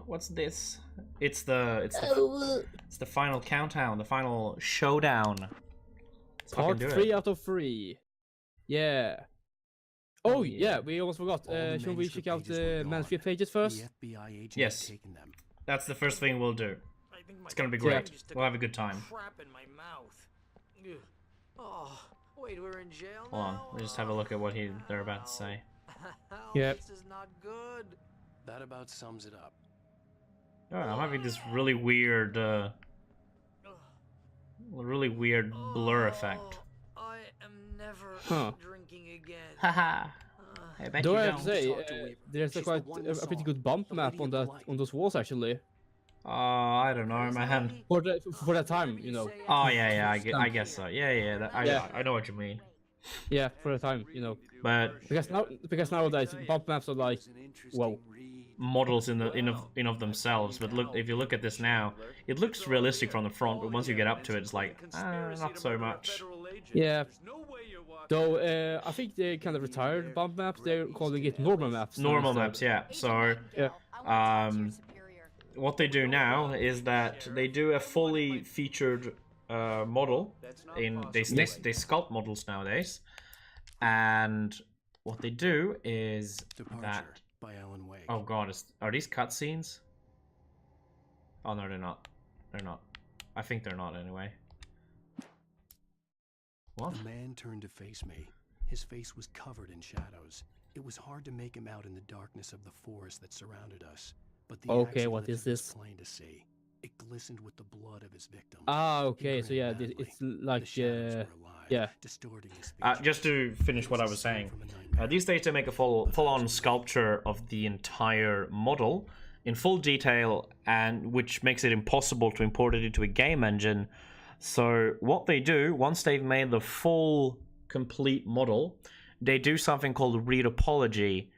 what's this? It's the final countdown, the final showdown. Let's Part fucking do 3 it. out of 3. Yeah. Oh yeah, we almost forgot. Should we check out the manuscript pages first? Yes. That's the first thing we'll do. It's gonna be great. We'll have a good time. Crap in my mouth. Oh, wait, we're in jail Hold on, now? we'll just have a look at what they're about to say. Yep. This is not good. That about sums it up. Oh, I'm having this really weird, blur effect. I am never drinking again. Haha. I bet Though you I don't. have to say, there's a pretty good bump map on those walls actually. I don't know, man. For that time, you know. Oh yeah, I guess so. Yeah. I know what you mean. Yeah, for the time, you know. But because nowadays bump maps are like, whoa. Models in of themselves. But look, if you look at this now, it looks realistic from the front. But once you get up to it, it's like, not so much. Yeah. Though I think they kind of retired bump maps. They're calling it normal maps. Normal maps, yeah. So, what they do now is that they do a fully featured model. They sculpt models nowadays, and what they do is that. Oh god, are these cutscenes? Oh no, they're not. They're not. I think they're not anyway. What? The man turned to face me. His face was covered in shadows. It was hard to make him out in the darkness of the forest that surrounded us. But the okay, what is this? Plain to see. It glistened with the blood of his victim. Ah, okay, so yeah, it's like yeah. Distorting his speech. Just to finish what I was saying, these days they make a full-on sculpture of the entire model in full detail, and which makes it impossible to import it into a game engine. So what they do, once they've made the full, complete model, they do something called retopology,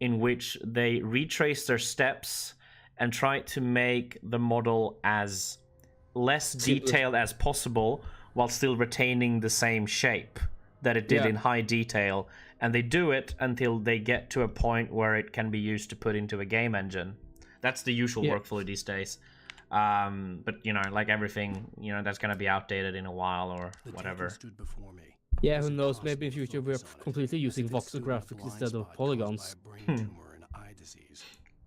in which they retrace their steps and try to make the model as less detailed as possible while still retaining the same shape that it did in high detail. And they do it until they get to a point where it can be used to put into a game engine. That's the usual workflow these days. But you know, like everything, you know, that's gonna be outdated in a while or whatever. Yeah, who knows? Maybe in future we're completely using voxel graphics instead of polygons.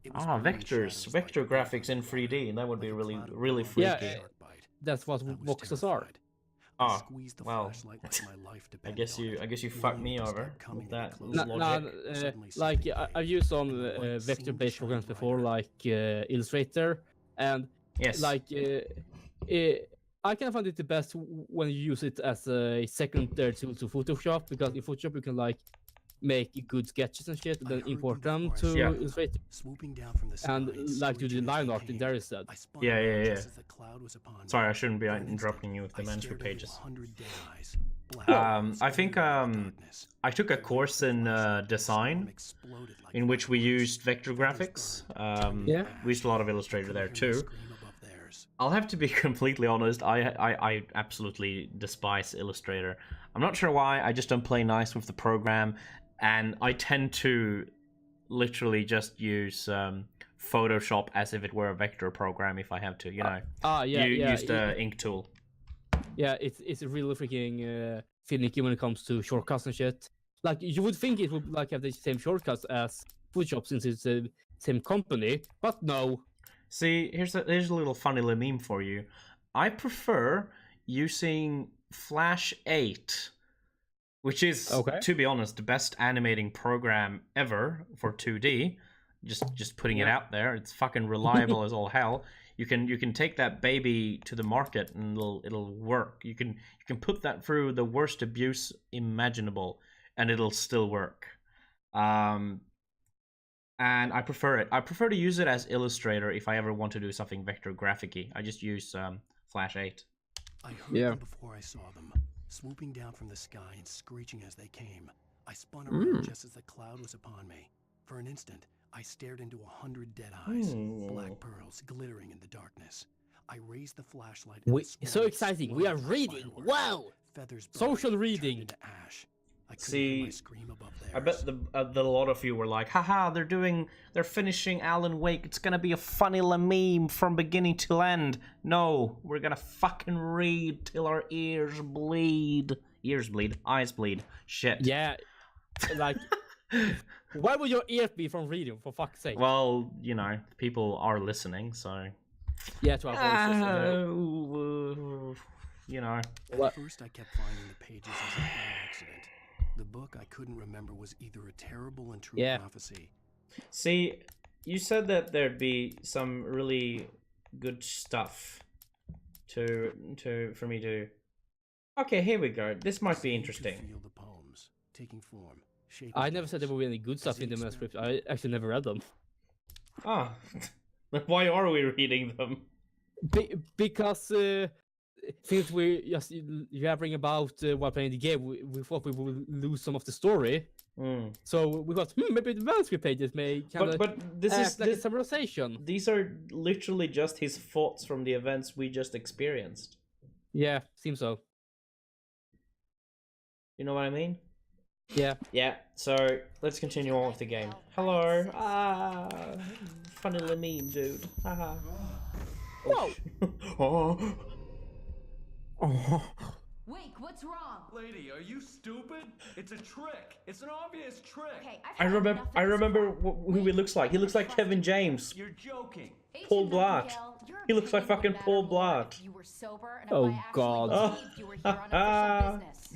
Vectors, vector graphics in 3D. That would be really freaky. Yeah, that's what voxels are. Oh, well, I guess you fucked me over with that logic. Like I've used some vector-based programs before, like Illustrator, and like I can find it the best when you use it as a secondary tool to Photoshop, because in Photoshop you can like make good sketches and shit, and then import them to Illustrator, and like do the line art in there instead. Yeah. Sorry, I shouldn't be interrupting you with the manuscript pages. I think I took a course in design in which we used vector graphics. We used a lot of Illustrator there too. I'll have to be completely honest, I absolutely despise Illustrator. I'm not sure why, I just don't play nice with the program, and I tend to literally just use Photoshop as if it were a vector program if I have to, you know. Use the ink tool. Yeah, it's really freaking finicky when it comes to shortcuts and shit. Like, you would think it would like have the same shortcuts as Photoshop since it's the same company, but no. See, here's a little funny little meme for you. I prefer using Flash 8, which is, to be honest, the best animating program ever for 2D. Just putting it out there. It's fucking reliable as all hell. You can take that baby to the market and it'll work. You can put that through the worst abuse imaginable and it'll still work. And I prefer it. I prefer to use it as Illustrator if I ever want to do something vector graphic-y. I just use Flash 8. I heard them before I saw them, swooping down from the sky and screeching as they came. I spun around just as the cloud was upon me. For an instant, I stared into 100 dead eyes, black pearls glittering in the darkness. I raised the flashlight. So exciting! We are reading! Wow! Feathers social reading. into ash. I couldn't hear my scream above theirs. I bet the lot of you were like, haha, they're finishing Alan Wake. It's gonna be a funny little meme from beginning to end. No, we're gonna fucking read till our ears bleed. Ears bleed, eyes bleed. Shit. Yeah, like, why would your ears be from reading, for fuck's sake? Well, you know, people are listening, so... Yeah, to our voices. You know. At first I kept finding the pages as if by accident. The book I couldn't remember was either a terrible and true prophecy. See, you said that there'd be some really good stuff for me to... Okay, here we go. This might be interesting. Feel the poems taking form. I never said there would be any good stuff in the manuscript. I actually never read them. Ah, why are we reading them? Because since we just yabbering about while playing the game, we thought we would lose some of the story. So we thought, maybe the manuscript pages may kind of this is like a summarization. These are literally just his thoughts from the events we just experienced. Yeah, seems so. You know what I mean? Yeah. Yeah, so let's continue on with the game. Hello. Funny little meme, dude. Haha. Whoa! Wake, what's wrong? Lady, are you stupid? It's a trick. It's an obvious trick. Okay, I remember who he looks like. He looks like Kevin James. You're joking. Paul Blart. He looks like fucking Paul Blart. You were sober, and Oh God. you were here on official business.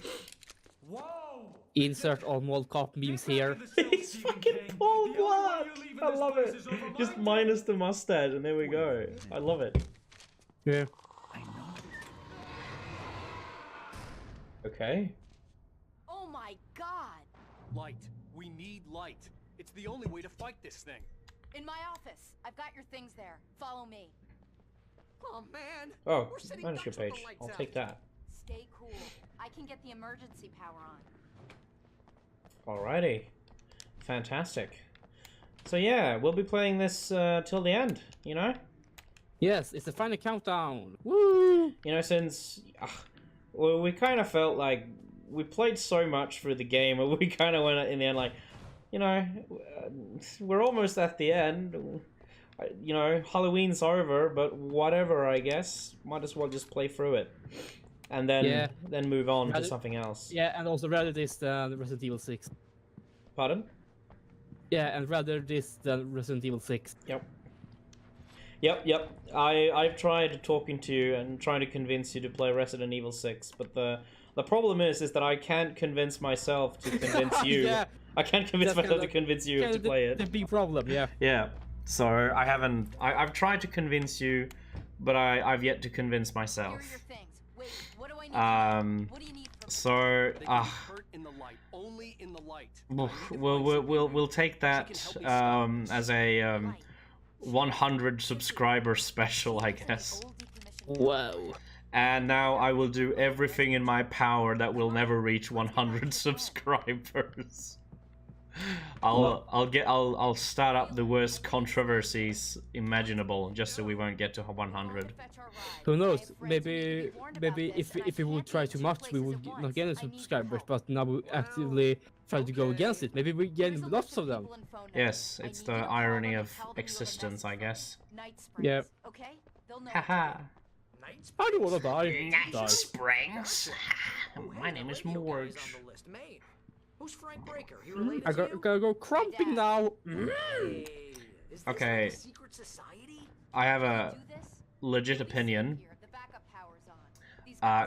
Whoa! Insert all World Cup memes here. He's fucking Paul Blart. I love it. Just minus the mustache, and there we go. I love it. Yeah. Okay. Oh my God! Light. We need light. It's the only way to fight this thing. In my office. I've got your things there. Follow me. Oh man. Oh, We're sitting manuscript ducks with the page. lights I'll out. take that. Stay cool. I can get the emergency power on. Alrighty. Fantastic. So yeah, we'll be playing this till the end, you know? Yes, it's the final countdown. Woo! You know, since... well, we kind of felt like we played so much for the game, and we kind of went in the end like, you know, we're almost at the end. You know, Halloween's over, but whatever, I guess. Might as well just play through it. And then move on to something else. Yeah, and also rather this than Resident Evil 6. Pardon? Yeah, and rather this than Resident Evil 6. Yep. I've tried talking to you and trying to convince you to play Resident Evil 6, but the problem is that I can't convince myself to convince you. Yeah. I can't convince myself to convince you to play it. The big problem, yeah. Yeah. So I haven't. I've tried to convince you, but I've yet to convince myself. Here are your things. Wait, what do I need? What do you need from So Hurt in the light. Only in the light. we'll take that as a 100 subscriber special, I guess. Whoa. And now I will do everything in my power that will never reach 100 subscribers. I'll start up the worst controversies imaginable just so we won't get to 100. Who knows? Maybe if we would try too much, we would not get any subscribers. But now we actively try to go against it. Maybe we get lots of them. Yes, it's the irony of existence, I guess. Yeah. Okay? They'll know. Haha. I don't wanna die. Night Springs. My name is Morge. Who's Frank Breaker? He related I to you? gotta go crumping now. Hey, is this Okay. like a secret society? I have a legit opinion.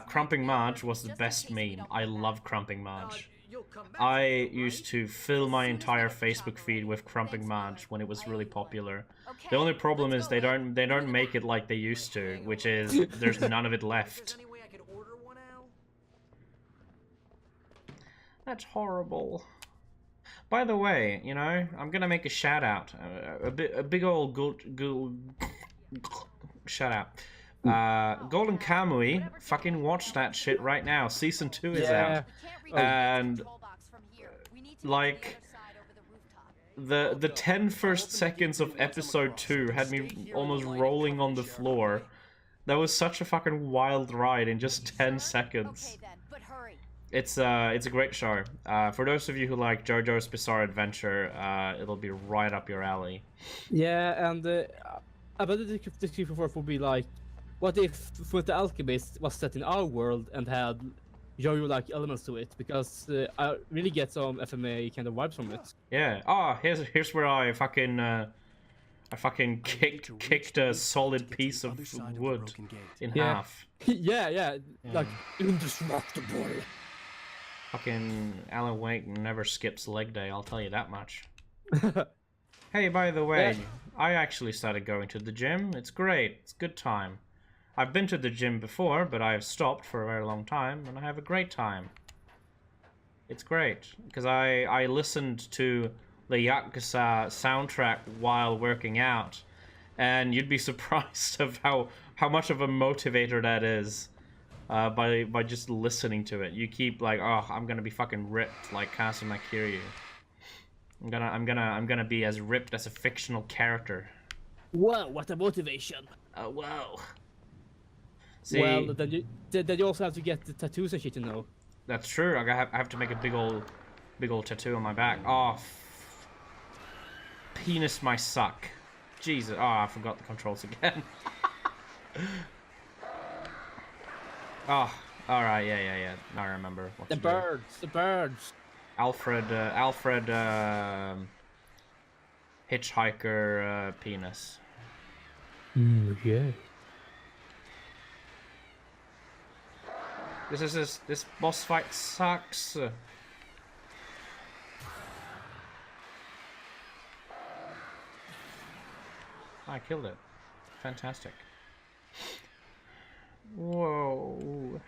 Crumping Marge was the best meme. I love Crumping Marge. You'll come back I to it, right? used to fill my entire Facebook feed with Crumping Marge when it was really popular. The only problem is they don't make it like they used to, which is there's none of it If there's left. any way I could order one, Al? That's horrible. By the way, you know, I'm gonna make a shout out, a big old shout out. Golden Kamui, fucking watch that shit right now. Season 2 is out, and like the 10 first seconds of episode 2 had me almost rolling on the floor. That was such a fucking wild ride in just 10 seconds. It's a great show. For those of you who like JoJo's Bizarre Adventure, it'll be right up your alley. Yeah, and I bet the description for it would be like, what if Full the Alchemist was set in our world and had JoJo-like elements to it? Because I really get some FMA kind of vibes from it. Yeah. Oh, here's where I fucking kicked a solid piece of wood in half. yeah, like indestructible. Fucking Alan Wake never skips leg day, I'll tell you that much. Hey, by the way, I actually started going to the gym. It's great. It's a good time. I've been to the gym before, but I've stopped for a very long time, and I have a great time. It's great, because I listened to the Yakuza soundtrack while working out, and you'd be surprised of how much of a motivator that is by just listening to it. You keep like, oh, I'm gonna be fucking ripped like Kazuma Kiryu. I'm gonna be as ripped as a fictional character. Wow, what a motivation! Oh wow. See, well, then you also have to get the tattoos and shit, you know. That's true. I have to make a big old tattoo on my back. Oh, penis my suck. Jesus. Oh, I forgot the controls again. Oh, all right. Yeah. Now I remember what the birds. Alfred, hitchhiker, penis. Yeah. This boss fight sucks. I killed it. Fantastic. Whoa.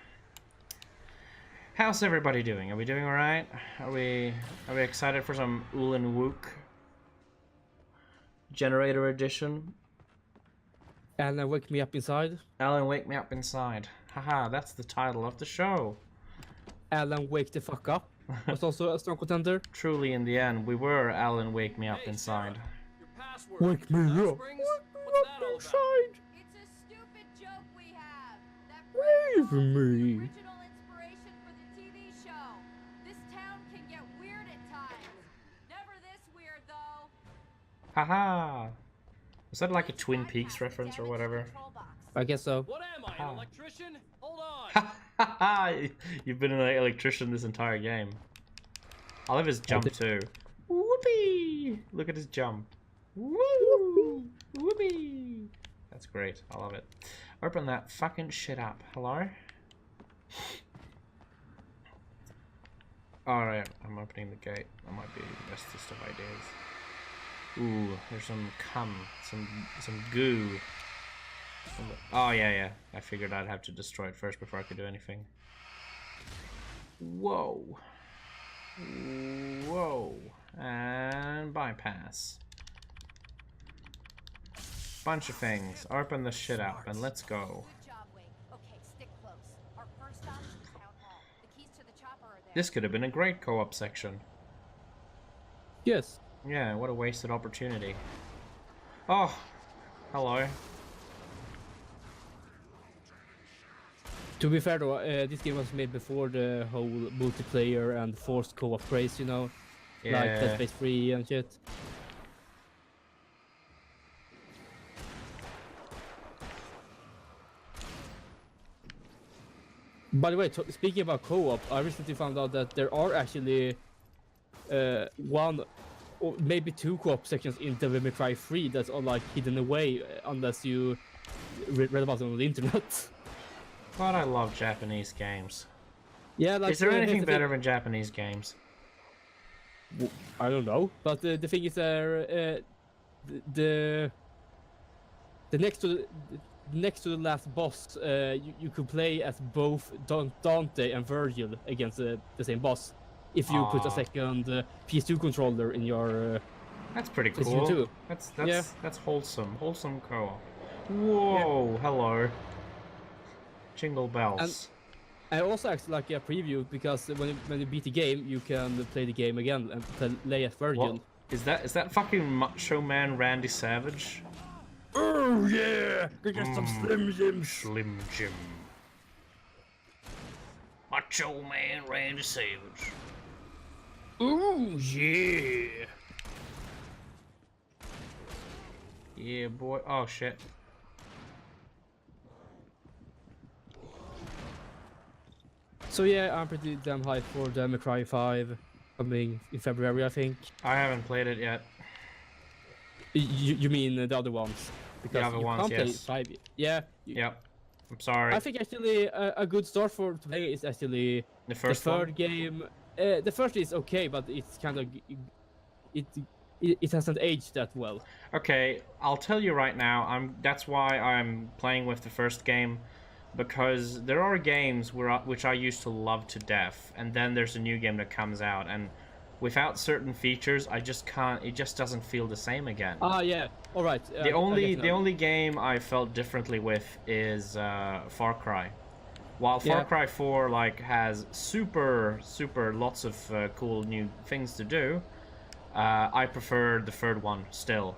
How's everybody doing? Are we doing alright? Are we excited for some W0k3 Generator Edition? Alan, wake me up inside. Alan, wake me up inside. Haha, that's the title of the show. Alan, wake the fuck up. Was also a strong contender. Truly, in the end, we were Alan, wake me up inside. Wake me up. It's a stupid joke we have. That Leave me. original inspiration for the TV show. This town can get weird at times. Never this weird though. Haha. Was that like a Twin Peaks reference or whatever? I guess so. What am I, an electrician? Hold on. Haha. You've been an electrician this entire game. I love his jump too. Whoopee! Look at his jump. Woo! Whoopee! That's great. I love it. Open that fucking shit up. Hello? Alright, I'm opening the gate. That might be the bestest of ideas. Ooh, there's some cum. Some goo. Oh, yeah. I figured I'd have to destroy it first before I could do anything. Whoa. Whoa. And bypass. Bunch of things. Open the shit up and let's go. Good job, Wake. Okay, stick close. Our first stop is Town Hall. The keys to the chopper are there. This could have been a great co-op section. Yes. Yeah, what a wasted opportunity. Oh, hello. To be fair though, this game was made before the whole multiplayer and forced co-op craze, you know? Yeah. Like Dead Space 3 and shit. By the way, speaking about co-op, I recently found out that there are actually one or maybe two co-op sections in W0k3 3 that are like hidden away unless you read about them on the internet. God, I love Japanese games. Yeah, like, is there anything better than Japanese games? I don't know, but the thing is, the next to the last boss, you could play as both Dante and Virgil against the same boss, if you put a second PS2 controller in your. That's pretty PS2 cool. too. That's wholesome co-op. Whoa, Yeah. Hello. Jingle bells. And I also actually like a preview because when you beat the game, you can play the game again and play as Virgil. What? Is that fucking Macho Man Randy Savage? Oh yeah! Get some Slim Jims. Slim Jim. Macho Man Randy Savage. Ooh, yeah. Yeah, boy. Oh, shit. So yeah, I'm pretty damn hyped for W0k3 5 coming in February, I think. I haven't played it yet. You mean the other ones? Because The other you ones, can't play yes. 5. Yeah. Yep. I'm sorry. I think actually a good start for to play is actually The first third one? game. The first is okay, but it's kind of it hasn't aged that well. Okay, I'll tell you right now. That's why I'm playing with the first game, because there are games which I used to love to death, and then there's a new game that comes out, and without certain features, I just can't. It just doesn't feel the same again. Ah, yeah. All right. The only game I felt differently with is Far Cry. While Far Cry 4 like has super lots of cool new things to do, I prefer the third one still,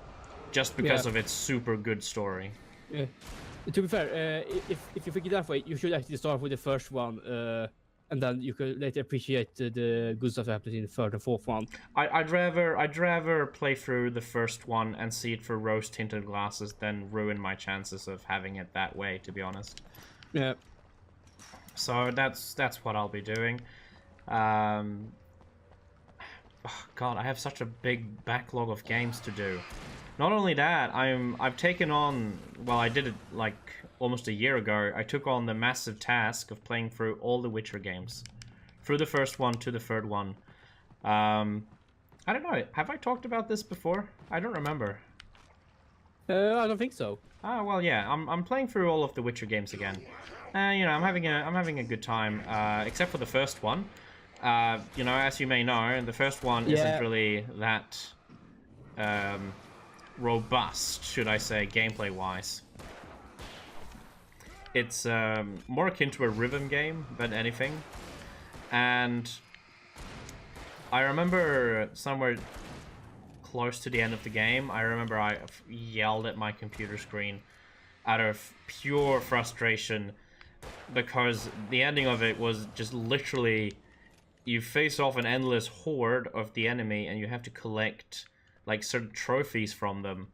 just because of its super good story. Yeah. To be fair, if you think it that way, you should actually start with the first one, and then you could later appreciate the good stuff that happens in the third and fourth one. I'd rather play through the first one and see it through rose-tinted glasses than ruin my chances of having it that way, to be honest. Yeah. So that's what I'll be doing. Oh God, I have such a big backlog of games to do. Not only that, I've taken on, well, I did it like almost a year ago. I took on the massive task of playing through all the Witcher games, through the first one to the third one. I don't know. Have I talked about this before? I don't remember. I don't think so. Ah, well, yeah. I'm playing through all of the Witcher games again. You know, I'm having a good time, except for the first one. You know, as you may know, the first one isn't really that robust, should I say, gameplay-wise. It's more akin to a rhythm game than anything. And I remember somewhere close to the end of the game, I remember I yelled at my computer screen out of pure frustration, because the ending of it was just literally you face off an endless horde of the enemy and you have to collect like certain trophies from them,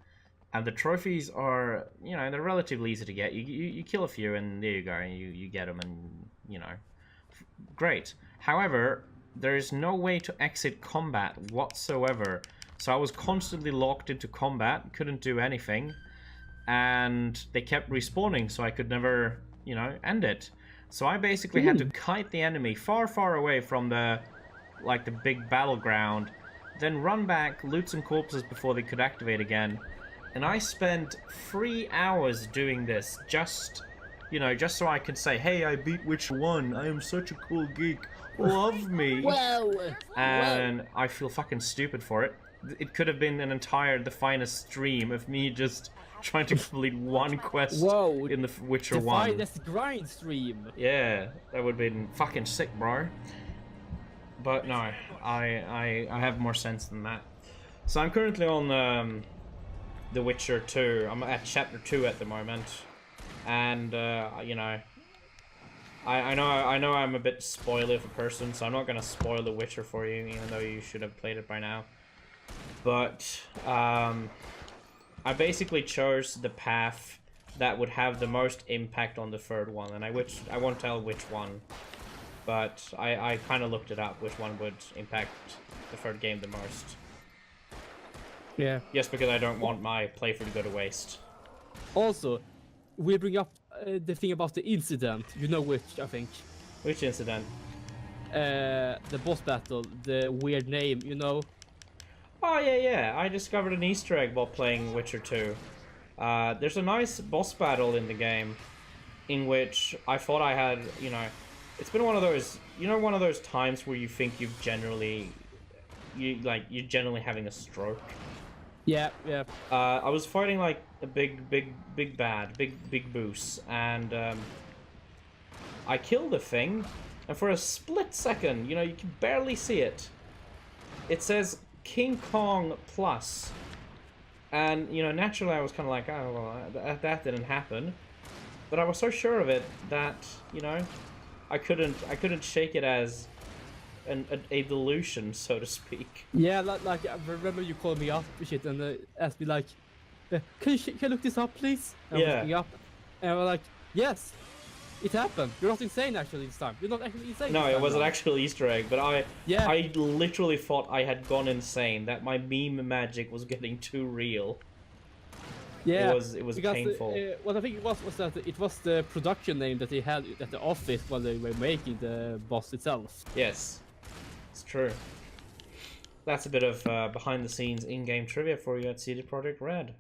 and the trophies are, you know, they're relatively easy to get. You kill a few and there you go, and you get them, and you know, great. However, there is no way to exit combat whatsoever, so I was constantly locked into combat, couldn't do anything, and they kept respawning, so I could never, you know, end it. So I basically had to kite the enemy far away from the big battleground, then run back, loot some corpses before they could activate again. And I spent 3 hours doing this, just, you know, just so I could say, hey, I beat Witcher 1, I am such a cool geek, love me. Wow. And I feel fucking stupid for it. It could have been the finest stream of me just trying to complete one quest in the Witcher 1. The finest grind stream. Yeah, that would have been fucking sick, bro. But no, I have more sense than that. So I'm currently on The Witcher 2. I'm at chapter 2 at the moment, and you know, I know I'm a bit spoiler of a person, so I'm not gonna spoil The Witcher for you, even though you should have played it by now. But I basically chose the path that would have the most impact on the third one, and I won't tell which one, but I kind of looked it up, which one would impact the third game the most. Yeah. Just because I don't want my playthrough to go to waste. Also, we bring up the thing about the incident. You know which, I think. Which incident? The boss battle, the weird name, you know? Oh, yeah. I discovered an Easter egg while playing Witcher 2. There's a nice boss battle in the game in which I thought I had, you know... It's been one of those, you know, one of those times where you think you're generally having a stroke. Yeah. I was fighting like a big boss, and I killed the thing, and for a split second, you know, you can barely see it. It says King Kong Plus, and you know, naturally I was kind of like, oh well, that didn't happen, but I was so sure of it that, you know, I couldn't shake it as a delusion, so to speak. Yeah, like I remember you called me up shit and asked me like, can you look this up, please? And I was looking up, and I was like, yes, it happened. You're not insane actually this time. You're not actually insane. No, it was an actual Easter egg, but I literally thought I had gone insane. That my meme magic was getting too real. Yeah, it was painful. What I think it was that it was the production name that they had at the office while they were making the boss itself. Yes, it's true. That's a bit of behind-the-scenes in-game trivia for you at CD Projekt Red.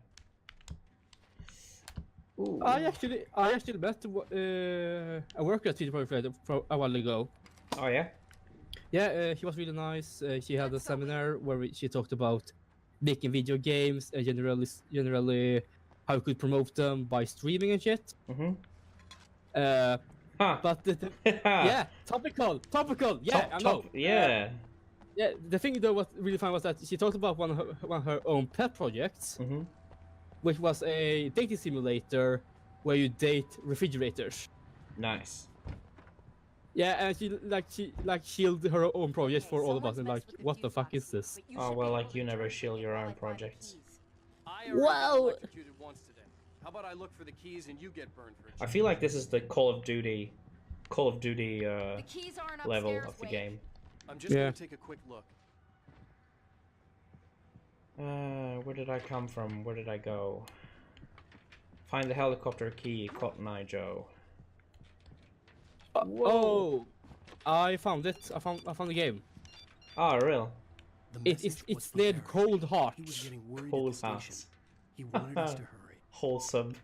Ooh. I actually met a worker at CD Projekt Red a while ago. Oh yeah. Yeah, he was really nice. She had a seminar where she talked about making video games and generally how you could promote them by streaming and shit. Mm-hmm. But yeah, topical. Yeah, I know. Yeah. Yeah, the thing though was really fun was that she talked about one of her own pet projects, which was a dating simulator where you date refrigerators. Nice. Yeah, and she shielded her own project for all of us, and like, what the fuck is this? Oh well, like you never shield your own projects. Wow. How about I look for the keys and you get burned for it? I feel like this is the Call of Duty level of the game. I'm just gonna take a quick look. Where did I come from? Where did I go? Find the helicopter key, Cotton Eye Joe. Oh, I found it. I found the game. Oh, real? It's named Cold Heart. Cold Hearts. He wanted us to hurry. Wholesome.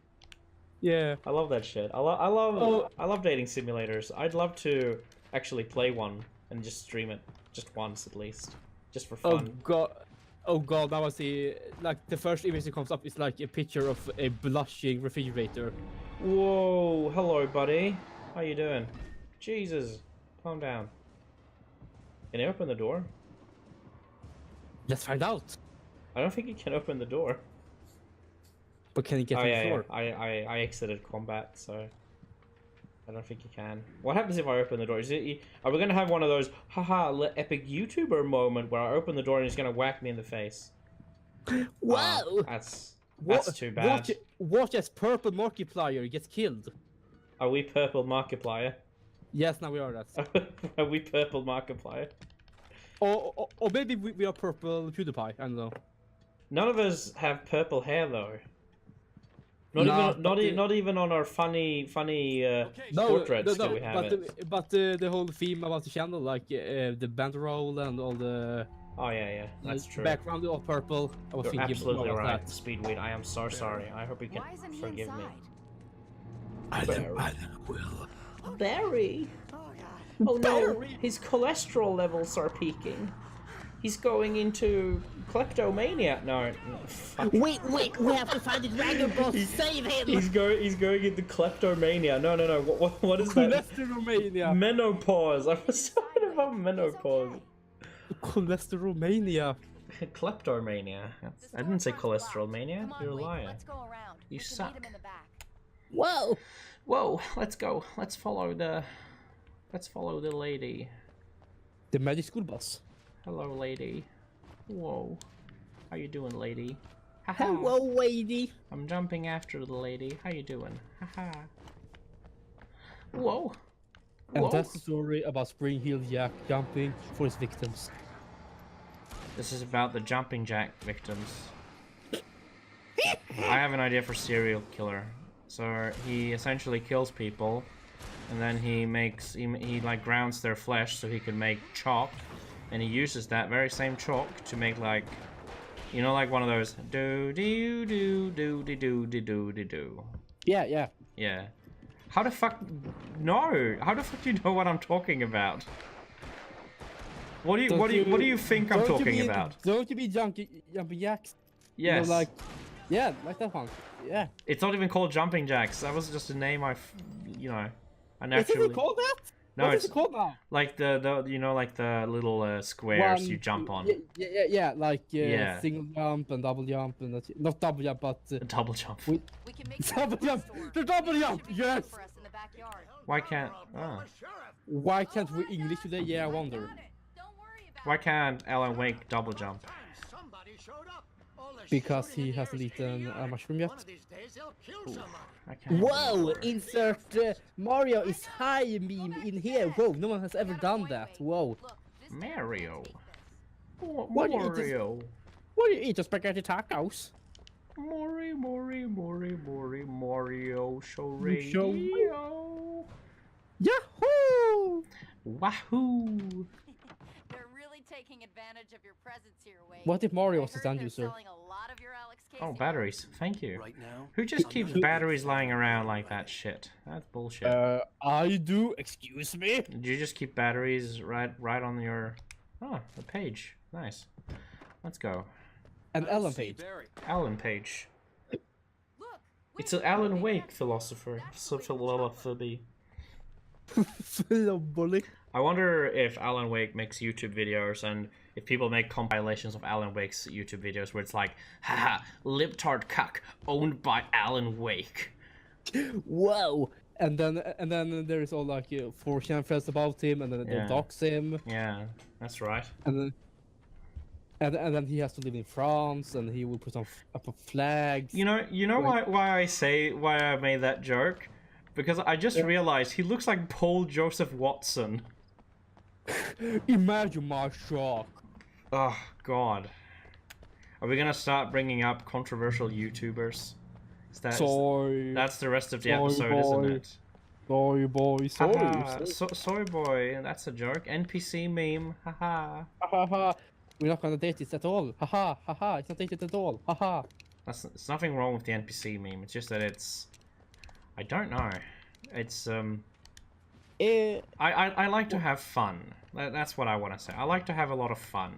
Yeah. I love that shit. I love dating simulators. I'd love to actually play one and just stream it just once at least, just for fun. Oh god, now I see, like, the first image that comes up is like a picture of a blushing refrigerator. Whoa, hello buddy. How you doing? Jesus, calm down. Can you open the door? Let's find out. I don't think you can open the door. But can you get on the floor? Yeah. I exited combat, so I don't think you can. What happens if I open the door? Are we gonna have one of those haha epic YouTuber moment where I open the door and he's gonna whack me in the face? Wow! That's too bad. Watch as Purple Markiplier gets killed. Are we Purple Markiplier? Yes, now we are that. Are we Purple Markiplier? Or maybe we are Purple PewDiePie. I don't know. None of us have purple hair though. Not even on our funny portraits do we have it. But the whole theme about the channel, like the banderole and all the that's true. Background of purple. I was You're thinking absolutely about right, that. Speedweed. I am so sorry. I hope you can forgive me. I will. Barry. Oh no, his cholesterol levels are peaking. He's going into kleptomania. No, fuck. Wait, we have to find the Dragon Ball to save him! He's going into kleptomania. No. What is that? Cholesterolmania. Menopause. I was talking about menopause. Cholesterolmania. Kleptomania. I didn't say cholesterolmania. You're a liar. You suck. Whoa! Whoa, let's go. Let's follow the lady. The magic school bus. Hello, lady. Whoa. How you doing, lady? Hello, lady. I'm jumping after the lady. How you doing? Haha. Whoa. And that's the story about Spring Heel Jack jumping for his victims. This is about the jumping jack victims. I have an idea for serial killer. So he essentially kills people, and then he like grounds their flesh so he can make chalk, and he uses that very same chalk to make like, you know, like one of those do do do do do do do do do. Yeah. Yeah. How the fuck? No. How the fuck do you know what I'm talking about? What do you think I'm talking about? Don't you be jumping jacks? Yes. You know, like, yeah, like that one. Yeah. It's not even called jumping jacks. That was just a name I naturally. Isn't it called that? No, what it's is it called now? like the you know, like the little squares you jump on. Yeah, like Yeah. single jump and double jump and not double jump, but A double jump. We can make Double jump! The double jump! Yes! for us in the backyard. Why can't? Why can't we English today? Yeah, I wonder. Don't worry about Why can't Alan Wake double jump? Because he hasn't eaten a mushroom yet. I can't. Whoa! Insert Mario is high meme in here. Whoa! No one has ever done that. Whoa! Mario. What do you eat? Mario. What do you eat? Spaghetti tacos? Mario show Show- radio. Yahoo! Wahoo! They're really taking advantage of your presence here, Wade. What if Mario I was a heard stand they're user? selling a lot of your Alex Casey Oh, batteries. Thank you. Right now, Who just keeps batteries lying around like that shit? That's bullshit. I do. Excuse me. Did you just keep batteries right on your... Oh, a page. Nice. Let's go. An Ellen page. Alan page. Look, It's an Alan Wake philosopher. Philosophy. Bully. I wonder if Alan Wake makes YouTube videos and if people make compilations of Alan Wake's YouTube videos where it's like, haha, libtard cuck owned by Alan Wake. Whoa! And then there is all like 4chan friends about him, and then Yeah. they dox him, Yeah, that's right. and then he has to live in France, and he will put up a flag. You know why I made that joke? Because I just realized he looks like Paul Joseph Watson. Imagine my shock. Oh God. Are we gonna start bringing up controversial YouTubers? That's the rest of the Soy episode, boy. isn't it? Soy boy, soy. Haha, soy boy, that's a joke. NPC meme, haha. Haha. We're not gonna date this at all. Haha, haha. It's not dated at all. Haha. There's nothing wrong with the NPC meme. It's just that it's, I don't know. It's I like to have fun. That's what I want to say. I like to have a lot of fun,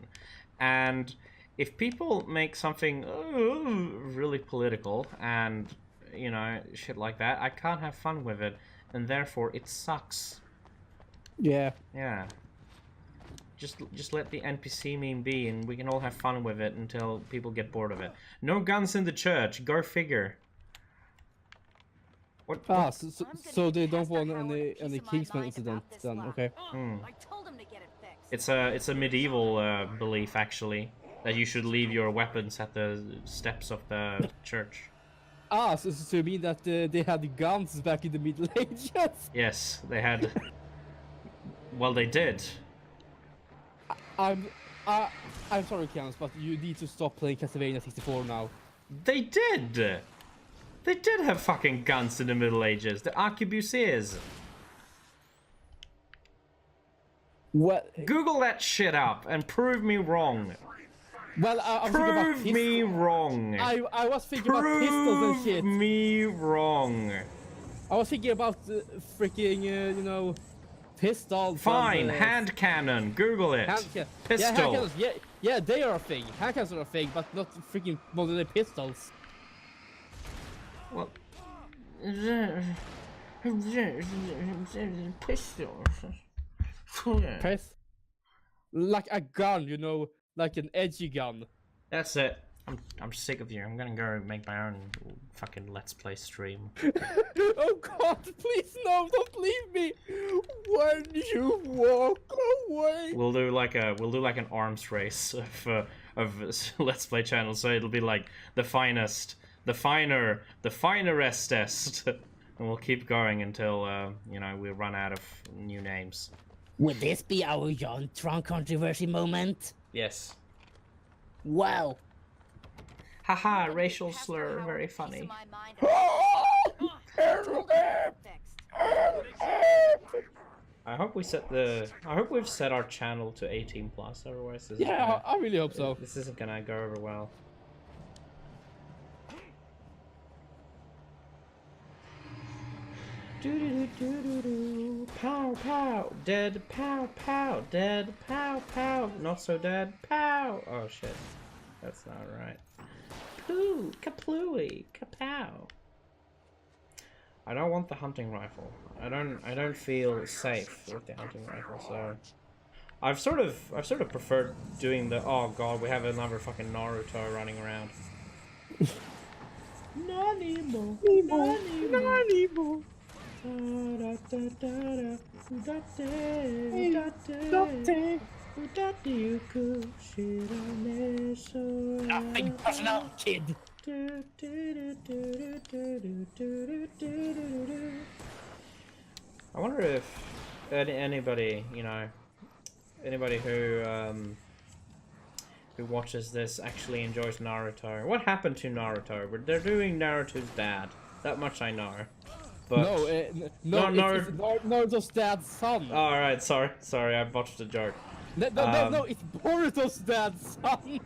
and if people make something really political and you know shit like that, I can't have fun with it, and therefore it sucks. Yeah. Yeah. Just let the NPC meme be, and we can all have fun with it until people get bored of it. No guns in the church. Go figure. What? Ah, so they don't want any Kingsman incident then? Okay. I told him to get it fixed. It's a medieval belief actually that you should leave your weapons at the steps of the church. Ah, so you mean that they had guns back in the Middle Ages? Yes, they had. Well, they did. I'm sorry, Cams, but you need to stop playing Castlevania 64 now. They did. They did have fucking guns in the Middle Ages. The arquebusiers. What? Google that shit up and prove me wrong. Well, I was thinking about Prove me wrong. I was thinking about pistols and shit. Prove me wrong. I was thinking about freaking, you know, pistols. Fine, and, hand cannon. Google it. Yeah, Pistol. hand cannons, yeah, they are a thing. Hand cannons are a thing, but not freaking modern day pistols. Well, pistols. Like a gun, you know, like an edgy gun. That's it. I'm sick of you. I'm gonna go make my own fucking Let's Play stream. Oh God! Please no! Don't leave me. When you walk away. We'll do like an arms race of Let's Play channels. So it'll be like the finest, the finerestest, and we'll keep going until you know we run out of new names. Would this be our John Tron controversy moment? Yes. Wow. Haha, racial slur, very funny. I hope we've set our channel to 18+, otherwise this I really hope so. This isn't gonna go over well. Pow pow, dead, pow pow, dead, pow pow, not so dead, pow. Oh shit, that's not right. Poo, kaplooey, kapow. I don't want the hunting rifle. I don't feel safe with the hunting rifle, so I've sort of preferred doing the oh god, we have another fucking Naruto running around. Nanimo. Nothing personal, kid. I wonder if anybody, you know, anybody who watches this actually enjoys Naruto. What happened to Naruto? They're doing Naruto's dad. That much I know. But No, it's Naruto's dad's son. Oh, alright, sorry, I botched the joke. No, it's Boruto's dad's son.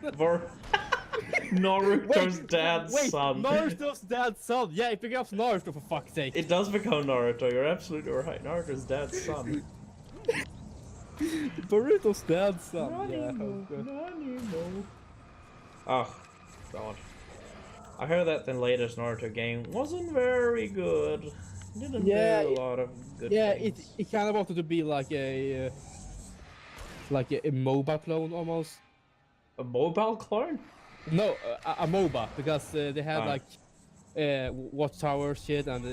Naruto's dad's son. Naruto's dad's son. Yeah, it becomes Naruto for fuck's sake. It does become Naruto, you're absolutely right. Naruto's dad's son. Boruto's dad's son. Oh, god. I heard that the latest Naruto game wasn't very good. Didn't do a lot of good things. it kind of wanted to be like a MOBA clone almost. A mobile clone? No, a MOBA, because they had like watchtower shit and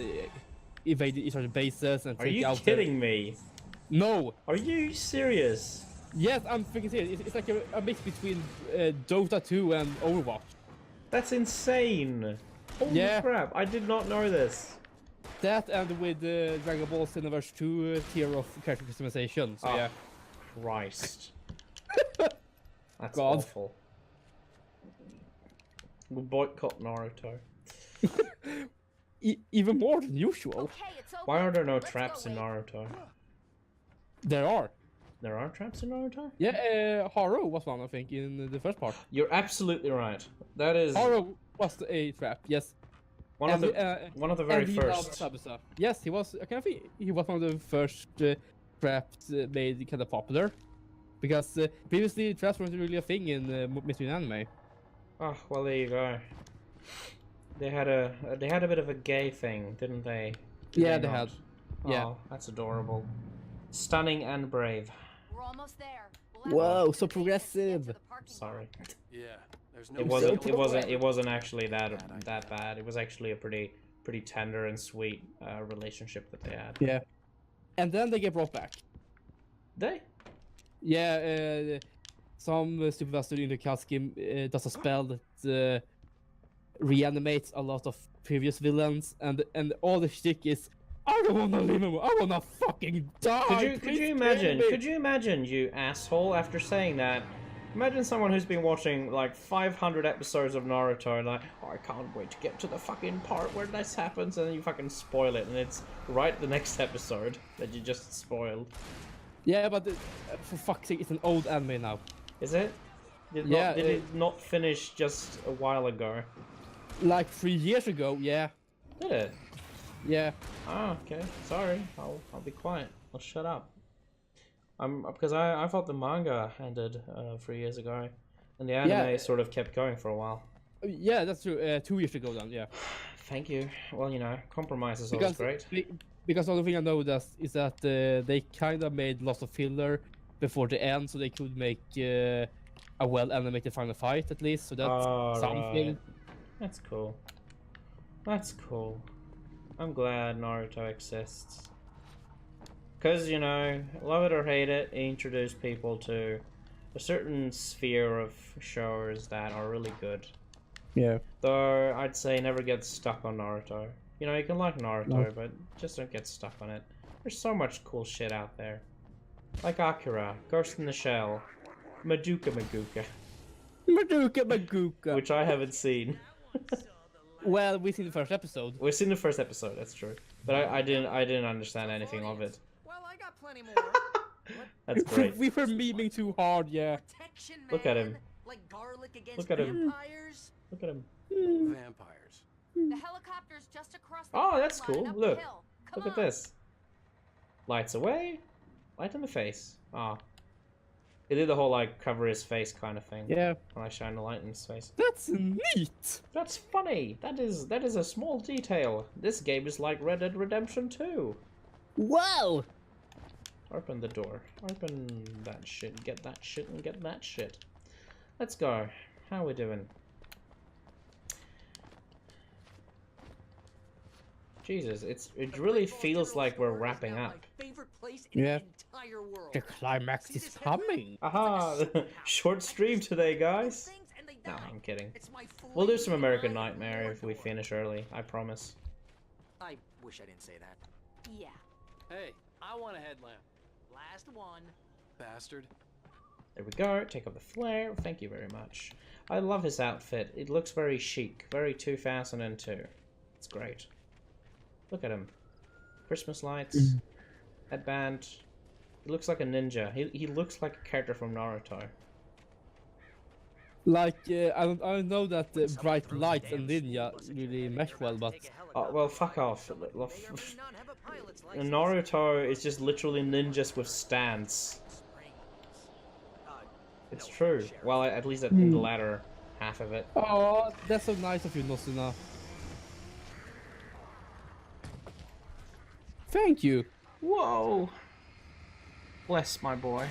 invade each other's bases and Are take you out. kidding me? No. Are you serious? Yes, I'm freaking serious. It's like a mix between Dota 2 and Overwatch. That's insane. Holy crap! I did not know this. That and with Dragon Ball Xenoverse 2 tier of character customization. So yeah. Christ. That's God. awful. We'll boycott Naruto. Even more than usual. Okay, it's over. Why are there no Let's traps go, in Wade. Naruto? There are. There are traps in Naruto? Yeah, Haru was one, I think, in the first part. You're absolutely right. That is Haru was a trap, yes. one of the very first. Yes, he was. I kind of think he was one of the first traps made kind of popular, because previously traps weren't really a thing in mainstream anime. Oh well, there you go. They had a bit of a gay thing, didn't they? Yeah, they not? had. Oh, Yeah. That's adorable. Stunning and brave. We're almost there. We'll Whoa, have to so get to the progressive. parking lot. Sorry. Yeah, there's no It wasn't actually that bad. It was actually a pretty tender and sweet relationship that they had. Yeah. And then they get brought back. They? Yeah, some stupid bastard in the Katsuki does a spell that reanimates a lot of previous villains, and all the shtick is, I don't wanna live anymore. I wanna fucking die. Could you imagine? Could you imagine, you asshole? After saying that, imagine someone who's been watching like 500 episodes of Naruto and like, oh, I can't wait to get to the fucking part where this happens, and then you fucking spoil it, and it's right the next episode that you just spoiled. Yeah, but for fuck's sake, it's an old anime now. Is it? Did it not finish just a while ago? Like 3 years ago, yeah. Did it? Yeah. Oh, okay. Sorry. I'll be quiet. I'll shut up. Because I thought the manga ended 3 years ago, and the anime sort of kept going for a while. Yeah, that's true. 2 years ago then, yeah. Thank you. Well, you know, compromise is always great. Because the only thing I know is that they kind of made lots of filler before the end, so they could make a well-animated final fight at least. So that's something. Right. That's cool. That's cool. I'm glad Naruto exists. Because, you know, love it or hate it, it introduced people to a certain sphere of shows that are really good. Yeah. Though, I'd say never get stuck on Naruto. You know, you can like Naruto, but just don't get stuck on it. There's so much cool shit out there. Like Akira, Ghost in the Shell, Madoka Maguka. Madoka Maguka. Which I haven't seen. Well, we've seen the first episode. We've seen the first episode, that's true. But I didn't understand anything of it. Well, I got plenty more. That's great. We were memeing too hard, yeah. Protection, man. Look at him. Like garlic against Look at him. vampires. Look at him. Vampires. The helicopter's just across the Oh, that's parking lot cool. and Look. uphill. Come Look at on. this. Lights away. Light in the face. Ah. It did the whole like cover his face kind of thing. Yeah. When I shine the light in his face. That's neat. That's funny. That is a small detail. This game is like Red Dead Redemption 2. Whoa! Open the door. Open that shit. Get that shit and get that shit. Let's go. How we doing? Jesus, it really feels like we're wrapping up. Yeah. The climax is coming. Aha! Short stream today, guys. No, I'm kidding. We'll do some American Nightmare if we finish early. I promise. I wish I didn't say that. Yeah. Hey, I want a headlamp. Last one. Bastard. There we go. Take off the flare. Thank you very much. I love his outfit. It looks very chic. Very 2002. It's great. Look at him. Christmas lights. Headband. He looks like a ninja. He looks like a character from Naruto. Like, I don't know that bright lights and ninja really mesh well, but... Well, fuck off. Naruto is just literally ninjas with stands. It's true. Well, at least in the latter half of it. Oh, that's so nice of you, Nosuna. Thank you. Whoa! Bless my boy.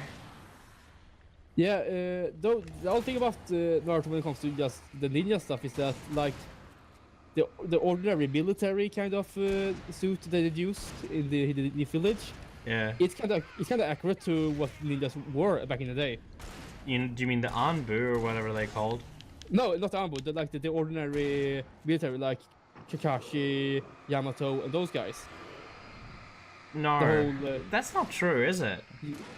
Yeah, the whole thing about Naruto when it comes to just the ninja stuff is that, like, the ordinary military kind of suit that they used in the village. Yeah. It's kind of accurate to what ninjas were back in the day. Do you mean the Anbu or whatever they called? No, not Anbu. The ordinary military, like Kakashi, Yamato, and those guys. No, whole, that's not true, is it?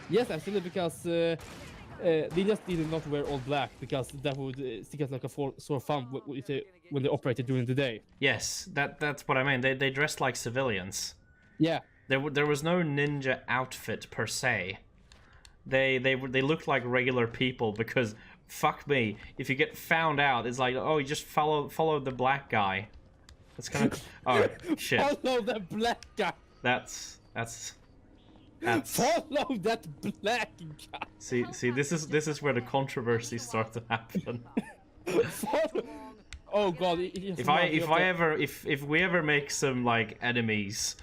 Yes, actually, because ninjas did not wear all black because that would stick out like a sore thumb when they operated during the day. Yes, that's what I mean. They dressed like civilians. Yeah. There was no ninja outfit per se. They looked like regular people because fuck me, if you get found out, it's like, oh, you just follow the black guy. That's kind of oh shit. Follow the black guy. That's follow that black guy. See, this is where the controversies start to happen. Oh god! If we ever make some like enemies,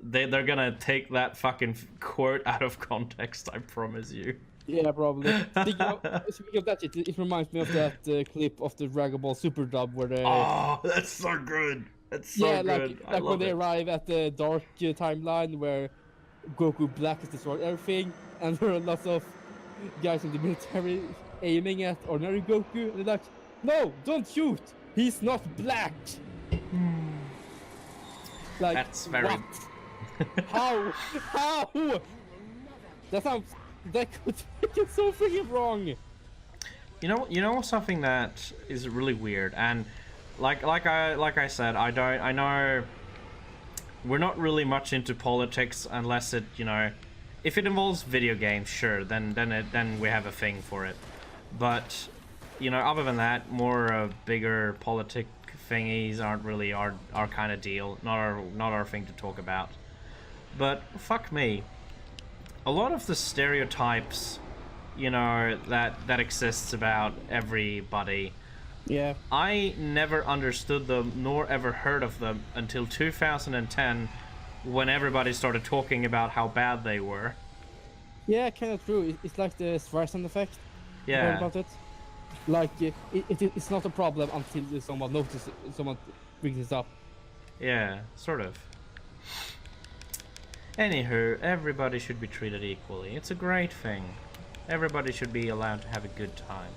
they're gonna take that fucking quote out of context. I promise you. Yeah, probably. Speaking of that, it reminds me of that clip of the Dragon Ball Super dub where they. Oh, that's so good. That's so good. Like when they arrive at the dark timeline where Goku Black has destroyed everything, and there are lots of guys in the military aiming at ordinary Goku, and they're like, "No, don't shoot! He's not black." Like, that's very. What? How? That could make it so freaking wrong. You know something that is really weird, and like I said, I know we're not really much into politics unless it, if it involves video games, sure, then we have a thing for it. But other than that, more bigger politic thingies aren't really our kind of deal, not our thing to talk about. But fuck me, a lot of the stereotypes, that exists about everybody. Yeah. I never understood them nor ever heard of them until 2010 when everybody started talking about how bad they were. Yeah, kind of true. It's like the Streisand effect. Yeah. You heard about it? Like, it's not a problem until someone notices, someone brings this up. Yeah, sort of. Anywho, everybody should be treated equally. It's a great thing. Everybody should be allowed to have a good time.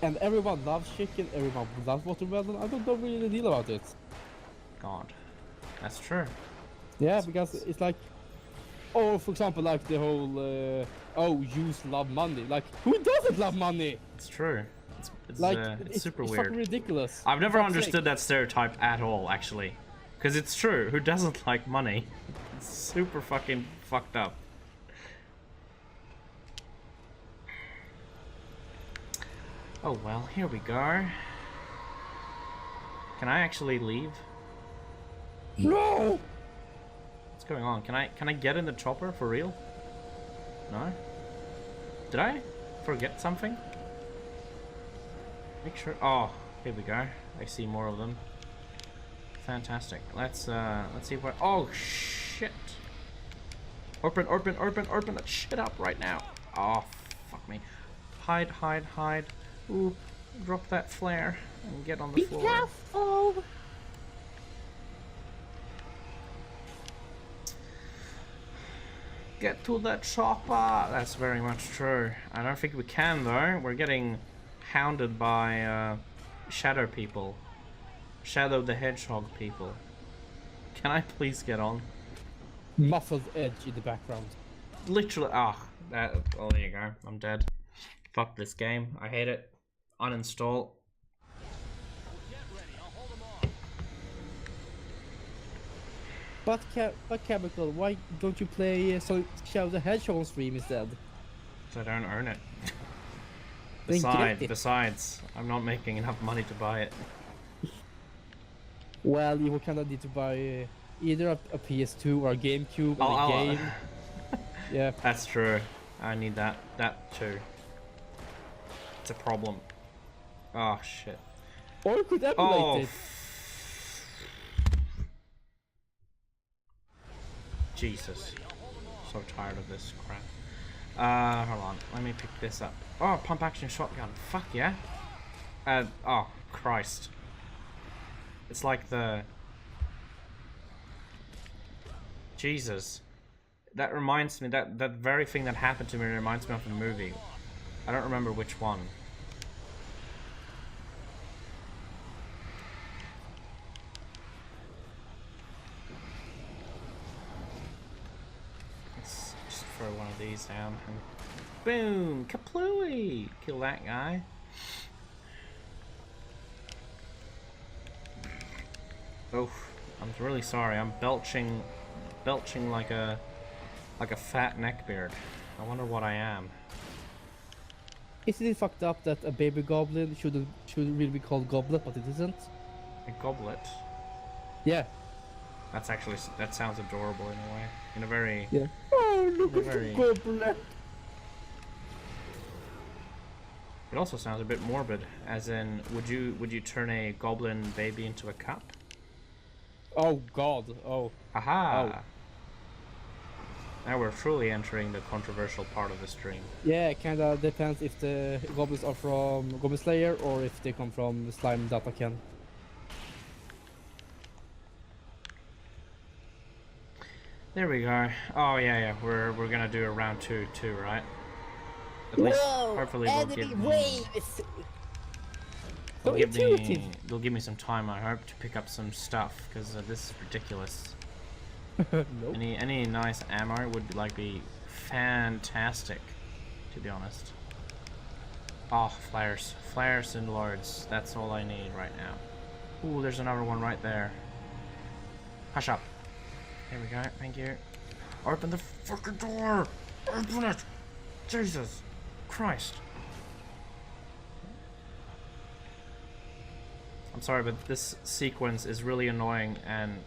And everyone loves chicken, everyone loves watermelon. I don't know really the deal about it. God. That's true. Yeah, because it's like... Oh, for example, like the whole... Jews love money. Like, who doesn't love money? It's true. It's super it's weird. fucking ridiculous. I've never understood that stereotype at all, actually. Because it's true. Who doesn't like money? It's super fucking fucked up. Oh well, here we go. Can I actually leave? No! What's going on? Can I get in the chopper for real? No? Did I forget something? Make sure. Oh, here we go. I see more of them. Fantastic. Let's see what. Oh shit! Open that shit up right now. Oh fuck me! Hide, hide, hide. Ooh, drop that flare and get on the floor. Be careful! Get to the chopper. That's very much true. I don't think we can though. We're getting hounded by shadow people. Shadow the Hedgehog people. Can I please get on? Muffled edge in the background. Literally. Oh, there you go. I'm dead. Fuck this game. I hate it. Uninstall. But Chemical, why don't you play Shadow the Hedgehog on stream instead? Because I don't earn it. Besides, I'm not making enough money to buy it. Well, you will kind of need to buy either a PS2 or a GameCube or a game. Yeah. That's true. I need that too. It's a problem. Oh shit. Or you could emulate it. Jesus. So tired of this crap. Hold on. Let me pick this up. Oh, pump action shotgun. Fuck yeah. Oh, Christ. It's like the... Jesus. That reminds me, that very thing that happened to me reminds me of a movie. I don't remember which one. Let's just throw one of these down and boom! Kaplooey! Kill that guy. Oh, I'm really sorry. I'm belching like a fat neckbeard. I wonder what I am. Isn't it fucked up that a baby goblin should really be called Goblet, but it isn't? A goblet? Yeah. That sounds adorable in a way. In a very... Yeah. Oh, look at the goblet! It also sounds a bit morbid, as in, would you turn a goblin baby into a cup? Oh god, oh. Aha! Oh. Now we're truly entering the controversial part of the stream. Yeah, kinda depends if the goblins are from Goblin Slayer or if they come from Slime Data Ken. There we go. Oh yeah, we're gonna do a round two too, right? At least, hopefully they'll give me... They'll give me some time, I hope, to pick up some stuff, because this is ridiculous. Nope. Any nice ammo would be fantastic, to be honest. Oh, flares and lords. That's all I need right now. Ooh, there's another one right there. Hush up. There we go. Thank you. Open the fucking door. Open it. Jesus Christ. I'm sorry, but this sequence is really annoying, and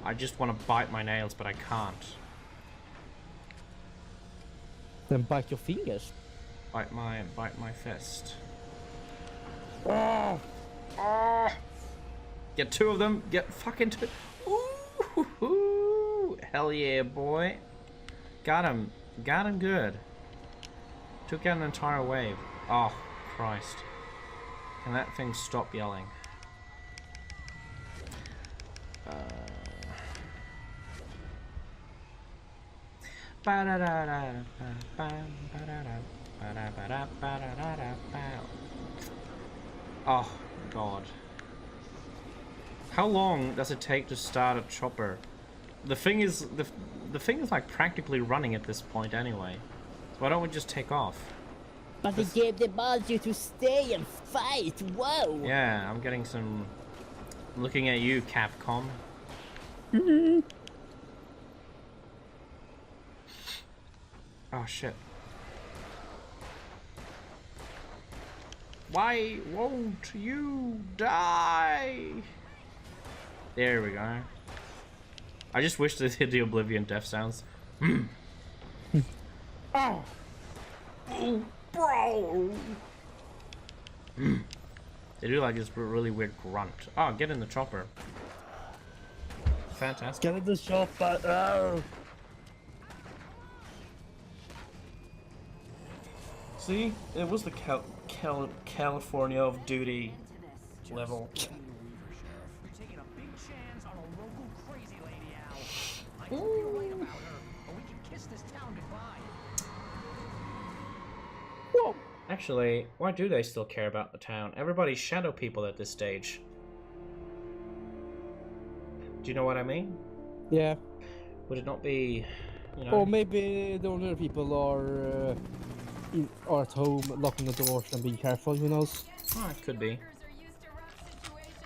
I just want to bite my nails, but I can't. Then bite your fingers. Bite my fist. Oh! Oh! Get two of them. Get fucking two. Ooh! Hell yeah, boy. Got him. Got him good. Took out an entire wave. Oh, Christ. Can that thing stop yelling? Oh, God. How long does it take to start a chopper? The thing is like practically running at this point anyway. So why don't we just take off? But the game demands you to stay and fight. Whoa! Yeah, I'm getting some... I'm looking at you, Capcom. Oh, shit. Why won't you die? There we go. I just wish they did the Oblivion death sounds. Oh! Ooh. bro. They do like this really weird grunt. Oh, get in the chopper. Fantastic. Get in the chopper. Oh. See, it was the California of duty level. You're taking a big chance on a local crazy lady, Al. I hope you're right about her, or we can kiss this town goodbye. Whoa. Actually, why do they still care about the town? Everybody's shadow people at this stage. Do you know what I mean? Yeah. Would it not be, you know? Or maybe the older people are at home, locking the doors and being careful, who knows? Oh, it could be.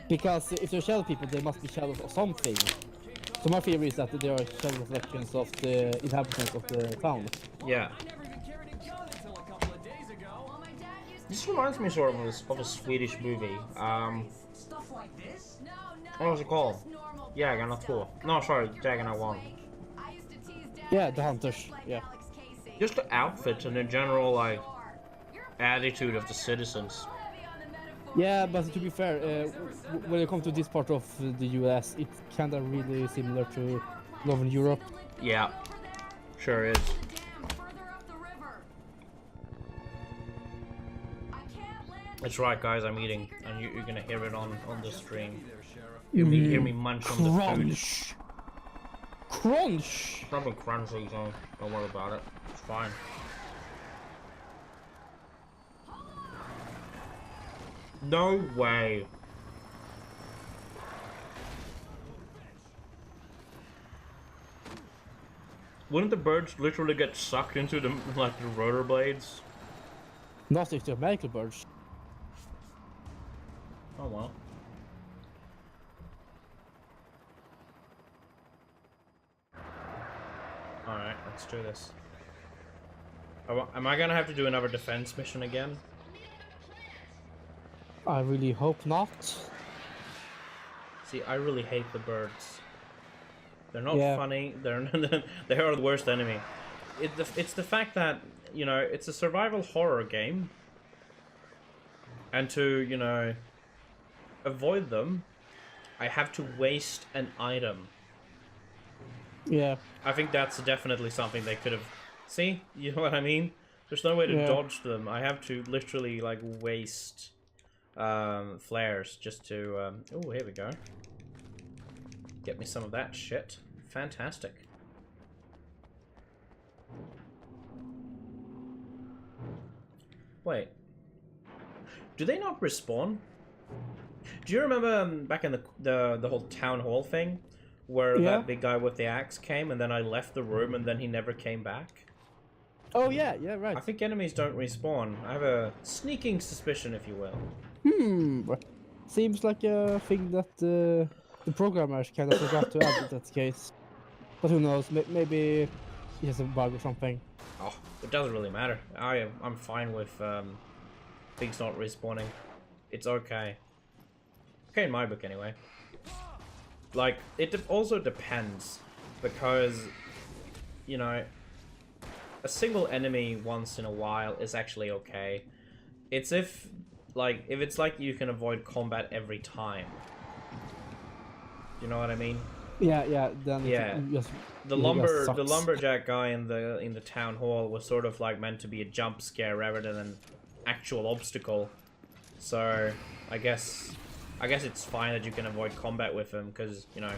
Because if they're shadow people, they must be shadows of something. So my theory is that they are shadow reflections of the inhabitants of the town. Yeah. This reminds me sort of a Swedish movie. What was it called? Jägarna 2. No, sorry, Jägarna 1. Yeah, the hunters. Yeah. Just the outfit and the general like attitude of the citizens. Yeah, but to be fair, when you come to this part of the US, it's kind of really similar to Northern Europe. Yeah, sure is. That's right, guys. I'm eating, and you're gonna hear it on the stream. Hear me munch on the food. Crunch. It's not been crunchy, so don't worry about it. It's fine. No way. Wouldn't the birds literally get sucked into the like the rotor blades? Not if they're medical birds. Oh well. Alright, let's do this. Am I gonna have to do another defense mission again? I really hope not. See, I really hate the birds. They're not Yeah. funny. They are the worst enemy. It's the fact that, you know, it's a survival horror game. And to, you know, avoid them, I have to waste an item. Yeah. I think that's definitely something they could have... See? You know what I mean? There's no way to dodge them. I have to literally, like, waste flares just to... Oh, here we go. Get me some of that shit. Fantastic. Wait. Do they not respawn? Do you remember back in the whole town hall thing? Where that big guy with the axe came and then I left the room and then he never came back? Oh yeah, right. I think enemies don't respawn. I have a sneaking suspicion, if you will. Seems like a thing that the programmers kind of forgot to add in that case. But who knows, maybe he has a bug or something. Oh, it doesn't really matter. I'm fine with things not respawning. It's okay. Okay in my book anyway. Like, it also depends, because, you know, a single enemy once in a while is actually okay. It's if it's like you can avoid combat every time. You know what I mean? Yeah, then the lumberjack guy in the town hall was sort of like meant to be a jump scare rather than an actual obstacle. So, I guess it's fine that you can avoid combat with him, because, you know,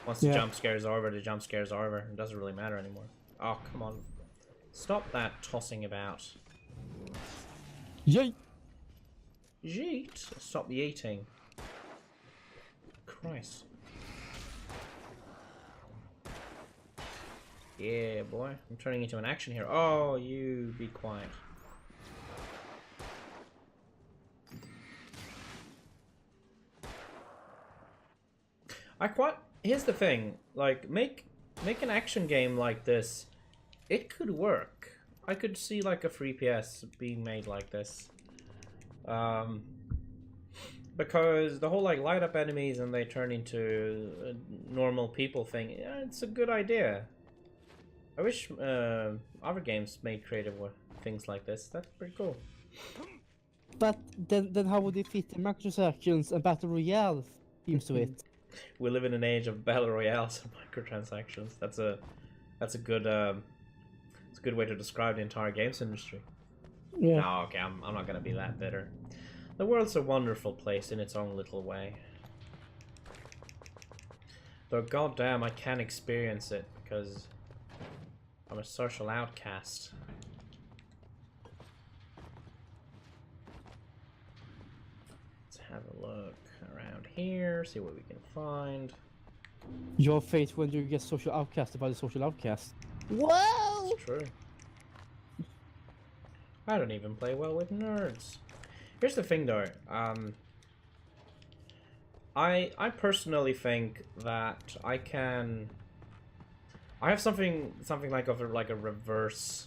once the jump scare is over, the jump scare is over. It doesn't really matter anymore. Oh, come on. Stop that tossing about. Yeet! Yeet! Stop the eating. Christ. Yeah, boy. I'm turning into an action hero. Oh, you be quiet. Here's the thing, like, make an action game like this. It could work. I could see like a 3PS being made like this. Because the whole like light up enemies and they turn into normal people thing, yeah, it's a good idea. I wish other games made creative things like this. That's pretty cool. But then how would they fit the microtransactions and battle royale themes to it? We live in an age of battle royales and microtransactions. That's a good it's a good way to describe the entire games industry. Yeah. No, okay, I'm not gonna be that bitter. The world's a wonderful place in its own little way. Though goddamn, I can't experience it because I'm a social outcast. Let's have a look around here, see what we can find. Your fate when you get social outcasted by the social outcast. Whoa! It's true. I don't even play well with nerds. Here's the thing though, I personally think that I have something like a reverse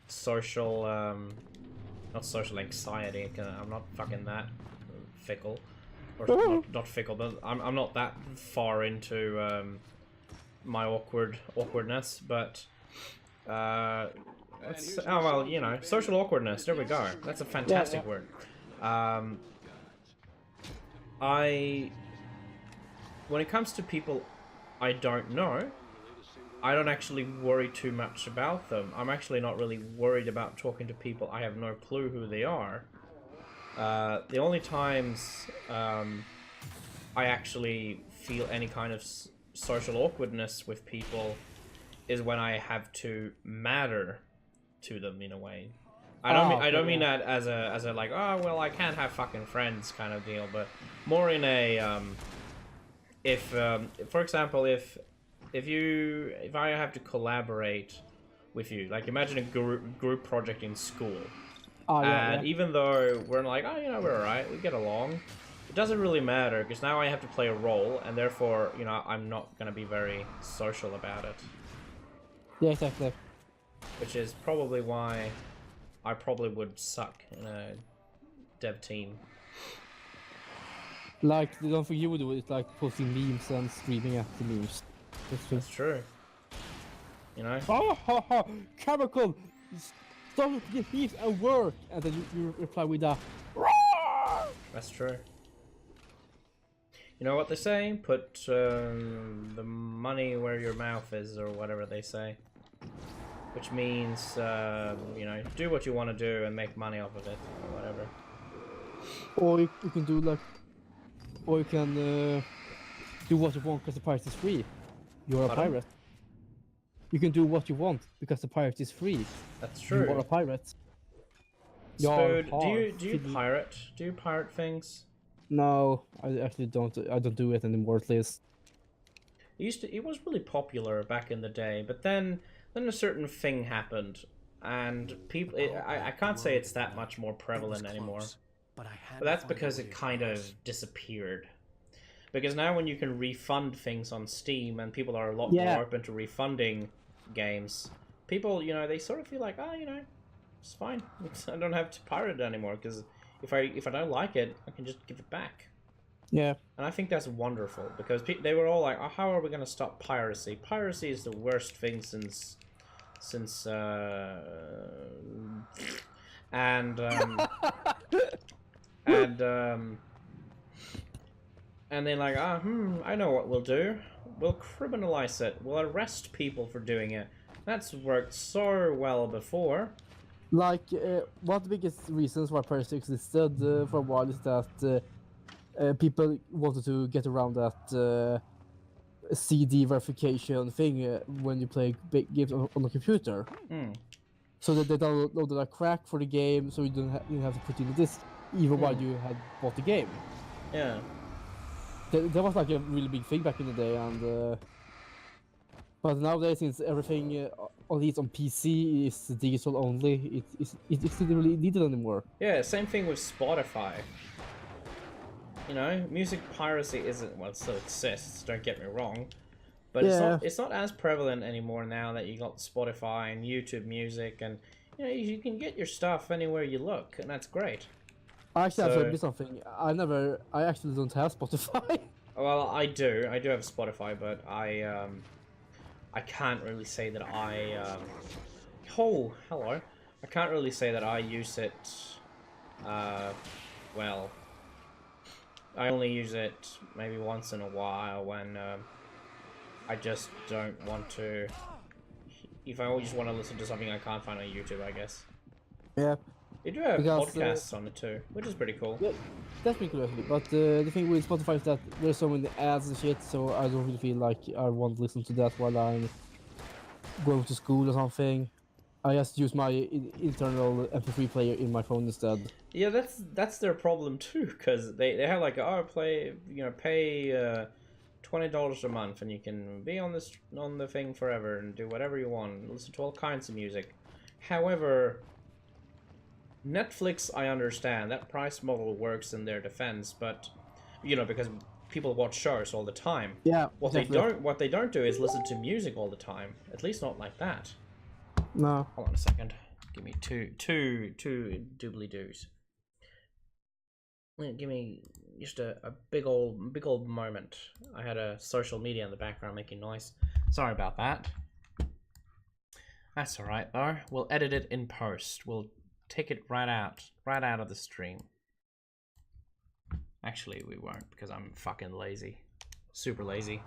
social not social anxiety. I'm not fucking that fickle, or not fickle, but I'm not that far into my awkwardness, but oh well, you know, social awkwardness. There we go. That's a fantastic word. When it comes to people I don't know, I don't actually worry too much about them. I'm actually not really worried about talking to people I have no clue who they are. The only times I actually feel any kind of social awkwardness with people is when I have to matter to them in a way. I don't mean that as a like, oh well, I can't have fucking friends kind of deal, but more in a for example, if I have to collaborate with you, like imagine a group project in school, and even though we're like, oh, you know, we're alright, we get along, it doesn't really matter because now I have to play a role, and therefore, you know, I'm not gonna be very social about it. Yeah, exactly. Which is probably why I probably would suck in a dev team. Like, the only thing you would do is like posting memes and streaming at the memes. That's true. You know? Ha ha ha! Chemical! Stop your memes and work! And then you reply with a That's true. You know what they say? Put the money where your mouth is, or whatever they say. Which means, you know, do what you want to do and make money off of it, or whatever. Or you can do like... Or you can do what you want because the pirate is free. You're a pirate. You can do what you want because the pirate is free. That's true. You are a pirate. So, do you pirate? Do you pirate things? No, I actually don't. I don't do it anymore, at least. It was really popular back in the day, but then a certain thing happened, and people. I can't say it's that much more prevalent anymore. But that's because it kind of disappeared. Because now when you can refund things on Steam, and people are a lot more open to refunding games, people, you know, they sort of feel like, oh, you know, it's fine. I don't have to pirate it anymore, because if I don't like it, I can just give it back. Yeah. And I think that's wonderful, because they were all like, oh, how are we going to stop piracy? Piracy is the worst thing since and they're like, I know what we'll do. We'll criminalize it. We'll arrest people for doing it. That's worked so well before. Like, one of the biggest reasons why piracy existed for a while is that people wanted to get around that CD verification thing when you play games on a computer. So that they downloaded a crack for the game, so you didn't have to put in the disc even while you had bought the game. Yeah. That was like a really big thing back in the day, and but nowadays, since everything at least on PC is digital only, it's not really needed anymore. Yeah, same thing with Spotify. You know, music piracy isn't, well, it still exists, don't get me wrong, but it's not as prevalent anymore now that you got Spotify and YouTube Music, and you know, you can get your stuff anywhere you look, and that's great. I actually have to admit something. I actually don't have Spotify. Well, I do have Spotify, but I can't really say that I oh, hello. I can't really say that I use it, well. I only use it maybe once in a while when I just don't want to. If I just want to listen to something I can't find on YouTube, I guess. Yeah. They do have Because, podcasts on it too, which is pretty cool. Yeah, that's pretty cool actually. But the thing with Spotify is that there's so many ads and shit, so I don't really feel like I want to listen to that while I'm going to school or something. I just use my internal MP3 player in my phone instead. Yeah, that's their problem too, because they have like, oh, pay $20 a month and you can be on the thing forever and do whatever you want, listen to all kinds of music. However, Netflix, I understand that price model works in their defense, but because people watch shows all the time. Yeah. What they don't do is listen to music all the time. At least not like that. No. Hold on a second. Give me two doobly doos. Give me just a big old moment. I had a social media in the background making noise. Sorry about that. That's alright though. We'll edit it in post. We'll take it right out of the stream. Actually, we won't because I'm fucking lazy. Super lazy.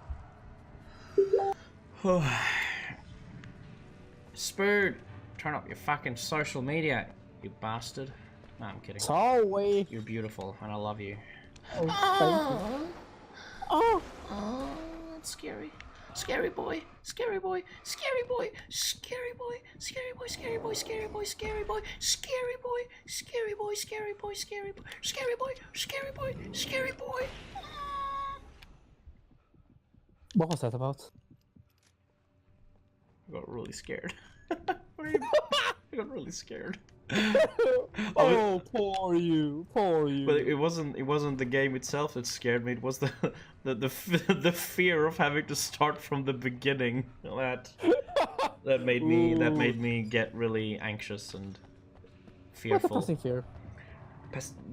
Spood, turn up your fucking social media, you bastard. No, I'm kidding. Sorry. You're beautiful, and I love you. Oh, Oh, that's scary. Scary boy, scary boy, scary boy, scary boy, scary boy, scary boy, scary boy, scary boy, scary boy, scary boy, scary boy, scary boy, scary boy, scary boy, scary boy. what was that about? I got really scared. I got really scared. Oh, poor you. But it wasn't the game itself that scared me. It was the fear of having to start from the beginning. That made me get really anxious and fearful. What a pressing fear.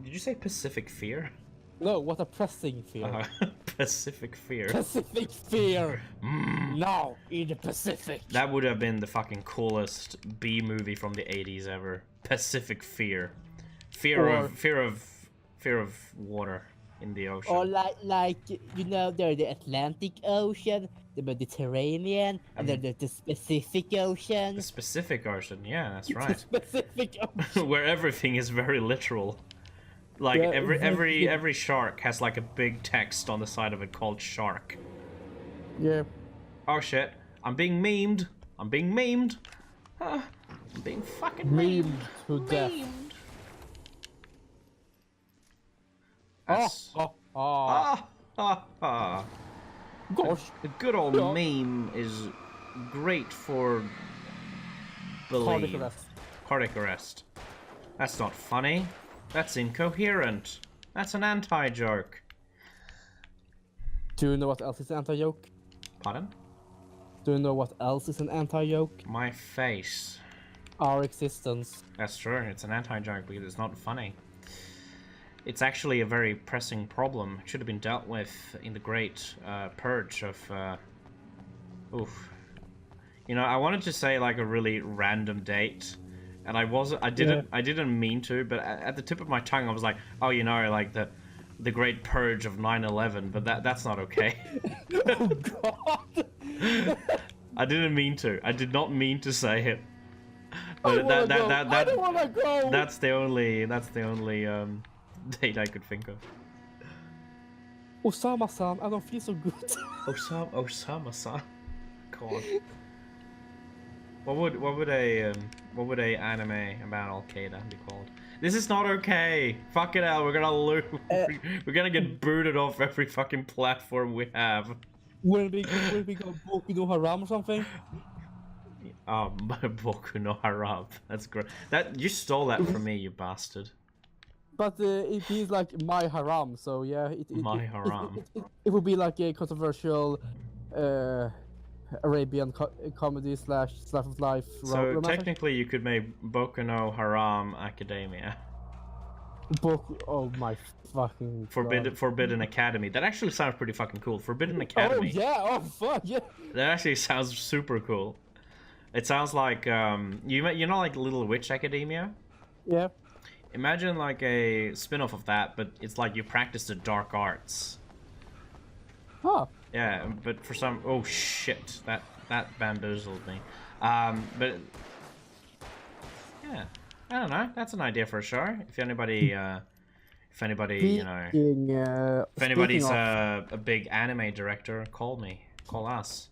Did you say Pacific Fear? No, what a pressing fear. Pacific Fear. Pacific fear. Now in the Pacific. That would have been the fucking coolest B movie from the 80s ever. Pacific Fear. Fear of water in the ocean. Or like there's the Atlantic Ocean, the Mediterranean, and then there's the Pacific Ocean. The Pacific Ocean, yeah, that's right. The Pacific Ocean. Where everything is very literal. Like Yeah, every shark has like a big text on the side of it called shark. Yeah. Oh shit! I'm being memed. I'm being fucking memed. To death. That's... Gosh. The good old meme is great for cardiac arrest. That's not funny. That's incoherent. That's an anti-joke. Do you know what else is an anti-joke? Pardon? Do you know what else is an anti-joke? My face. Our existence. That's true. It's an anti-joke because it's not funny. It's actually a very pressing problem. It should have been dealt with in the great purge of... Oof. I wanted to say like a really random date. And I didn't mean to, but at the tip of my tongue I was like, oh, like the great purge of 9/11, but that's not okay. Oh god. I didn't mean to. I did not mean to say it. I But don't wanna go. that's the only date I could think of. Osama-san, I don't feel so good. Osama-san. God. What would a anime about Al Qaeda be called? This is not okay. Fucking hell, we're gonna lose. We're gonna get booted off every fucking platform we have. Will we go Boku no Haram or something? Oh, Boku no Haram. That's great. You stole that from me, you bastard. But it is like my haram, so yeah. My haram. It would be like a controversial Arabian comedy / slice of life. So technically, you could make Boku no Haram Academia. Oh my fucking Forbidden Academy. That actually sounds pretty fucking cool. Forbidden Academy. Oh yeah. Oh fuck yeah. That actually sounds super cool. It sounds like you know like Little Witch Academia. Yeah. Imagine like a spin-off of that, but it's like you practice the dark arts. Huh. Yeah, but for some oh shit, that bamboozled me. But yeah, I don't know. That's an idea for a show. If anybody, you know, if anybody's a big anime director, call me, call us.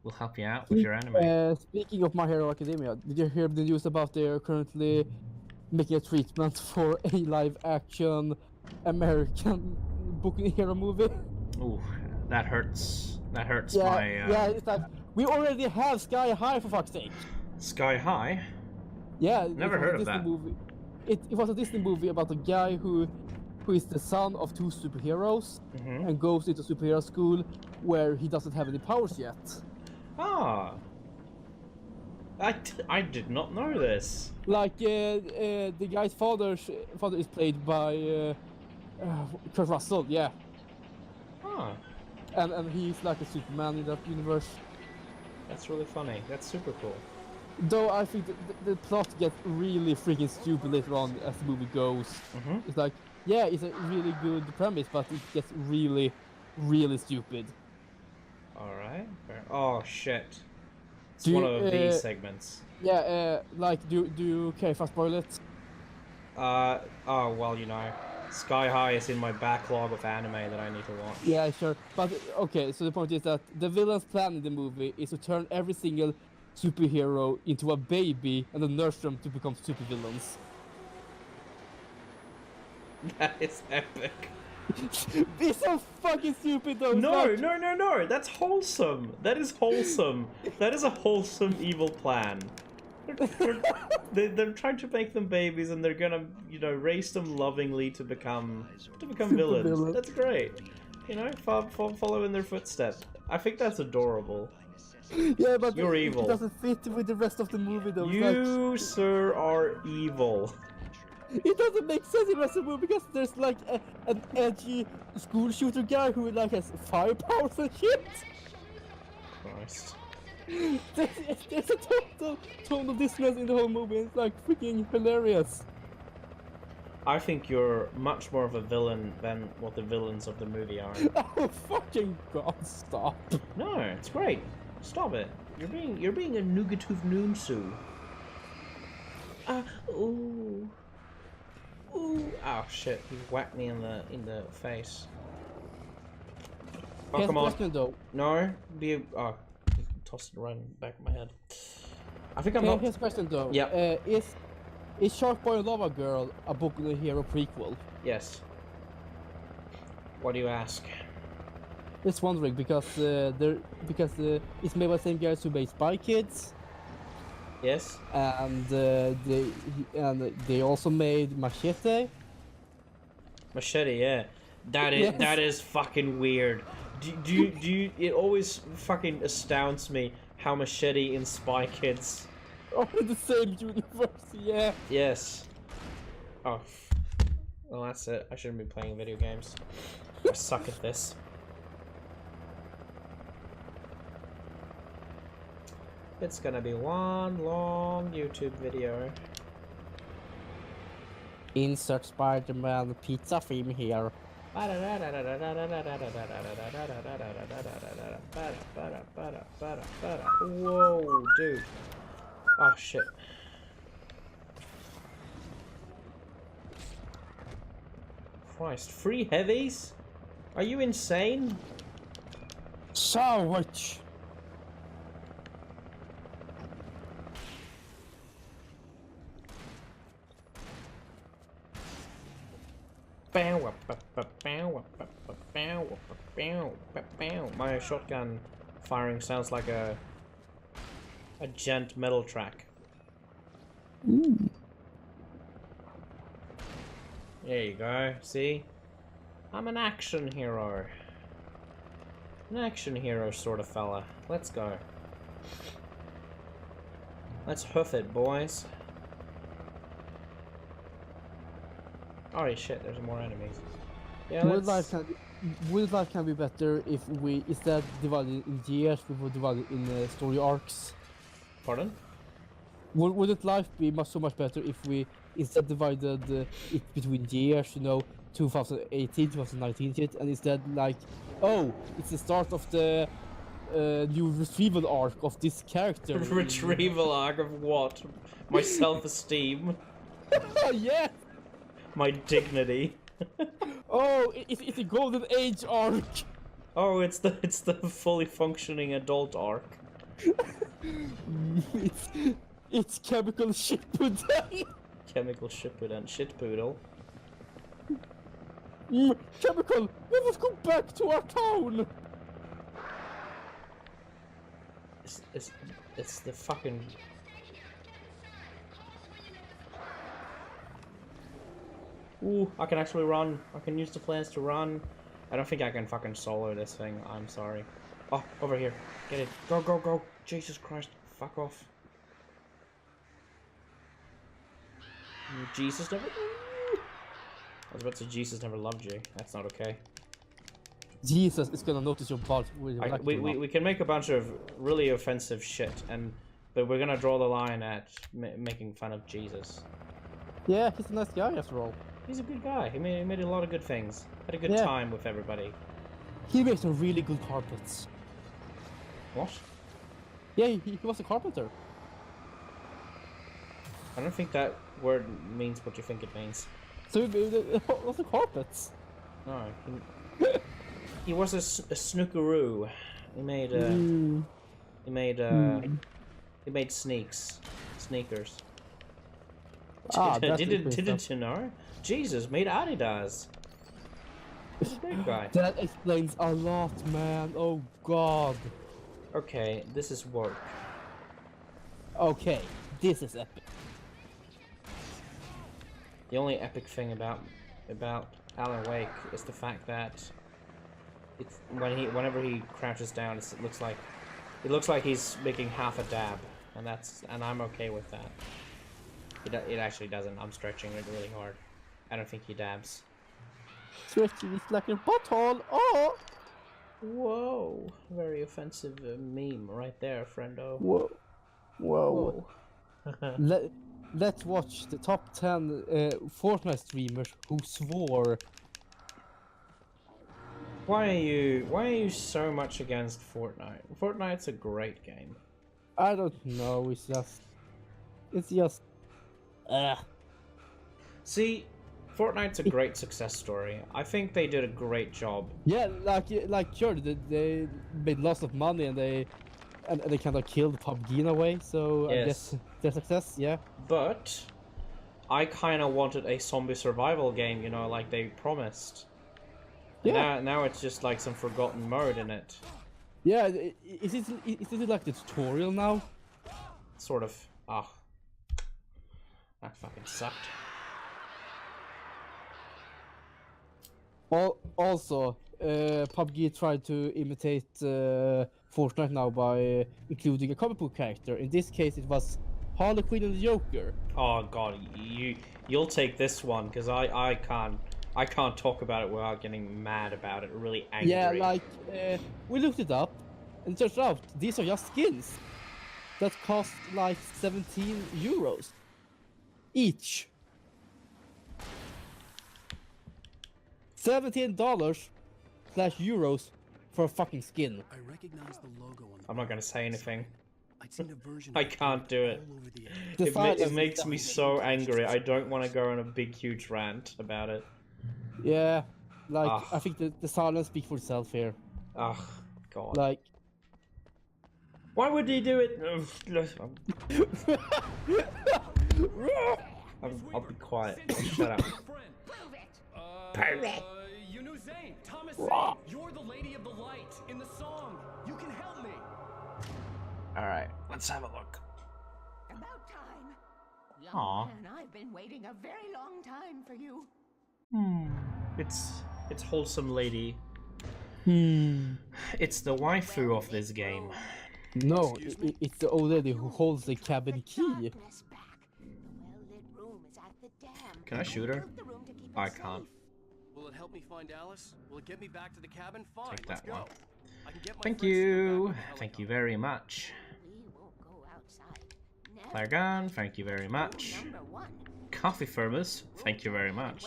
We'll help you out with your anime. Speaking of My Hero Academia, did you hear the news about they're currently making a treatment for a live-action American Boku no Hero movie? Ooh, that hurts. That hurts Yeah, my. yeah, it's like we already have Sky High for fuck's sake. Sky High. Yeah, Never heard of that. Movie. It was a Disney movie about a guy who is the son of two superheroes and goes into superhero school where he doesn't have any powers yet. Ah. I did not know this. Like the guy's father is played by Kurt Russell, yeah. Ah. And he's like a Superman in that universe. That's really funny. That's super cool. Though I think the plot gets really freaking stupid later on as the movie goes. It's like, yeah, it's a really good premise, but it gets really, really stupid. Alright. Oh shit. It's one of these segments. Yeah, like, do you care if I spoil it? Oh, well, you know, Sky High is in my backlog of anime that I need to watch. Yeah, sure. But, okay, so the point is that the villain's plan in the movie is to turn every single superhero into a baby and then nurse them to become supervillains. That is epic. It's so fucking stupid though. No, that's wholesome. That is wholesome. That is a wholesome evil plan. They're trying to make them babies and they're gonna, you know, raise them lovingly to become villains. That's great. You know, follow in their footsteps. I think that's adorable. Yeah, but you're evil. It doesn't fit with the rest of the movie though. You, sir, are evil. It doesn't make sense in the rest of the movie because there's like an edgy school shooter guy who like has fire powers and shit. Christ. There's a total tonal dissonance in the whole movie. It's like freaking hilarious. I think you're much more of a villain than what the villains of the movie are. Oh fucking god! Stop. No, it's great. Stop it. You're being a Nugatuv Noonsu. Ooh. Ooh. Oh shit, he whacked me in the face. Oh, come on. Question, though. No, he tossed it right in the back of my head. I think I'm not. Here's a question though. Yeah. Is Shark Boy and Lava Girl a Boku no Hero prequel? Yes. Why do you ask? Just wondering because it's made by the same guys who made Spy Kids. Yes. And they also made Machete. Machete, yeah. That is fucking weird. Do you? It always fucking astounds me how Machete in Spy Kids. Oh, the same universe, yeah. Yes. Oh. Well, that's it. I shouldn't be playing video games. I suck at this. It's gonna be one long YouTube video. Insert Spider-Man pizza theme here. Whoa, dude. Oh shit. Christ, free heavies? Are you insane? Sandwich. My shotgun firing sounds like a gent metal track. Ooh. There you go, see? I'm an action hero. An action hero sort of fella. Let's go. Let's hoof it, boys. Holy shit, there's more enemies. Yeah, Would life can be better if we, instead divided in years, we would divide it in story arcs? Pardon? Wouldn't life be so much better if we instead divided it between years, you know, 2018, 2019 shit, and instead like, oh, it's the start of the new retrieval arc of this character. Retrieval arc of what? My self-esteem. Oh yeah. My dignity. Oh, it's a golden age arc. Oh, it's the fully functioning adult arc. it's chemical shitpoodle. Chemical shitpoodle. Shitpoodle. Chemical, let us go back to our town. It's the fucking. Ooh, I can actually run. I can use the flares to run. I don't think I can fucking solo this thing. I'm sorry. Oh, over here. Get it. Go, go, go. Jesus Christ. Fuck off. Jesus never... I was about to say Jesus never loved you. That's not okay. Jesus is gonna notice your butt. We can make a bunch of really offensive shit, but we're gonna draw the line at making fun of Jesus. Yeah, he's a nice guy after all. He's a good guy. He made a lot of good things. Had a good time with everybody. He makes some really good carpets. What? Yeah, he was a carpenter. I don't think that word means what you think it means. So what's the carpets? No, he was a snookeroo. He made he made sneakers. Didn't you know? Jesus made Adidas. He's a big guy. That explains a lot, man. Oh God. Okay, this is work. Okay, this is epic. The only epic thing about Alan Wake is the fact that it's whenever he crouches down, it looks like he's making half a dab, and I'm okay with that. It actually doesn't. I'm stretching it really hard. I don't think he dabs. Stretching is like a butthole. Oh. Whoa! Very offensive meme right there, friendo. Whoa. Whoa. Let's watch the top 10 Fortnite streamers who swore. Why are you so much against Fortnite? Fortnite's a great game. I don't know. It's just. See, Fortnite's a great success story. I think they did a great job. Yeah, like sure, they made lots of money and they kind of killed PUBG in a way. So yes. I guess their success, yeah. But I kind of wanted a zombie survival game, you know, like they promised. Yeah. Now it's just like some forgotten mode in it. Yeah, is it like the tutorial now? Sort of. Ah. That fucking sucked. Also, PUBG tried to imitate Fortnite now by including a comic book character. In this case, it was Harley Quinn and the Joker. Oh god, you'll take this one because I can't talk about it without getting mad about it, really angry. Yeah, like we looked it up, and it turns out these are just skins that cost like 17 euros each. $17/euros for a fucking skin. I recognize the logo on the I'm not gonna say anything. I'd seen a version I can't do it. It makes me so angry. I don't want to go on a big, huge rant about it. Yeah, like I think the silence speaks for itself here. Ugh, god. Like, why would he do it? I'll be quiet. Shut up. Prove it. You knew Zane. Thomas Zane. You're the lady of the light in the song. You can help me. Alright, let's have a look. About time. Young Aw. man, I've been waiting a very long time for you. It's wholesome lady. It's the waifu of this game. no, it's the old lady who holds the cabin key. Darkness back. The well-lit room is at the dam. Can I shoot her? Built the room to keep I us can't. safe. Will it help me find Alice? Will it get me back to the cabin? Fine, Take let's that go. one. I can get my Thank friends to come you. back with the Thank you helicopter. very much. We won't go outside flare gun, thank you very much. Coffee thermos, thank you very much.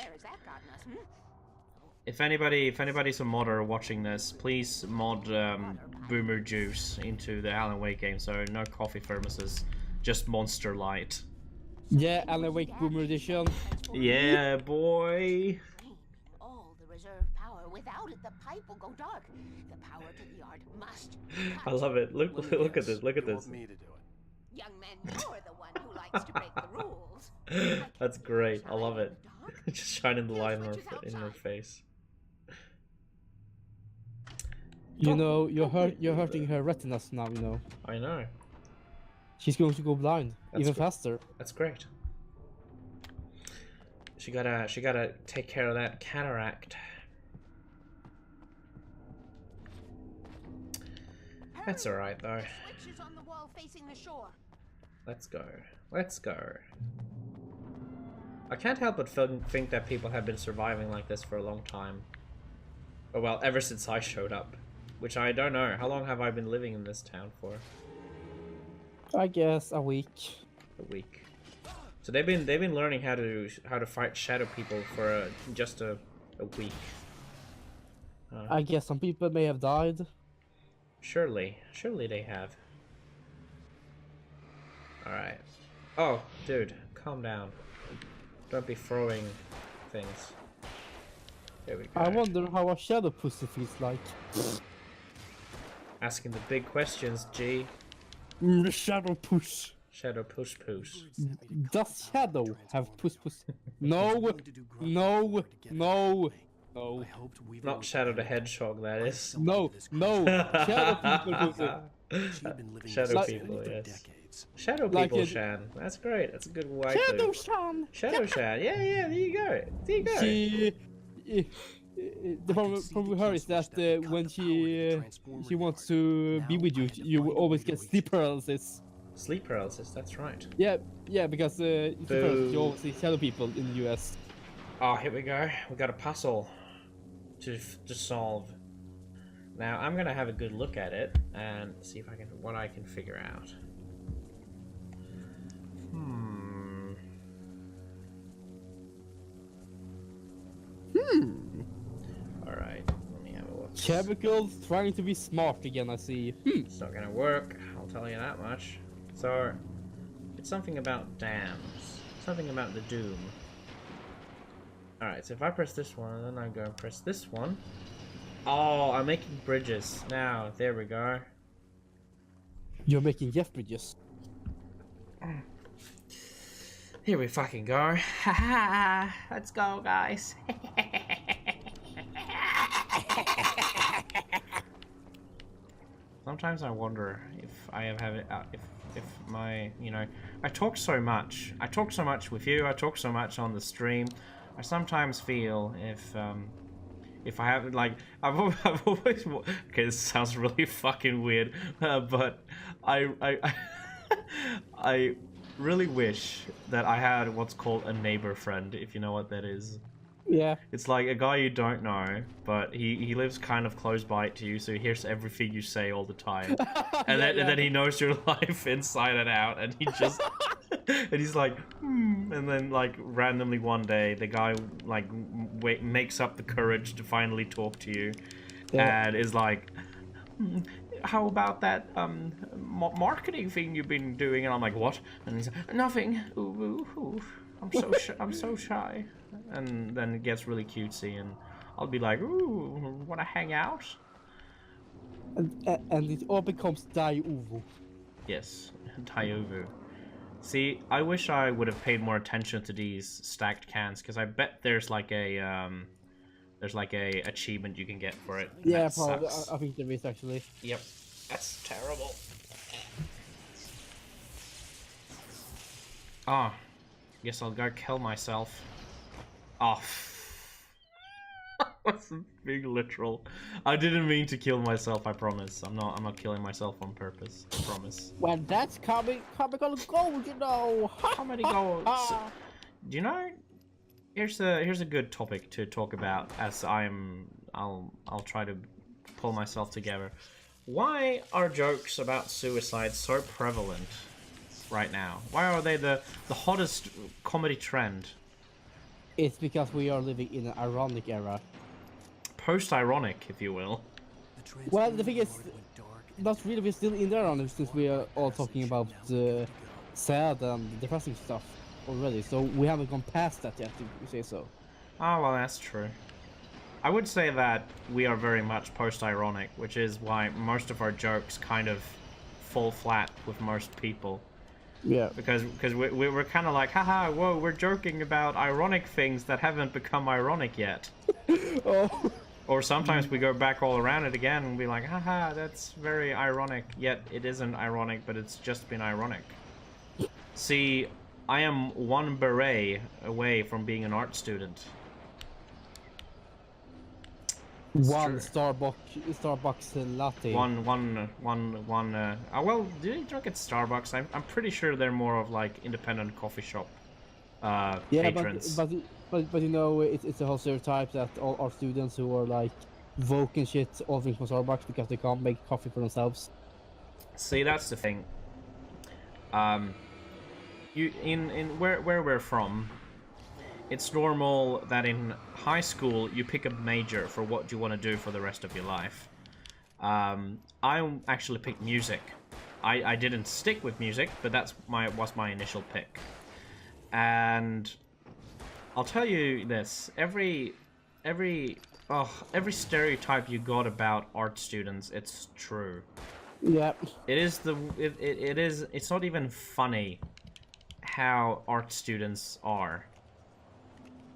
If anybody's a modder watching this, please mod Boomer Juice into the Alan Wake game, so no coffee thermoses, just Monster Light. Yeah, Alan Wake Boomer Edition. Yeah, boy. All the reserve power. Without it, the pipe will go dark. The power to the art must. I love it. Look at this. Look at this. Me to do it. Young man, you're the one who likes to break the rules. That's great. I love it. Just shining the light in her face. You know, you're hurting her retinas now. You know. I know. She's going to go blind even faster. That's great. She gotta take care of that cataract. That's alright though. Switches on the wall facing the shore. Let's go. Let's go. I can't help but think that people have been surviving like this for a long time. Oh well, ever since I showed up. Which I don't know. How long have I been living in this town for? I guess a week. A week. So they've been learning how to fight shadow people for just a week. I guess some people may have died. Surely they have. All right. Oh, dude, calm down. Don't be throwing things. There we go. I wonder how a shadow pussy feels like. Asking the big questions, G. Shadow push. Shadow push push. Does Shadow have puss puss? No, no, no, no. Not Shadow the Hedgehog, that is. No, no. Shadow people pussy. Shadow people, yes. Shadow people, Shan. That's great. That's a good waifu. Shadow Shan. Shadow Shan. Yeah, there you go. There you go. The problem with her is that when she wants to be with you, you will always get sleep paralysis. Sleep paralysis, that's right. Yeah, because you always see shadow people in the US. Oh, here we go. We got a puzzle to solve. Now I'm gonna have a good look at it and see if what I can figure out. Alright, let me have a look. Chemicals trying to be smart again, I see. It's not gonna work, I'll tell you that much. So, it's something about dams. Something about the doom. Alright, so if I press this one, then I go and press this one. Oh, I'm making bridges. Now, there we go. You're making Jeff bridges. Here we fucking go. Haha, let's go, guys. Sometimes I wonder if I have it, if my, you know, I talk so much with you, I talk so much on the stream. I sometimes feel if I have, like, I've always, okay, this sounds really fucking weird, but I really wish that I had what's called a neighbor friend, if you know what that is. Yeah. It's like a guy you don't know, but he lives kind of close by to you, so he hears everything you say all the time. And then he knows your life inside and out, and he just and he's like, and then like randomly one day the guy like makes up the courage to finally talk to you, and is like, how about that marketing thing you've been doing? And I'm like, what? And he's like, nothing. Ooh. I'm so shy. And then it gets really cutesy, and I'll be like, ooh, wanna hang out? And it all becomes Dai-Uvu. Yes, Dai-Uvu. See, I wish I would have paid more attention to these stacked cans, because I bet there's like a achievement you can get for it. Yeah, probably. I think there is actually. Yep, that's terrible. Ah, guess I'll go kill myself. Oh, I wasn't being literal. I didn't mean to kill myself, I promise. I'm not killing myself on purpose, I promise. Well, that's comical gold, you know. Comedy gold. Do you know? Here's a good topic to talk about as I'll try to pull myself together. Why are jokes about suicide so prevalent right now? Why are they the hottest comedy trend? It's because we are living in an ironic era. Post-ironic, if you will. Well, the thing is, not really. We're still in the ironic since we are all talking about sad and depressing stuff already. So we haven't gone past that yet, if you say so. Oh, well, that's true. I would say that we are very much post-ironic, which is why most of our jokes kind of fall flat with most people. Yeah. Because we're kind of like, haha, whoa, we're joking about ironic things that haven't become ironic yet. Oh. Or sometimes we go back all around it again and be like, haha, that's very ironic, yet it isn't ironic, but it's just been ironic. See, I am one beret away from being an art student. One Starbucks latte. Well, do you drink at Starbucks? I'm pretty sure they're more of like independent coffee shop patrons. But you know, it's a whole stereotype that all our students who are like woke and shit all drink from Starbucks because they can't make coffee for themselves. See, that's the thing. Where we're from, it's normal that in high school you pick a major for what you want to do for the rest of your life. I actually picked music. I didn't stick with music, but was my initial pick. And I'll tell you this: every stereotype you got about art students, it's true. Yeah. It's not even funny how art students are.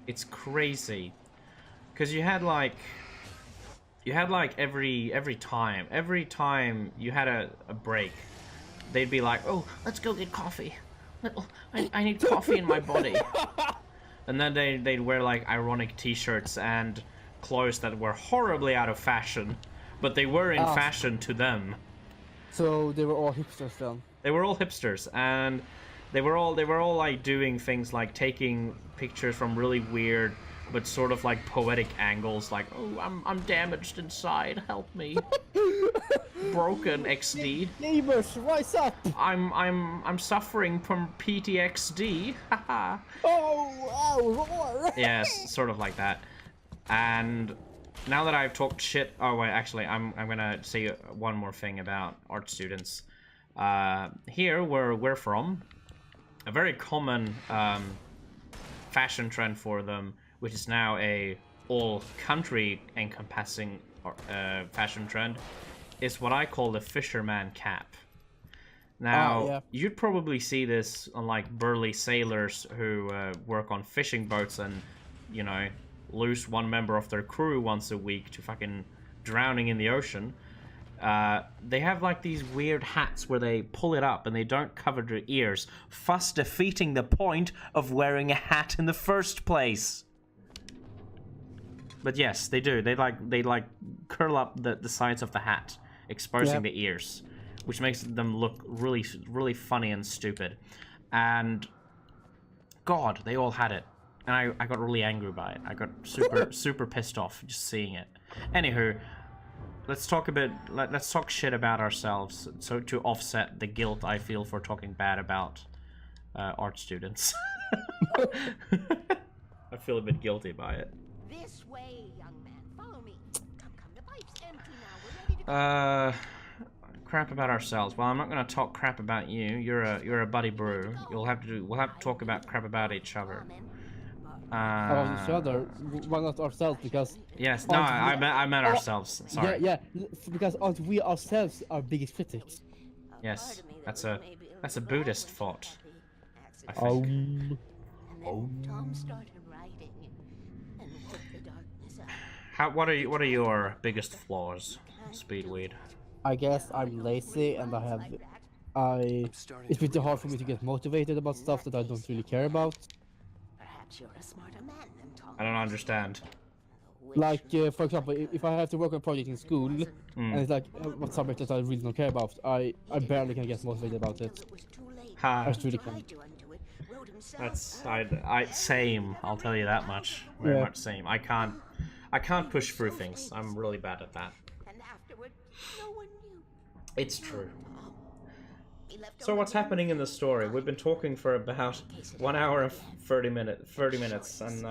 It's crazy, because you had like every time you had a break, they'd be like, oh, let's go get coffee. I need coffee in my body. And then they'd wear like ironic t-shirts and clothes that were horribly out of fashion, but they were in fashion to them. So they were all hipsters then. They were all hipsters, and they were all like doing things like taking pictures from really weird but sort of like poetic angles, like, oh, I'm damaged inside, help me. Broken XD. Neighbors, rise up! I'm suffering from PTXD. Haha. Roar! Yes, sort of like that. And now that I've talked shit, oh wait, actually, I'm gonna say one more thing about art students. Here where we're from, a very common fashion trend for them, which is now a all-country encompassing fashion trend, is what I call the fisherman cap. Now, you'd probably see this on like burly sailors who work on fishing boats and, you know, lose one member of their crew once a week to fucking drowning in the ocean. They have like these weird hats where they pull it up and they don't cover their ears, thus defeating the point of wearing a hat in the first place. But yes, they do. They like curl up the sides of the hat, exposing the ears, which makes them look really, really funny and stupid. And God, they all had it, and I got really angry by it. I got super pissed off just seeing it. Anywho, let's talk shit about ourselves, so to offset the guilt I feel for talking bad about art students. I feel a bit guilty by it. This way, young man. Follow me. Come, the pipe's empty now. We're ready to go. Crap about ourselves. Well, I'm not gonna talk crap about you. You're a buddy brew. We'll have to talk about crap about each other. About each other? Why not ourselves? Because yes, no, I meant ourselves. Sorry. Yeah, because aren't we ourselves our biggest critics? Yes, that's a Buddhist thought, I think. Tom started writing and put the darkness out. What are your biggest flaws, Speedweed? I guess I'm lazy and it's pretty hard for me to get motivated about stuff that I don't really care about. Perhaps you're a smarter man than Tom. I don't understand. Like, for example, if I have to work on a project in school, and it's like, what subject that I really don't care about, I barely can get motivated about it. I just really can't. That's same. I'll tell you that much. Very much same. I can't push through things. I'm really bad at that. And afterward, no one knew. It's true. So what's happening in the story? We've been talking for about 1 hour and 30 minutes, and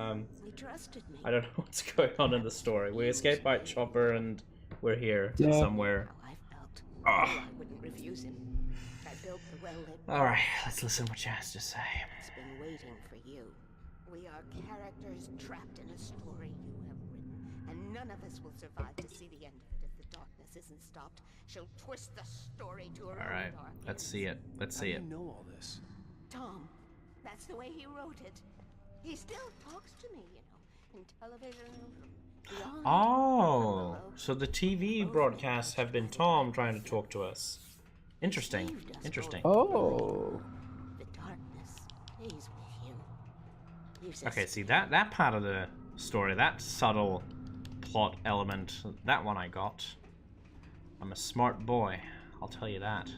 I don't know what's going on in the story. We escaped by Chopper, and we're here somewhere. Oh. Alright, let's listen what she has to say. It's been waiting for you. We are characters trapped in a story you have written, and none of us will survive to see the end of it if the darkness isn't stopped. She'll twist the story to her own Alright, dark. let's see it. Let's see it. How do you know all this? Tom, that's the way he wrote it. He still talks to me, you know, in television. Beyond Oh, so the TV broadcasts have been Tom trying to talk to us. Interesting. Interesting. Oh. the darkness stays with you. You Okay, see that part of the story, that subtle plot element, that one I got. I'm a smart boy, I'll tell you that.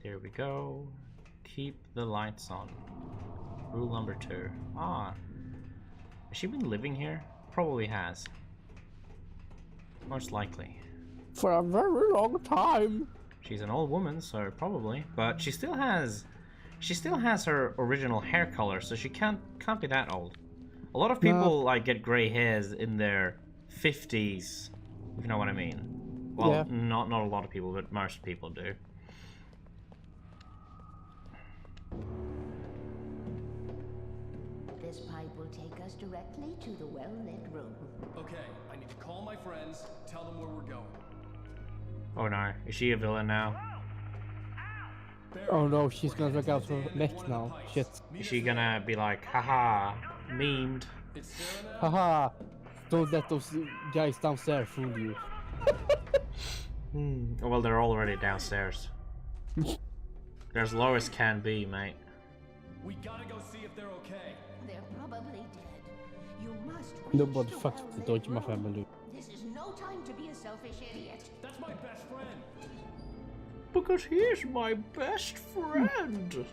There we go. Keep the lights on. Rule number 2. Ah. Has she been living here? Probably has. Most likely. For a very long time. She's an old woman, so probably. But she still has her original hair color, so she can't be that old. A lot of people like get gray hairs in their 50s, if you know what I mean. Well, not a lot of people, but most people do. This pipe will take us directly to the well-lit room. Okay, I need to call my friends, tell them where we're going. Oh no, is she a villain now? Oh no, she's gonna drag out her neck now. Shit. Is she gonna be like, haha, memed? Haha. Don't let those guys downstairs fool you. Well, they're already downstairs. They're as low as can be, mate. We gotta go see if they're okay. They're probably dead. You must Nobody fucks the dog in my family. This is no time to be a selfish idiot. That's my best friend. Because he's my best friend.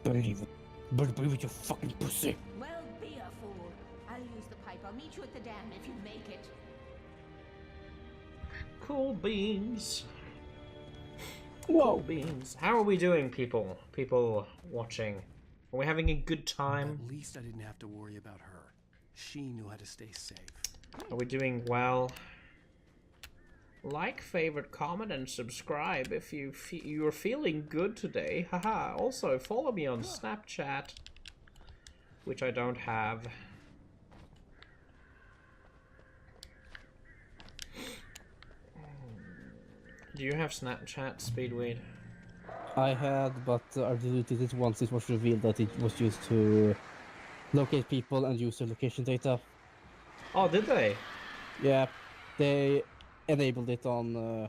Believe it. But believe it, you fucking pussy. Well, be a fool. I'll use the pipe. I'll meet you at the dam if you make it. Cool beans. Whoa. Cool beans. How are we doing, people? People watching. Are we having a good time? At least I didn't have to worry about her. She knew how to stay safe. Are we doing well? Like, favorite, comment, and subscribe if you're feeling good today. Haha. Also, follow me on Snapchat, which I don't have. Do you have Snapchat, Speedweed? I had, but I deleted it once it was revealed that it was used to locate people and use their location data. Oh, did they? Yeah, they enabled it on.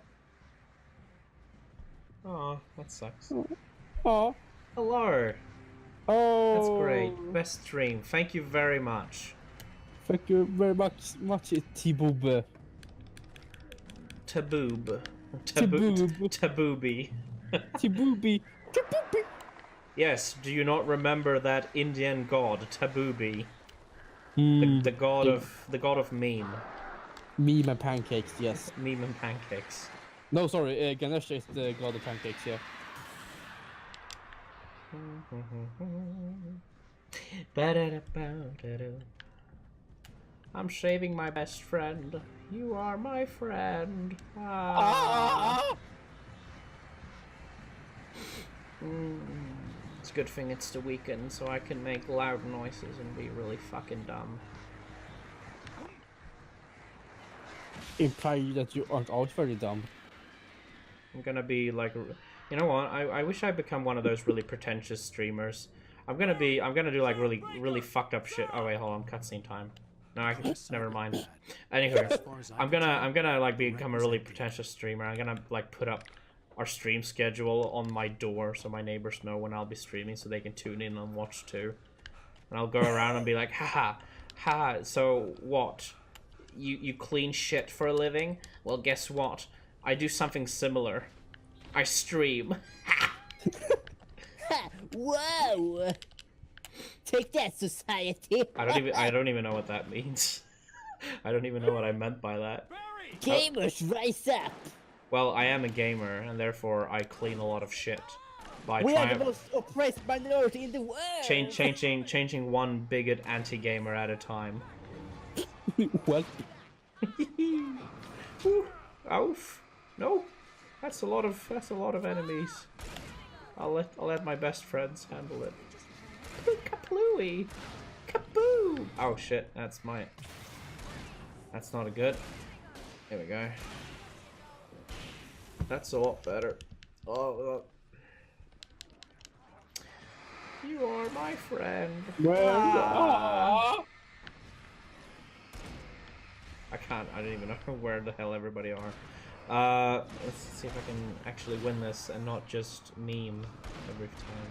Oh, that sucks. Oh. Hello. Oh. That's great. Best stream. Thank you very much. Thank you very much, T-Boob. Taboob. Taboob. Tabooby. T-Booby. Tabooby. Yes, do you not remember that Indian god, Tabooby? The god of meme. Meme and pancakes, yes. Meme and pancakes. No, sorry, Ganesha is the god of pancakes, yeah. I'm saving my best friend. You are my friend. Ah. It's a good thing it's the weekend, so I can make loud noises and be really fucking dumb. Imply that you aren't always very dumb. I'm gonna be like, you know what? I wish I'd become one of those really pretentious streamers. I'm gonna do like really fucked up shit. Oh wait, hold on, cutscene time. No, never mind. Anyway, I'm gonna like become a really pretentious streamer. I'm gonna like put up our stream schedule on my door so my neighbors know when I'll be streaming, so they can tune in and watch too. And I'll go around and be like, haha, so what? You clean shit for a living? Well, guess what? I do something similar. I stream. Whoa! Take that, society. I don't even know what that means. I don't even know what I meant by that. Gamers, rise up! Well, I am a gamer, and therefore I clean a lot of shit by We are trying the most oppressed minority in the world. changing one bigot anti-gamer at a time. Well, Oof! No, that's a lot of enemies. I'll let my best friends handle it. Kaplooey! Kaboom! Oh shit, that's not a good. Here we go. That's a lot better. Oh, you are my friend. I don't even know where the hell everybody are. Let's see if I can actually win this and not just meme every time.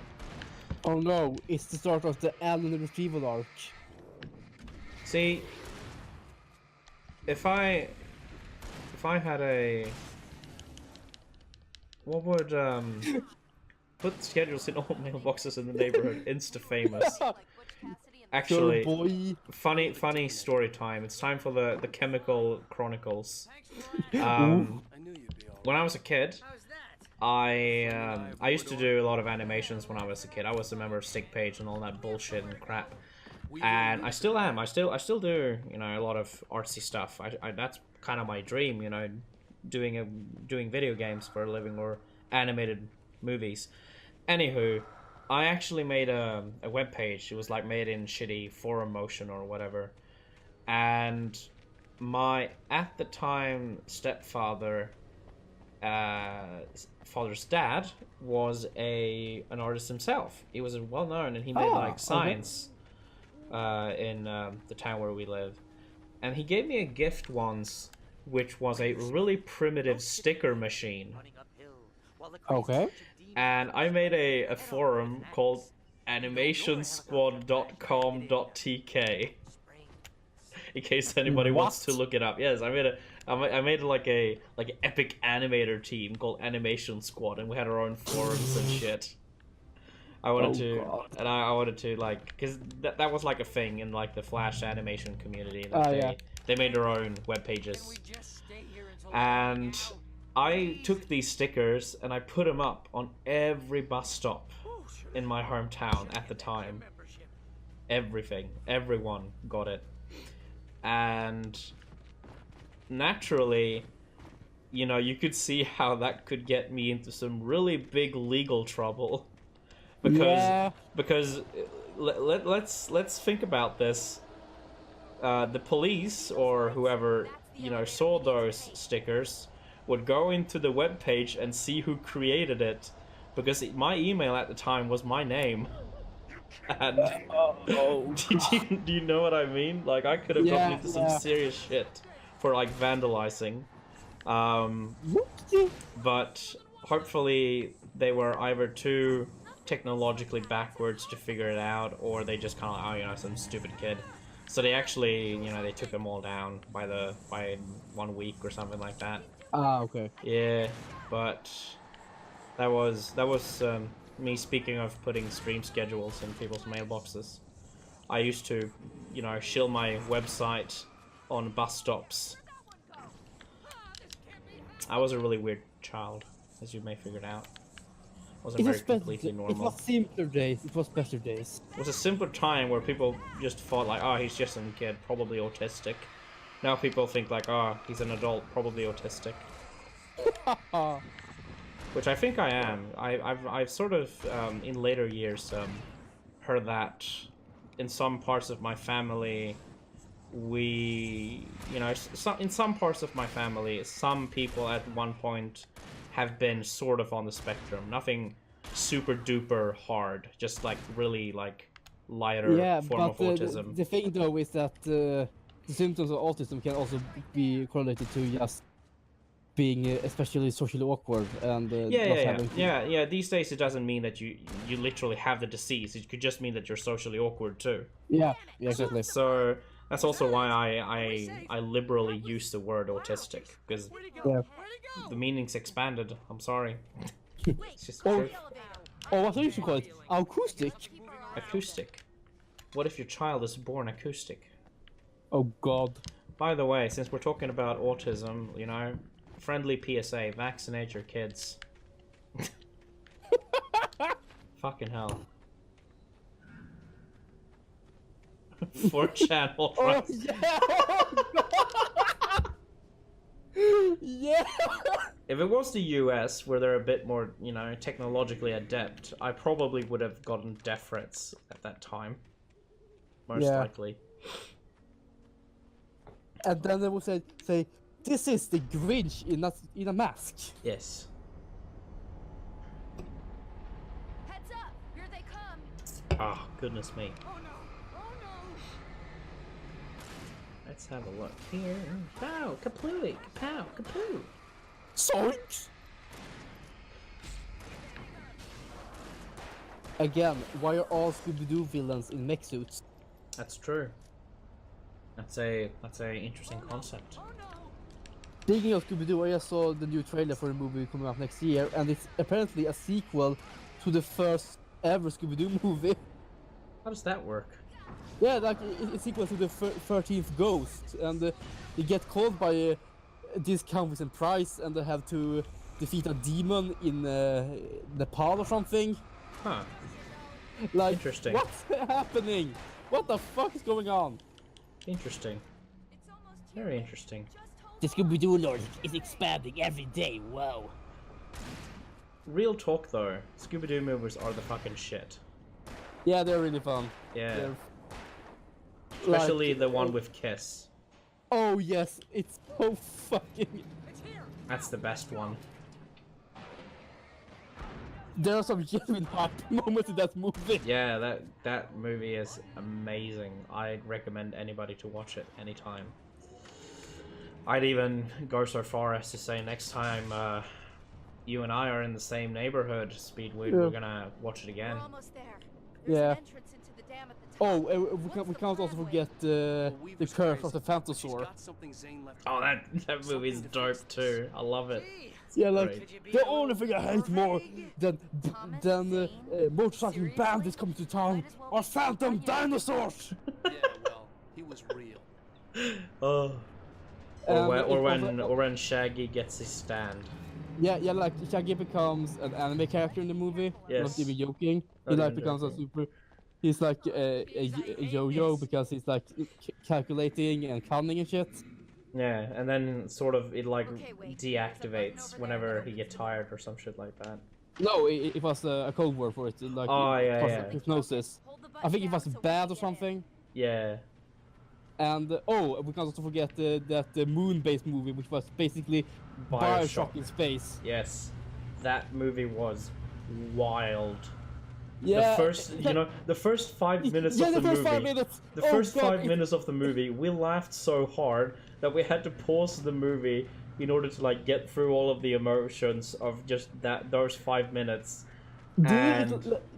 oh no, it's the start of the Alien Retrieval arc. See, if I had a, what would put schedules in all mailboxes in the neighborhood, insta-famous. Actually, funny story time. It's time for the Chemical Chronicles. When I was a kid, I used to do a lot of animations when I was a kid. I was a member of Stick Page and all that bullshit and crap. And I still am. I still do, you know, a lot of artsy stuff. That's kind of my dream, you know, doing video games for a living or animated movies. Anywho, I actually made a web page. It was like made in shitty forum motion or whatever. And my at the time stepfather, father's dad was an artist himself. He was well known, and he made like signs in the town where we live. And he gave me a gift once, which was a really primitive sticker machine. Okay. And I made a forum called animationsquad.com.tk in case anybody wants to look it up. Yes, I made like an epic animator team called Animation Squad, and we had our own forums and shit. I wanted to like, because that was like a thing in like the Flash animation community. That they made their own web pages, and I took these stickers and I put them up on every bus stop in my hometown at the time. Everyone got it. And naturally, you know, you could see how that could get me into some really big legal trouble. Because let's think about this. The police or whoever, you know, saw those stickers would go into the web page and see who created it, because my email at the time was my name. And do you know what I mean? Like, I could have gotten into some serious shit for like vandalizing. But hopefully they were either too technologically backwards to figure it out, or they just kind of, oh, you know, some stupid kid. So they actually, you know, they took them all down by 1 week or something like that. Okay. Yeah, but that was me speaking of putting stream schedules in people's mailboxes. I used to, you know, shill my website on bus stops. I was a really weird child, as you may have figured out. Wasn't very completely normal. It was simpler days. It was better days. It was a simpler time where people just thought like, oh, he's just some kid, probably autistic. Now people think like, oh, he's an adult, probably autistic. Which I think I am. I've sort of, in later years, heard that in some parts of my family, in some parts of my family, some people at one point have been sort of on the spectrum. Nothing super duper hard, just like really like lighter form of autism. The thing though is that the symptoms of autism can also be correlated to just being especially socially awkward and yeah. These days it doesn't mean that you literally have the disease. It could just mean that you're socially awkward too. Yeah, exactly. So that's also why I liberally use the word autistic, because the meaning's expanded. I'm sorry. It's just what do you call it? Acoustic. Acoustic. What if your child is born acoustic? Oh God. By the way, since we're talking about autism, you know, friendly PSA, vaccinate your kids. Fucking hell. 4chan Oh right. yeah! Yeah! If it was the US, where they're a bit more, you know, technologically adept, I probably would have gotten death threats at that time. Most likely. And then they would say, this is the Grinch in a mask. Yes. Heads up! Here they come! Ah, goodness me. Oh no! Oh no! Let's have a look here. Pow, kaplooey, kapow, kapoo. Zoinks! Again, why are all Scooby-Doo villains in mech suits? That's true. That's a interesting concept. Speaking of Scooby-Doo, I just saw the new trailer for the movie coming out next year, and it's apparently a sequel to the first ever Scooby-Doo movie. How does that work? Yeah, like it's equal to the 13th Ghost, and they get called by this Congress and Price, and they have to defeat a demon in Nepal or something. Huh. Like, interesting. What's happening? What the fuck is going on? Interesting. Very interesting. The Scooby-Doo lore is expanding every day. Whoa. Real talk though, Scooby-Doo movies are the fucking shit. Yeah, they're really fun. Yeah. Especially like, the one with Kiss. Oh yes, it's so fucking... That's the best one. There are some genuine happy moments in that movie. Yeah, that movie is amazing. I'd recommend anybody to watch it anytime. I'd even go so far as to say next time you and I are in the same neighborhood, Speedweed, we're gonna watch it again. We're almost there. There's an entrance into the dam at the top. Oh, we can't also forget the curse of the Phantosaur. Oh, that movie is dope too. I love it. Yeah, like the only thing I hate more than motorcycle bandits coming to town are phantom dinosaurs. Yeah, well, he was real. Oh. Or when Shaggy gets his stand. Yeah, like Shaggy becomes an anime character in the movie. Yes. Not even joking. He like becomes a super. He's like a yo-yo because he's like calculating and counting and shit. Yeah, and then sort of it like deactivates whenever he gets tired or some shit like that. No, it was a code word for it. Like hypnosis. I think it was bad or something. Yeah. And we can't also forget that moon-based movie, which was basically Bioshock in space. Yes, that movie was wild. Yeah. The first 5 minutes of the movie. 5 minutes. The first 5 minutes of the movie, we laughed so hard that we had to pause the movie in order to like get through all of the emotions of just those 5 minutes. Did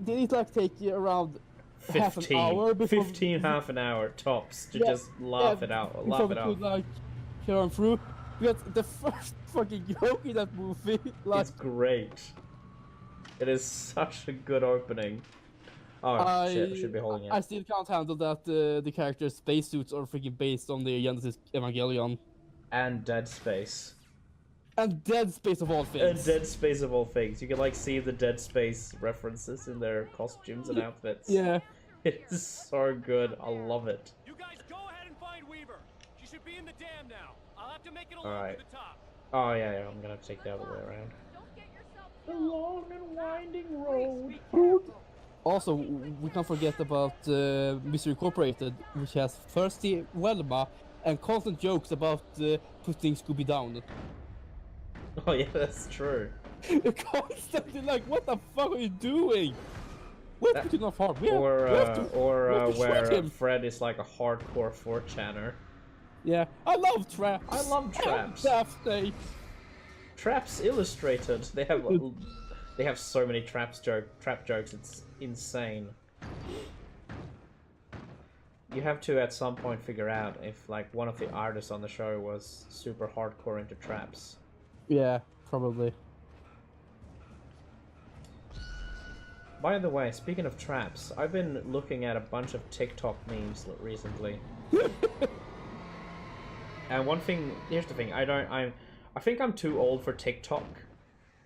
it like take you around 15, half an hour before... 15 half an hour tops to just laugh it out. Laugh it out. Could, like, carry through. Because the first fucking joke in that movie, like... It's great. It is such a good opening. Oh shit, I should be holding it. I still can't handle that the characters' spacesuits are freaking based on the Genesis Evangelion. And Dead Space. And Dead Space of all things. And Dead Space of all things. You can like see the Dead Space references in their costumes and outfits. Yeah. It's so good. I love it. You guys go ahead and find Weaver. She should be in the dam now. I'll have to make it along to the top. Oh yeah, I'm gonna have to take the other way around. The long and winding road. Also, we can't forget about Mystery Incorporated, which has Thirsty Velma and constant jokes about putting Scooby down. Oh yeah, that's true. Constantly like, what the fuck are you doing? We're putting off hard. Where Fred is like a hardcore 4chaner. Yeah, I love traps. I love traps. Traps Illustrated. They have so many trap jokes. It's insane. You have to at some point figure out if like one of the artists on the show was super hardcore into traps. Yeah, probably. by the way, speaking of traps, I've been looking at a bunch of TikTok memes recently. And one thing, here's the thing, I think I'm too old for TikTok.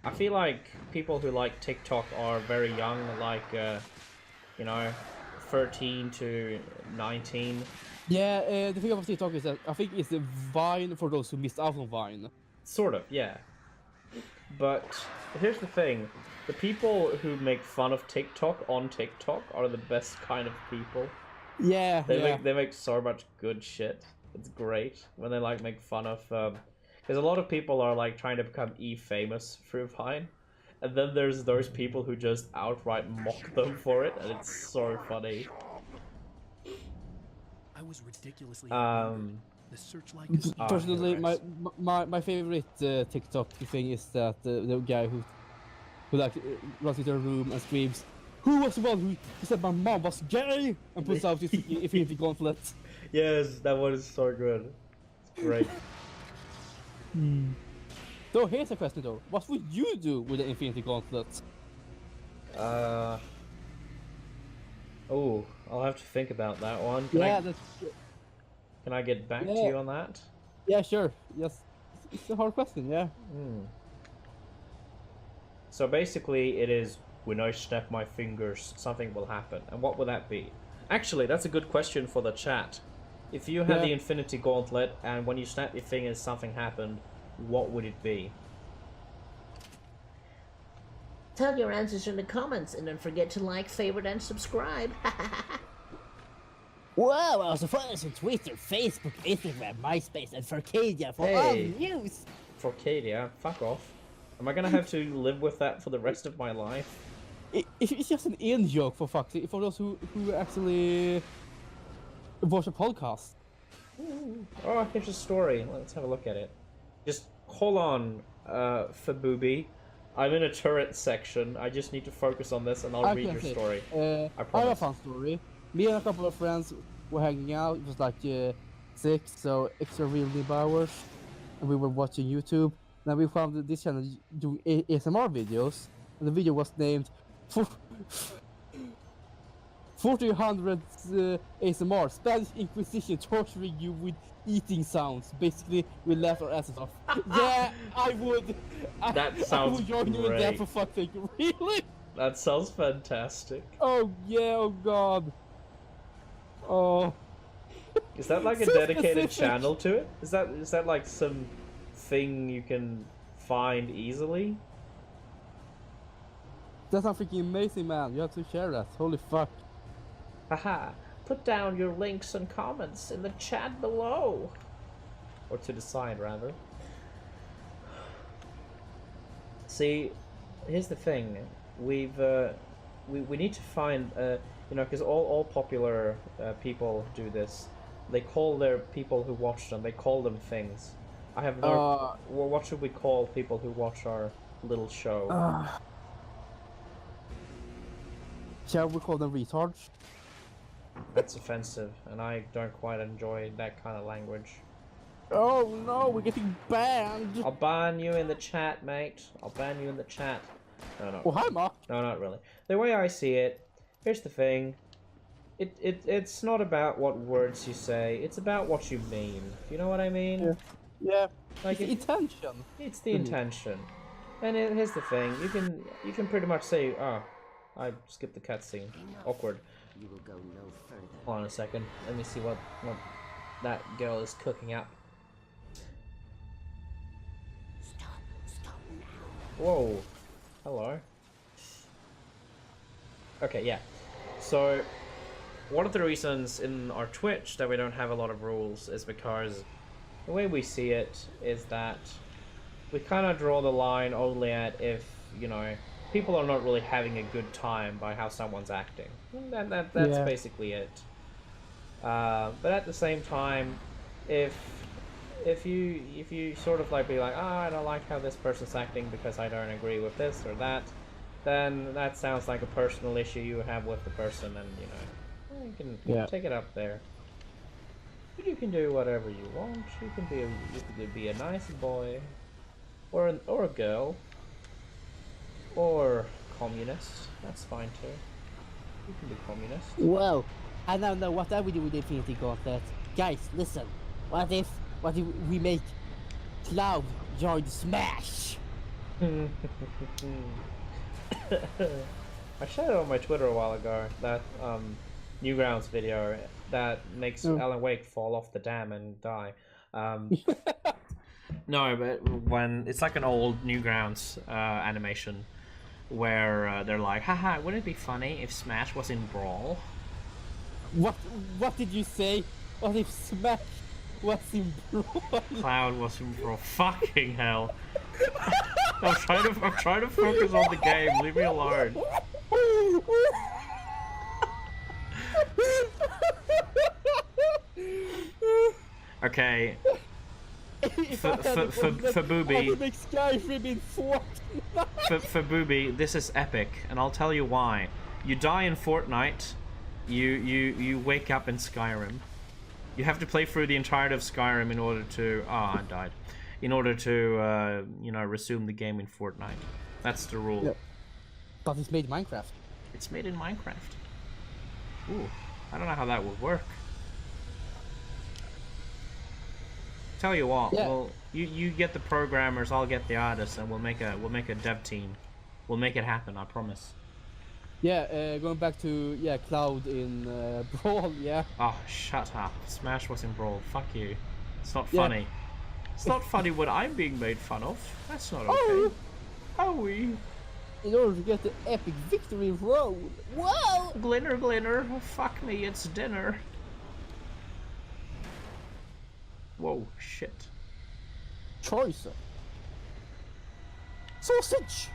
I feel like people who like TikTok are very young, like, you know, 13 to 19. Yeah, the thing about TikTok is that I think it's the Vine for those who missed out on Vine. Sort of, yeah. But here's the thing, the people who make fun of TikTok on TikTok are the best kind of people. Yeah, they make so much good shit. It's great when they like make fun of because a lot of people are like trying to become famous through Vine, and then there's those people who just outright mock them for it, and it's so funny. I was ridiculously the searchlight is personally, my favorite TikTok thing is that the guy who like runs into a room and screams, "Who was the one who said my mom was gay?" and puts out his Infinity Gauntlet. Yes, that one is so good. It's great. So here's a question though: what would you do with the Infinity Gauntlet? Oh, I'll have to think about that one. Can I get back to you on that? Yeah, sure. Yes, it's a hard question. Yeah. So basically, it is when I snap my fingers, something will happen, and what would that be? Actually, that's a good question for the chat. If you had the Infinity Gauntlet, and when you snap your fingers, something happened, what would it be? Tell your answers in the comments, and don't forget to like, favorite, and subscribe. Whoa, also follow us on Twitter, Facebook, Instagram, MySpace, and Forcadia for all the news. Forcadia? Fuck off. Am I gonna have to live with that for the rest of my life? It's just an in joke, for fuck's sake, for those who actually watch a podcast. Oh, here's a story. Let's have a look at it. Just hold on, Fabooby. I'm in a turret section. I just need to focus on this and I'll read your story. I promise. I have a fun story. Me and a couple of friends were hanging out. It was like 6, so extra real nib hours. And we were watching YouTube. Then we found this channel doing ASMR videos. And the video was named 1400 ASMR, Spanish Inquisition torturing you with eating sounds. Basically, we laughed our asses off. Yeah, I would. That sounds I would join you in that, for fuck's sake. Really? That sounds fantastic. Oh yeah, oh god. Oh. Is that like a dedicated channel to it? Is that like some thing you can find easily? That's not freaking amazing, man. You have to share that. Holy fuck. Haha. Put down your links and comments in the chat below. Or to the side, rather. See, here's the thing. We need to find, you know, because all popular people do this. They call their people who watch them, they call them things. I have no... what should we call people who watch our little show? Shall we call them retards? That's offensive, and I don't quite enjoy that kind of language. Oh no, we're getting banned! I'll ban you in the chat, mate. I'll ban you in the chat. No, no. Oh, hi, Mark. No, not really. The way I see it, here's the thing. It's not about what words you say, it's about what you mean. You know what I mean? Yeah. Like it's the intention. It's the intention. And here's the thing, you can pretty much say, oh, I skipped the cutscene. Awkward. You will go no further. Hold on a second. Let me see what that girl is cooking up. Stop now. Whoa. Hello. Okay, yeah. So, one of the reasons in our Twitch that we don't have a lot of rules is because the way we see it is that we kind of draw the line only at if, you know, people are not really having a good time by how someone's acting. That's basically it. But at the same time, if you sort of like be like, I don't like how this person's acting because I don't agree with this or that, then that sounds like a personal issue you have with the person, and you know, you can take it up there. You can do whatever you want. You can be a nice boy, or a girl, or communist. That's fine too. You can be communist. Well, I don't know what I would do with Infinity Gauntlet. Guys, listen. What if we make Cloud join Smash? I shared it on my Twitter a while ago, that Newgrounds video that makes Alan Wake fall off the dam and die. No, but when it's like an old Newgrounds animation where they're like, haha, wouldn't it be funny if Smash was in Brawl? What did you say? What if Smash was in Brawl? Cloud was in Brawl. Fucking hell. I'm trying to focus on the game. Leave me alone. Okay. For Booby. For Booby, this is epic, and I'll tell you why. You die in Fortnite. You wake up in Skyrim. You have to play through the entirety of Skyrim in order to. Oh, I died. In order to, you know, resume the game in Fortnite. That's the rule. Yeah. But it's made in Minecraft. It's made in Minecraft. Ooh, I don't know how that would work. Tell you what, well, you get the programmers, I'll get the artists, and we'll make a dev team. We'll make it happen, I promise. Yeah, going back to Cloud in Brawl, yeah. Oh, shut up! Smash was in Brawl. Fuck you. It's not funny. It's not funny when I'm being made fun of. That's not okay. Oh, we. In order to get the epic victory road. Whoa! Glinner, glinner. Oh, fuck me, it's dinner. Whoa, shit. Choice. Sausage.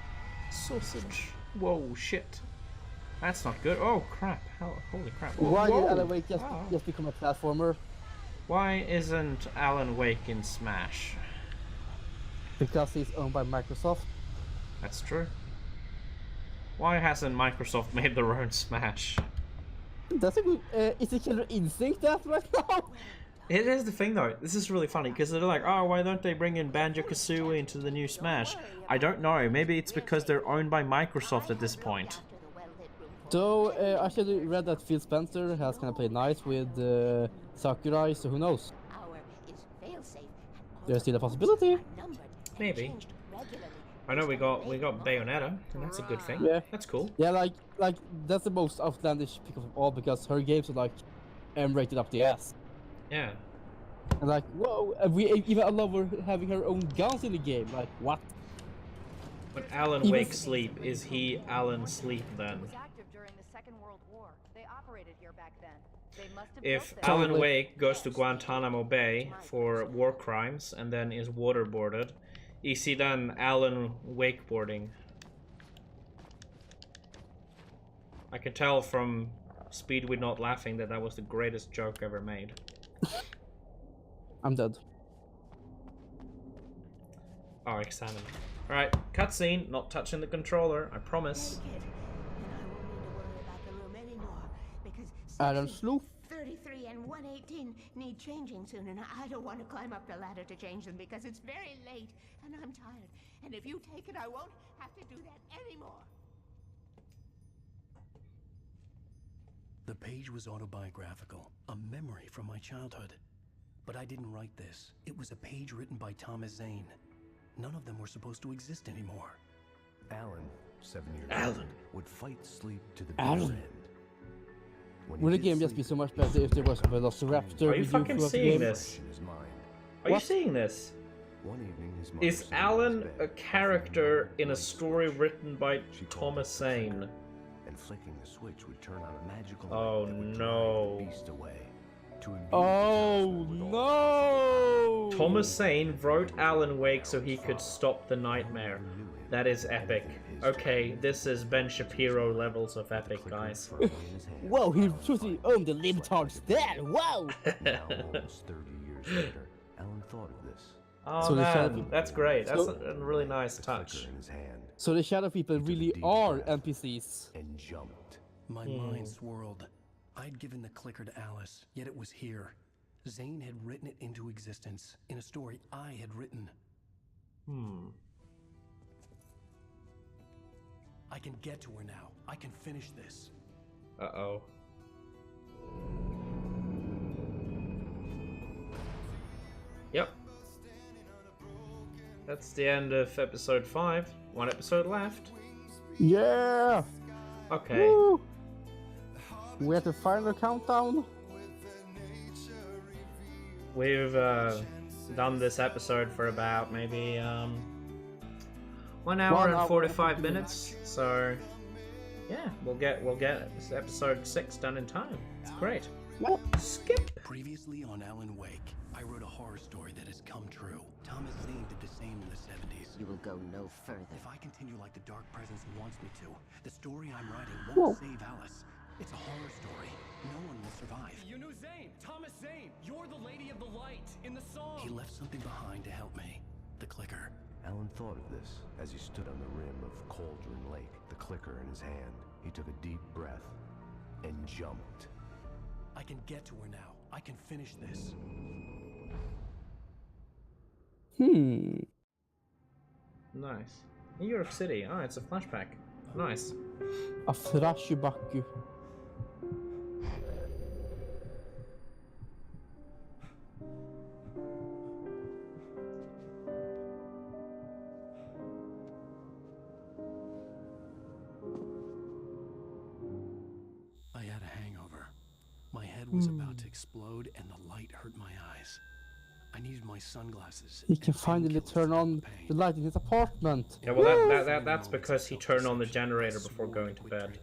Sausage. Whoa, shit. That's not good. Oh, crap. Holy crap. Why did Alan Wake just become a platformer? Why isn't Alan Wake in Smash? Because he's owned by Microsoft. That's true. Why hasn't Microsoft made their own Smash? That's a good. Is it Killer Instinct that right now? It is the thing though. This is really funny because they're like, oh, why don't they bring in Banjo-Kazooie into the new Smash? I don't know. Maybe it's because they're owned by Microsoft at this point. So I actually read that Phil Spencer has kind of played nice with Sakurai, so who knows? There's still a possibility. Maybe. I know we got Bayonetta, and that's a good thing. Yeah, that's cool. Yeah, like that's the most outlandish pick of all because her games are like M-rated up the ass. Yeah. And like, whoa, we even allow her having her own guns in the game. Like, what? When Alan Wake sleep, is he Alan sleep then? If Alan Wake goes to Guantanamo Bay for war crimes and then is waterboarded, is he then Alan wakeboarding? I can tell from Speed with Not Laughing that was the greatest joke ever made. I'm dead. Oh, examine. Alright, cutscene, not touching the controller, I promise. Adam Sloof. 33 and 118 need changing soon, and I don't want to climb up the ladder to change them because it's very late and I'm tired. And if you take it, I won't have to do that anymore. The page was autobiographical, a memory from my childhood. But I didn't write this. It was a page written by Thomas Zane. None of them were supposed to exist anymore. Alan, 7 years old, would fight sleep to the bitter Alan. end. Would the game just be so much better if there was a Velociraptor? Are you fucking seeing this? Are you seeing this? Is Alan a character in a story written by Thomas Zane? And flicking the switch would turn on a magical oh light that would no. drive the beast away. Oh no! Thomas Zane wrote Alan Wake so he could stop the nightmare. That is epic. Okay, this is Ben Shapiro levels of epic, guys. Whoa, he truly owned the libtards then! Whoa! Now, almost 30 years later, Alan thought of this. Oh So man, that's great. That's a really nice touch. So the Shadow People really are NPCs. And jumped. My mind swirled. I'd given the clicker to Alice, yet it was here. Zane had written it into existence in a story I had written. I can get to her now. I can finish this. Uh-oh. Yep. That's the end of episode 5. One episode left. Yeah! Okay. Woo! We have the final countdown. We've done this episode for about maybe 1 hour and 45 minutes. So yeah, we'll get this episode 6 done in time. It's great. Skip. Previously on Alan Wake, I wrote a horror story that has come true. Thomas Zane did the same in the 70s. You will go no further. If I continue like the Dark Presence wants me to, the story I'm writing won't save Alice. It's a horror story. No one will survive. You knew Zane, Thomas Zane. You're the Lady of the Light in the song. He left something behind to help me. The clicker. Alan thought of this as he stood on the rim of Cauldron Lake, the clicker in his hand. He took a deep breath and jumped. I can get to her now. I can finish this. Nice. New York City. Oh, it's a flashback. Nice. A flashback. I had a hangover. My head was about to explode and the light hurt my eyes. I needed my sunglasses. He can finally turn on the light in his apartment. Yeah, well, that's because he turned on the generator before going to bed.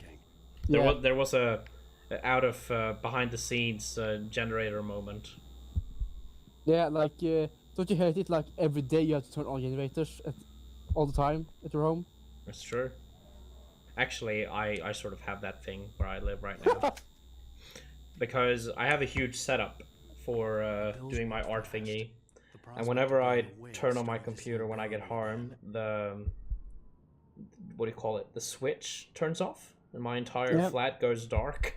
There was a out of behind the scenes generator moment. Yeah, like don't you hate it? Like every day you have to turn on generators all the time at your home. That's true. Actually, I sort of have that thing where I live right now. Because I have a huge setup for doing my art thingy, and whenever I turn on my computer when I get home, the what do you call it? The switch turns off, and my entire flat goes dark.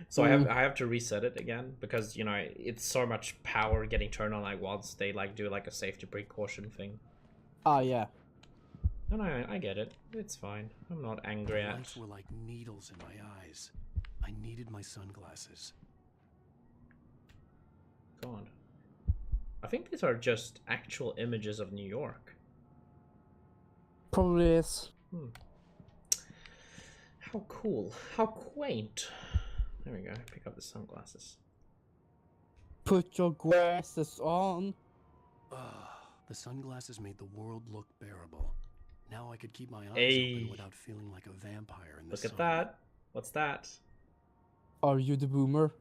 So I have to reset it again because you know it's so much power getting turned on like once they like do like a safety precaution thing. Ah yeah. And I get it. It's fine. I'm not angry at. Lights were like needles in my eyes. I needed my sunglasses. God. I think these are just actual images of New York. Probably is. How cool. How quaint. There we go. Pick up the sunglasses. Put your glasses on. The sunglasses made the world look bearable. Now I could keep my eyes open without feeling like a vampire in the sun. Look at that. What's that? Are you the boomer?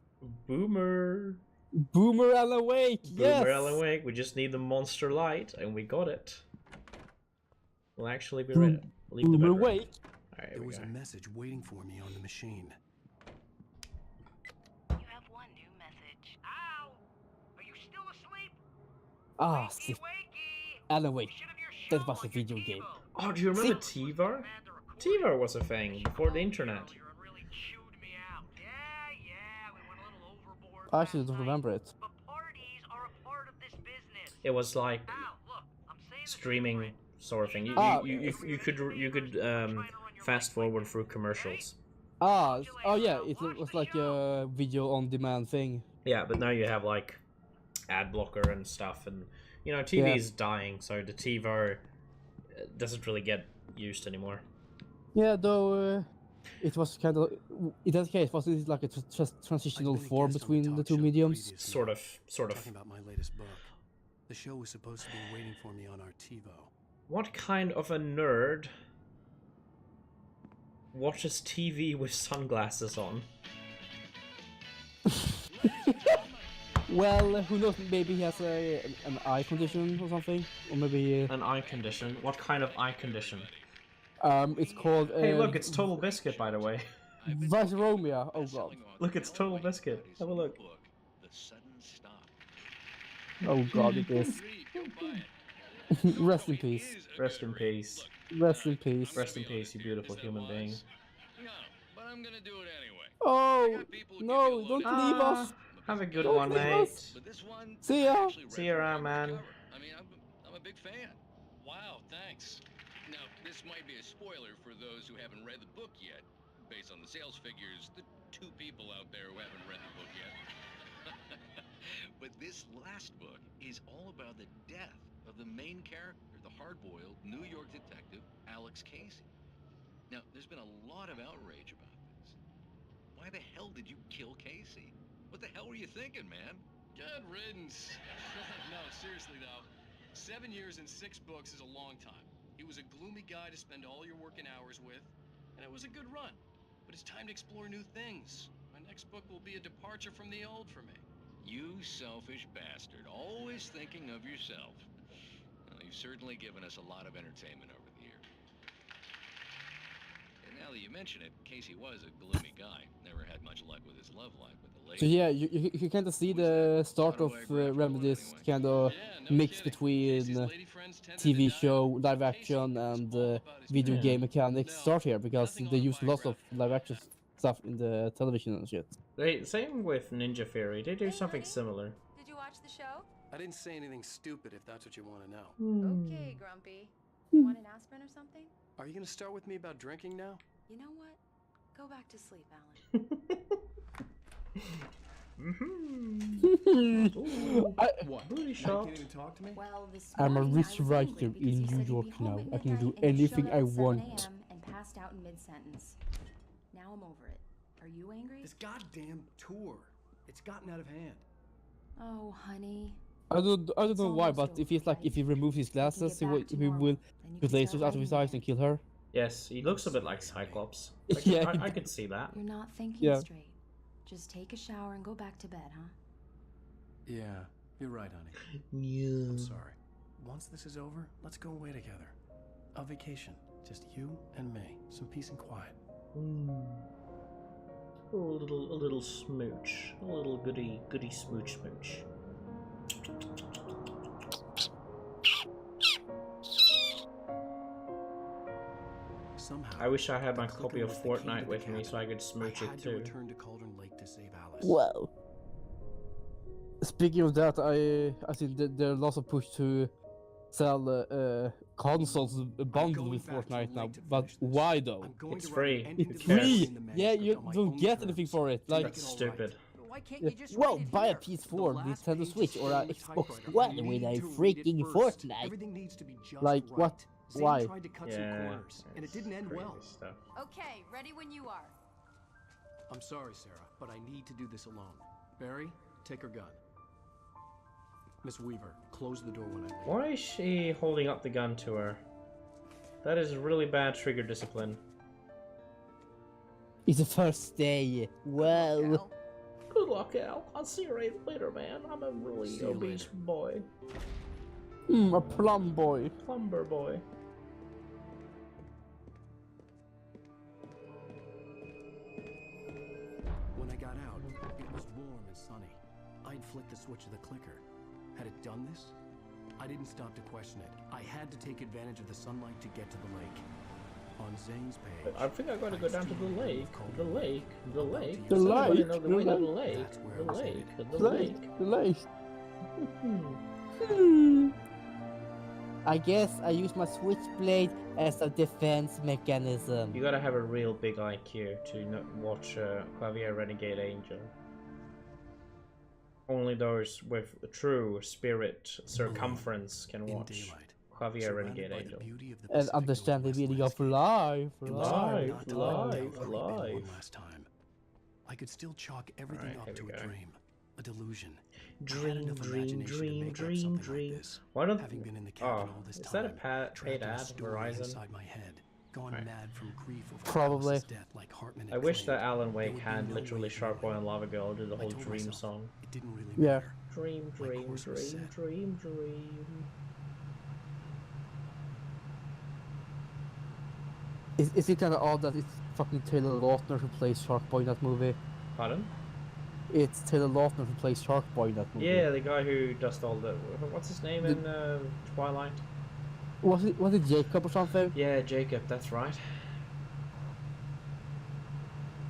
Boomer. Boomer Alan Wake, yes! Boomer Alan Wake. We just need the monster light, and we got it. We'll actually be ready. Boomer Wake. Right, there was a message waiting for me on the machine. You have one new message. Ow! Are you still asleep? Ah, shit. Alan Wake. That was a video game. Oh, do you remember TiVo? TiVo was a thing before the internet. I actually don't remember it. It was like streaming sort of thing. You could fast forward through commercials. Oh yeah, it was like a video on demand thing. Yeah, but now you have like ad blocker and stuff, and you know TV is dying, so the TiVo doesn't really get used anymore. Yeah, though. It was kind of, in that case, was it like a transitional form between the two mediums? Sort of. Talking about my latest book. The show was supposed to be waiting for me on our TiVo. What kind of a nerd watches TV with sunglasses on? Well, who knows? Maybe he has an eye condition or something, or maybe an eye condition. What kind of eye condition? It's called. Hey, look! It's Total Biscuit, by the way. Vice Romeo. Oh god. Look, it's Total Biscuit. Have a look. Oh god, it is. Rest in peace. Rest in peace. Rest in peace. Rest in peace, you beautiful human being. No, but I'm gonna do it anyway. Oh no! Don't leave us. Have a good one, mate. See ya. See you around, man. I mean, I'm a big fan. Wow, thanks. Now, this might be a spoiler for those who haven't read the book yet. Based on the sales figures, the 2 people out there who haven't read the book yet. But this last book is all about the death of the main character, the hard-boiled New York detective, Alex Casey. Now, there's been a lot of outrage about this. Why the hell did you kill Casey? What the hell were you thinking, man? Good riddance. No, seriously though. 7 years and 6 books is a long time. He was a gloomy guy to spend all your working hours with, and it was a good run. But it's time to explore new things. My next book will be a departure from the old for me. You selfish bastard, always thinking of yourself. Well, you've certainly given us a lot of entertainment over the years. And now that you mention it, Casey was a gloomy guy. Never had much luck with his love life with the lady. So yeah, you kind of see the start of Remedy's kind of mix between TV show, live action, and video game mechanics start here, because they use lots of live action stuff in the television and shit. Same with Ninja Theory. They do something similar. Did you watch the show? I didn't say anything stupid if that's what you want to know. Okay, Grumpy. You want an aspirin or something? Are you going to start with me about drinking now? You know what? Go back to sleep, Alan. What? Booty shot. You can't even talk to me? Well, this I'm a morning rich I was writer angry because in you New said you'd York be home now. at I can do midnight and you anything showed I up at 7 want. a.m. and passed out in mid-sentence. Now I'm over it. Are you angry? This goddamn tour. It's gotten out of hand. Oh, honey. I don't know why, but it feels like if he removes his glasses, he will shoot lasers out of his eyes and kill her. Yes, he looks a bit like Cyclops. Yeah, I could see that. You're not thinking straight. Just take a shower and go back to bed, huh? Yeah, you're right, honey. Yeah. I'm sorry. Once this is over, let's go away together. A vacation. Just you and me. Some peace and quiet. Oh, a little smooch. A little goody smooch. Somehow, I wish I had my copy of Fortnite with me so I could smooch it too. Return to Cauldron Lake to save Alice. Wow. Speaking of that, I think that there are lots of push to sell consoles bundled with Fortnite now. But why though? It's free. It's free. Yeah, you don't get anything for it. Like, that's stupid. Why can't you just Well, read it buy a here? PS4, The last Nintendo page Switch, or a shows Xbox typewriter. One You with need a to read it freaking first. Fortnite. Everything needs to be just like right. what? Zane Why? tried to cut some corners, and it didn't end well. Stuff. Okay, ready when you are. I'm sorry, Sarah, but I need to do this alone. Barry, take her gun. Miss Weaver, close the door when I leave. Why is she holding up the gun to her? That is really bad trigger discipline. It's the first day. Well, Good luck, Al. I'll see you later, man. I'm a really obese boy. A plum boy. Plumber boy. When I got out, it was warm and sunny. I'd flicked the switch of the clicker. Had it done this? I didn't stop to question it. I had to take advantage of the sunlight to get to the lake. On Zane's page, I think I gotta go down to the lake. The lake. The lake. The Somebody lake. know the way to the lake. The lake. The lake. The lake. I guess I use my switchblade as a defense mechanism. You gotta have a real big IQ to not watch Javier Renegade Angel. Only those with true spirit circumference can watch Javier Renegade Angel. And understand the meaning of life. Life. Last time. I could still chalk everything up to a dream, a delusion. Dream. Why don't? Having been in the cabin all this is time, that a paid ad, Verizon? inside my head, gone mad from grief over Probably. Alice's death like Hartman I had wish claimed. that Alan Wake There would be had no literally way Shark Boy and Lava Girl do the I whole told dream myself song. It didn't really Yeah. matter. Dream. course was set. Is it kind of odd that it's fucking Taylor Lautner who plays Shark Boy in that movie? Pardon? It's Taylor Lautner who plays Shark Boy in that movie. Yeah, the guy who does all the. What's his name in Twilight? Was it Jacob or something? Yeah, Jacob. That's right.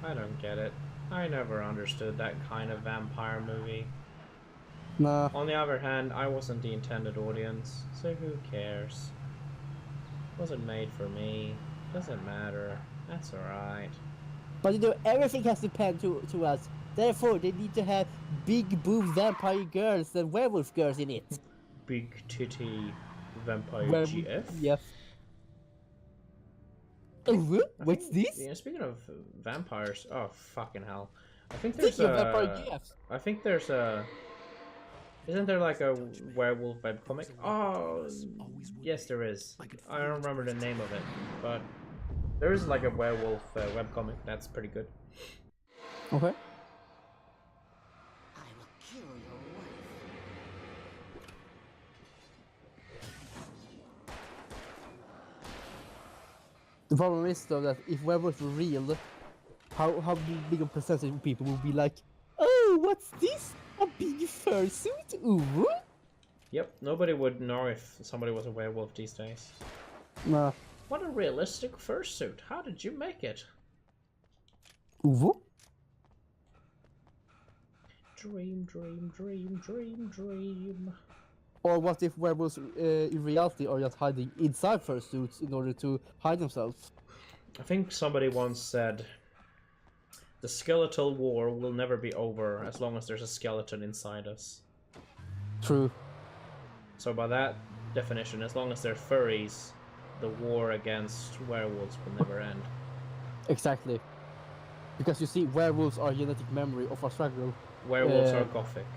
I don't get it. I never understood that kind of vampire movie. Nah. On the other hand, I wasn't the intended audience, so who cares? Wasn't made for me. Doesn't matter. That's alright. But you know, everything has to pan to us. Therefore, they need to have big boob vampire girls and werewolf girls in it. Big titty vampire GF? Yes. What's this? Yeah, speaking of vampires, oh fucking hell! I think there's vampire GFs. I think there's a. Isn't there like a werewolf webcomic? Oh, yes, there is. I don't remember the name of it, but there is like a werewolf webcomic. That's pretty good. Okay. I will kill your wife. The problem is though that if werewolves were real, how big a percentage of people would be like, oh, what's this? A big fursuit? Ooh. Yep, nobody would know if somebody was a werewolf these days. Nah. What a realistic fursuit! How did you make it? Ooh. Dream, dream, dream, dream, dream. Or what if werewolves in reality are just hiding inside fursuits in order to hide themselves? I think somebody once said, the skeletal war will never be over as long as there's a skeleton inside us. True. So by that definition, as long as they're furries, the war against werewolves will never end. Exactly. Because you see, werewolves are genetic memory of our struggle. Werewolves are gothic.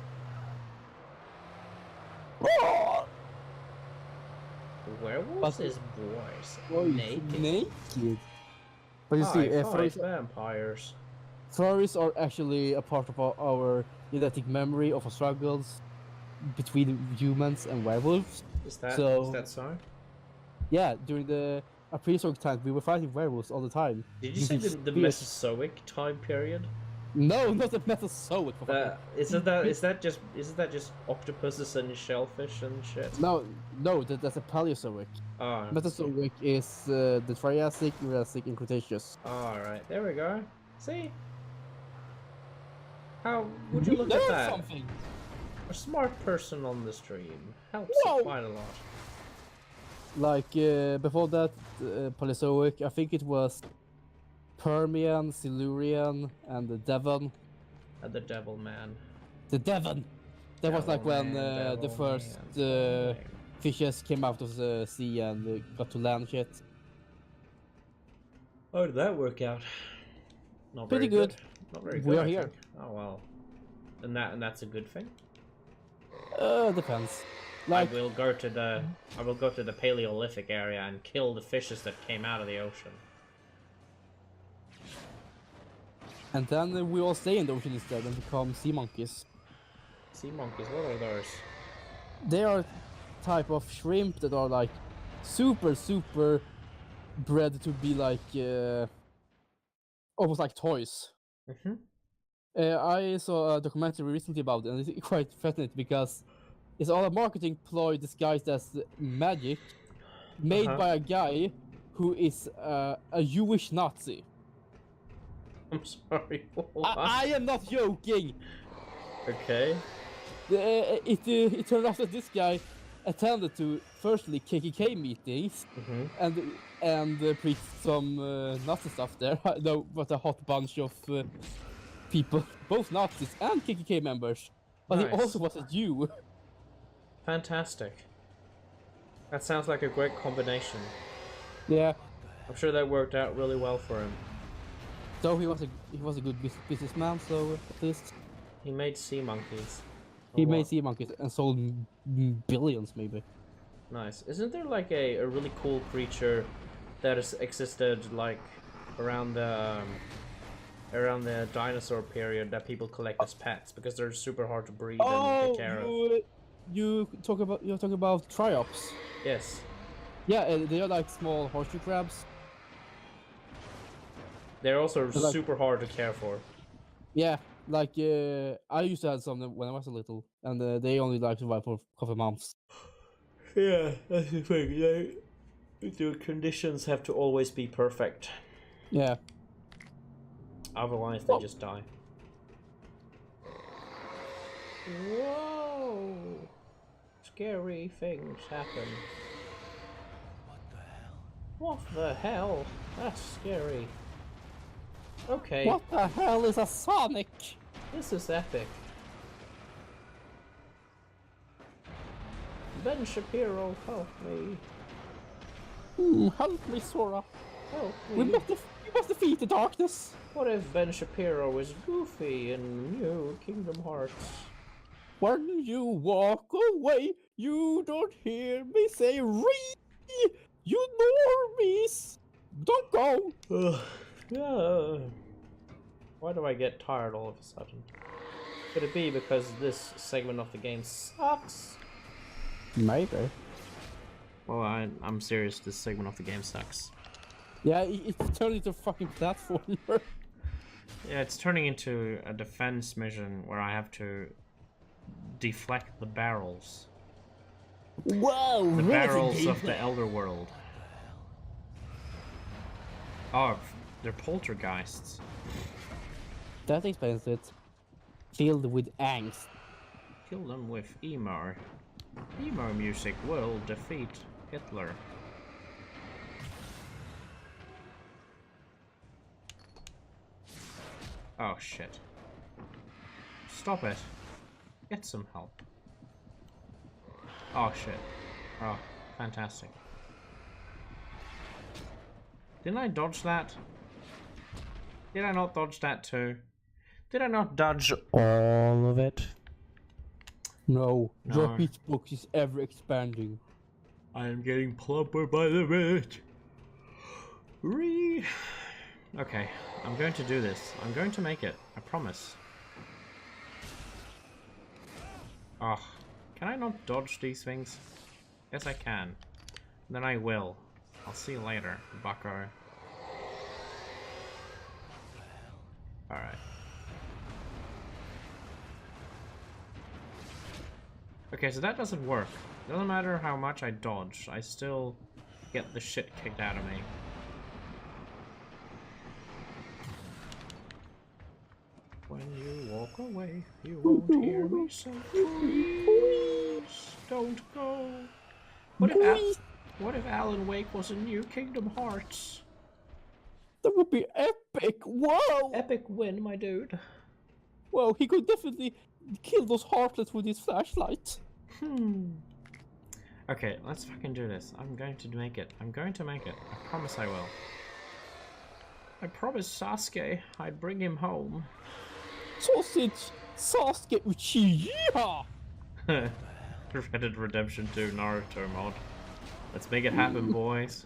Werewolves is boys. Naked. But you see, vampires. Furries are actually a part of our genetic memory of our struggles between humans and werewolves. Is that so? Yeah, during the prehistoric times, we were fighting werewolves all the time. Did you say the Mesozoic time period? No, not the Mesozoic. Isn't that just octopuses and shellfish and shit? No, that's a Paleozoic. Oh, Mesozoic is the Triassic, Jurassic, and Cretaceous. Alright, there we go. See? How would you look at that? Something. A smart person on the stream helps quite a lot. Like before that, Paleozoic, I think it was Permian, Silurian, and the Devon. And the Devil Man. The Devon. That was like when the first fishes came out of the sea and got to land shit. How did that work out? Not pretty very good. Not very good. We are here. Oh well. And that's a good thing. Depends. Like I will go to the Paleolithic area and kill the fishes that came out of the ocean. And then we all stay in the ocean instead and become sea monkeys. Sea monkeys, what are those? They are type of shrimp that are like super bred to be like almost like toys. I saw a documentary recently about it, and it's quite fascinating because it's all a marketing ploy disguised as magic, made by a guy who is a Jewish Nazi. I'm sorry. I am not joking. Okay. It turned out that this guy attended to firstly KKK meetings and preached some Nazi stuff there. No, but a hot bunch of people, both Nazis and KKK members. But he also was a Jew. Fantastic. That sounds like a great combination. Yeah. I'm sure that worked out really well for him. So he was a good businessman, so at least he made sea monkeys. He made sea monkeys and sold billions, maybe. Nice. Isn't there like a really cool creature that has existed like around the dinosaur period that people collect as pets because they're super hard to breed and take care of? You're talking about triops. Yes. Yeah, they are like small horseshoe crabs. They're also super hard to care for. Yeah, like I used to have some when I was a little, and they only like survive for a couple of months. Yeah, that's the thing. The conditions have to always be perfect. Yeah. Otherwise, they just die. Whoa! Scary things happen. What the hell? What the hell? That's scary. Okay. What the hell is a Sonic? This is epic. Ben Shapiro, help me. Help me, Sora. Help me. We must defeat the darkness. What if Ben Shapiro is Goofy in New Kingdom Hearts? When you walk away, you don't hear me say "Ree." You normies, don't go. Yeah. Why do I get tired all of a sudden? Could it be because this segment of the game sucks? Maybe. Well, I'm serious. This segment of the game sucks. Yeah, it's turned into a fucking platformer. Yeah, it's turning into a defense mission where I have to deflect the barrels. Whoa! The barrels of the Elder World. Oh, they're poltergeists. That explains it. Filled with angst. Kill them with emo. Emo music will defeat Hitler. Oh shit. Stop it. Get some help. Oh shit. Oh, fantastic. Didn't I dodge that? Did I not dodge that too? Did I not dodge all of it? No. Your hitbox is ever expanding. I am getting plumper by the minute. Okay, I'm going to do this. I'm going to make it. I promise. Oh, can I not dodge these things? Yes, I can. Then I will. I'll see you later, bucko. Alright. Okay, so that doesn't work. Doesn't matter how much I dodge, I still get the shit kicked out of me. When you walk away, you won't hear me say please don't go. What if Alan Wake was in New Kingdom Hearts? That would be epic! Whoa! Epic win, my dude. Well, he could definitely kill those heartless with his flashlight. Okay, let's fucking do this. I'm going to make it. I'm going to make it. I promise I will. I promised Sasuke I'd bring him home. Sausage! Sasuke Uchiha! Red Dead Redemption 2 Naruto mod. Let's make it happen, boys.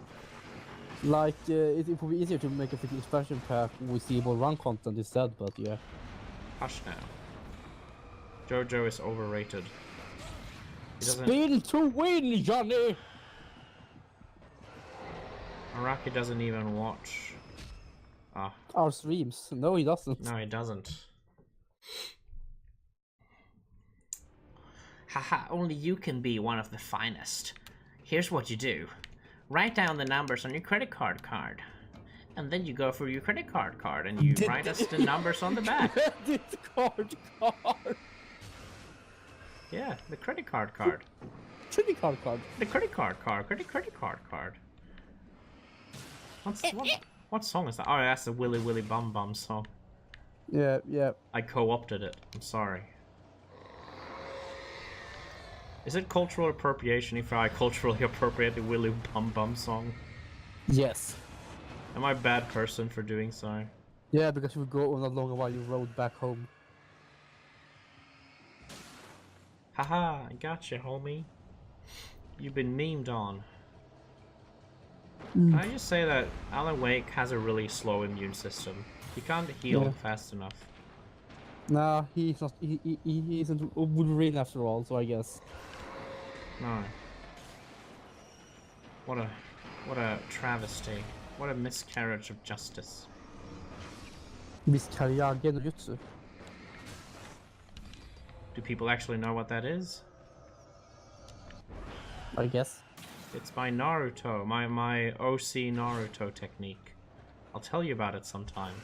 Like, it would be easier to make a freaking expansion pack with Seaboard Run content instead, but yeah. Hush now. JoJo is overrated. Spin to win, Johnny! Araki doesn't even watch our streams. No, he doesn't. No, he doesn't. Haha, only you can be one of the finest. Here's what you do. Write down the numbers on your credit card. And then you go for your credit card and you write us the numbers on the back. Credit card. Yeah, the credit card. Credit card. The credit card. Credit card. What song is that? Oh, that's the Willy Willy Bum Bum song. Yeah. I co-opted it. I'm sorry. Is it cultural appropriation if I culturally appropriate the Willy Bum Bum song? Yes. Am I a bad person for doing so? Yeah, because you would go on a long while you rode back home. Haha, I gotcha, homie. You've been memed on. Can I just say that Alan Wake has a really slow immune system. He can't heal fast enough. Nah, he's not. He isn't Wolverine after all, so I guess. No. What a travesty. What a miscarriage of justice. Miscarriage no jutsu. Do people actually know what that is? I guess. It's my Naruto, my OC Naruto technique. I'll tell you about it sometime.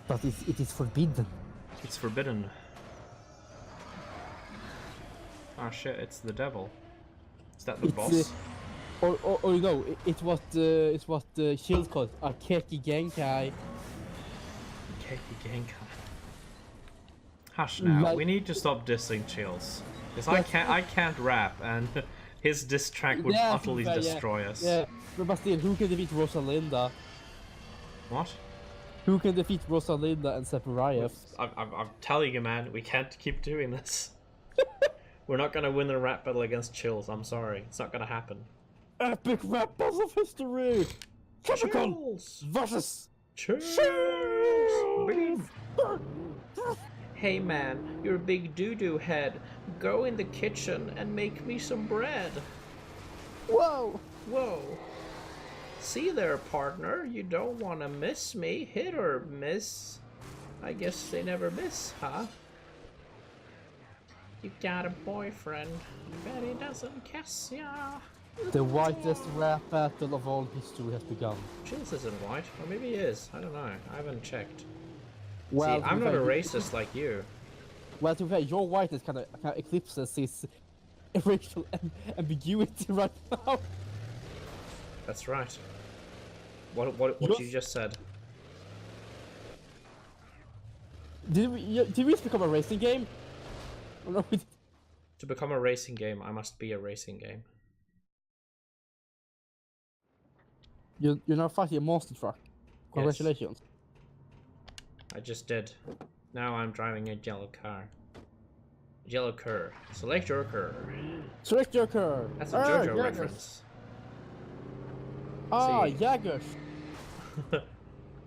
But it is forbidden. It's forbidden. Oh shit, it's the devil. Is that the boss? Or no, it's what Shield called a Keki Genkai. Keki Genkai. Hush now. Like, we need to stop dissing Chills. Because I can't rap, and his diss track would utterly destroy us. Yeah, but still, who can defeat Rosalinda? What? Who can defeat Rosalinda and Sephiroth? I'm telling you, man, we can't keep doing this. We're not gonna win a rap battle against Chills. I'm sorry, it's not gonna happen. Epic rap battle of history. Chills versus Chills. Hey man, you're a big doo-doo head. Go in the kitchen and make me some bread. Whoa! Whoa. See there, partner. You don't want to miss me. Hit or miss. I guess they never miss, huh? You got a boyfriend. Bet he doesn't kiss ya. The whitest rap battle of all history has begun. Chills isn't white. Or maybe he is. I don't know. I haven't checked. Well, see, I'm not a racist like you. Well, to be fair, your whiteness kind of eclipses his racial ambiguity right now. That's right. What you just said. Did we become a racing game? Or no, To become a racing game, I must be a racing game. You're not fighting a monster truck. Congratulations. Yes. I just did. Now I'm driving a yellow car. Yellow cur. Select your cur. Select your cur. That's a JoJo reference. Ah, Jaggers.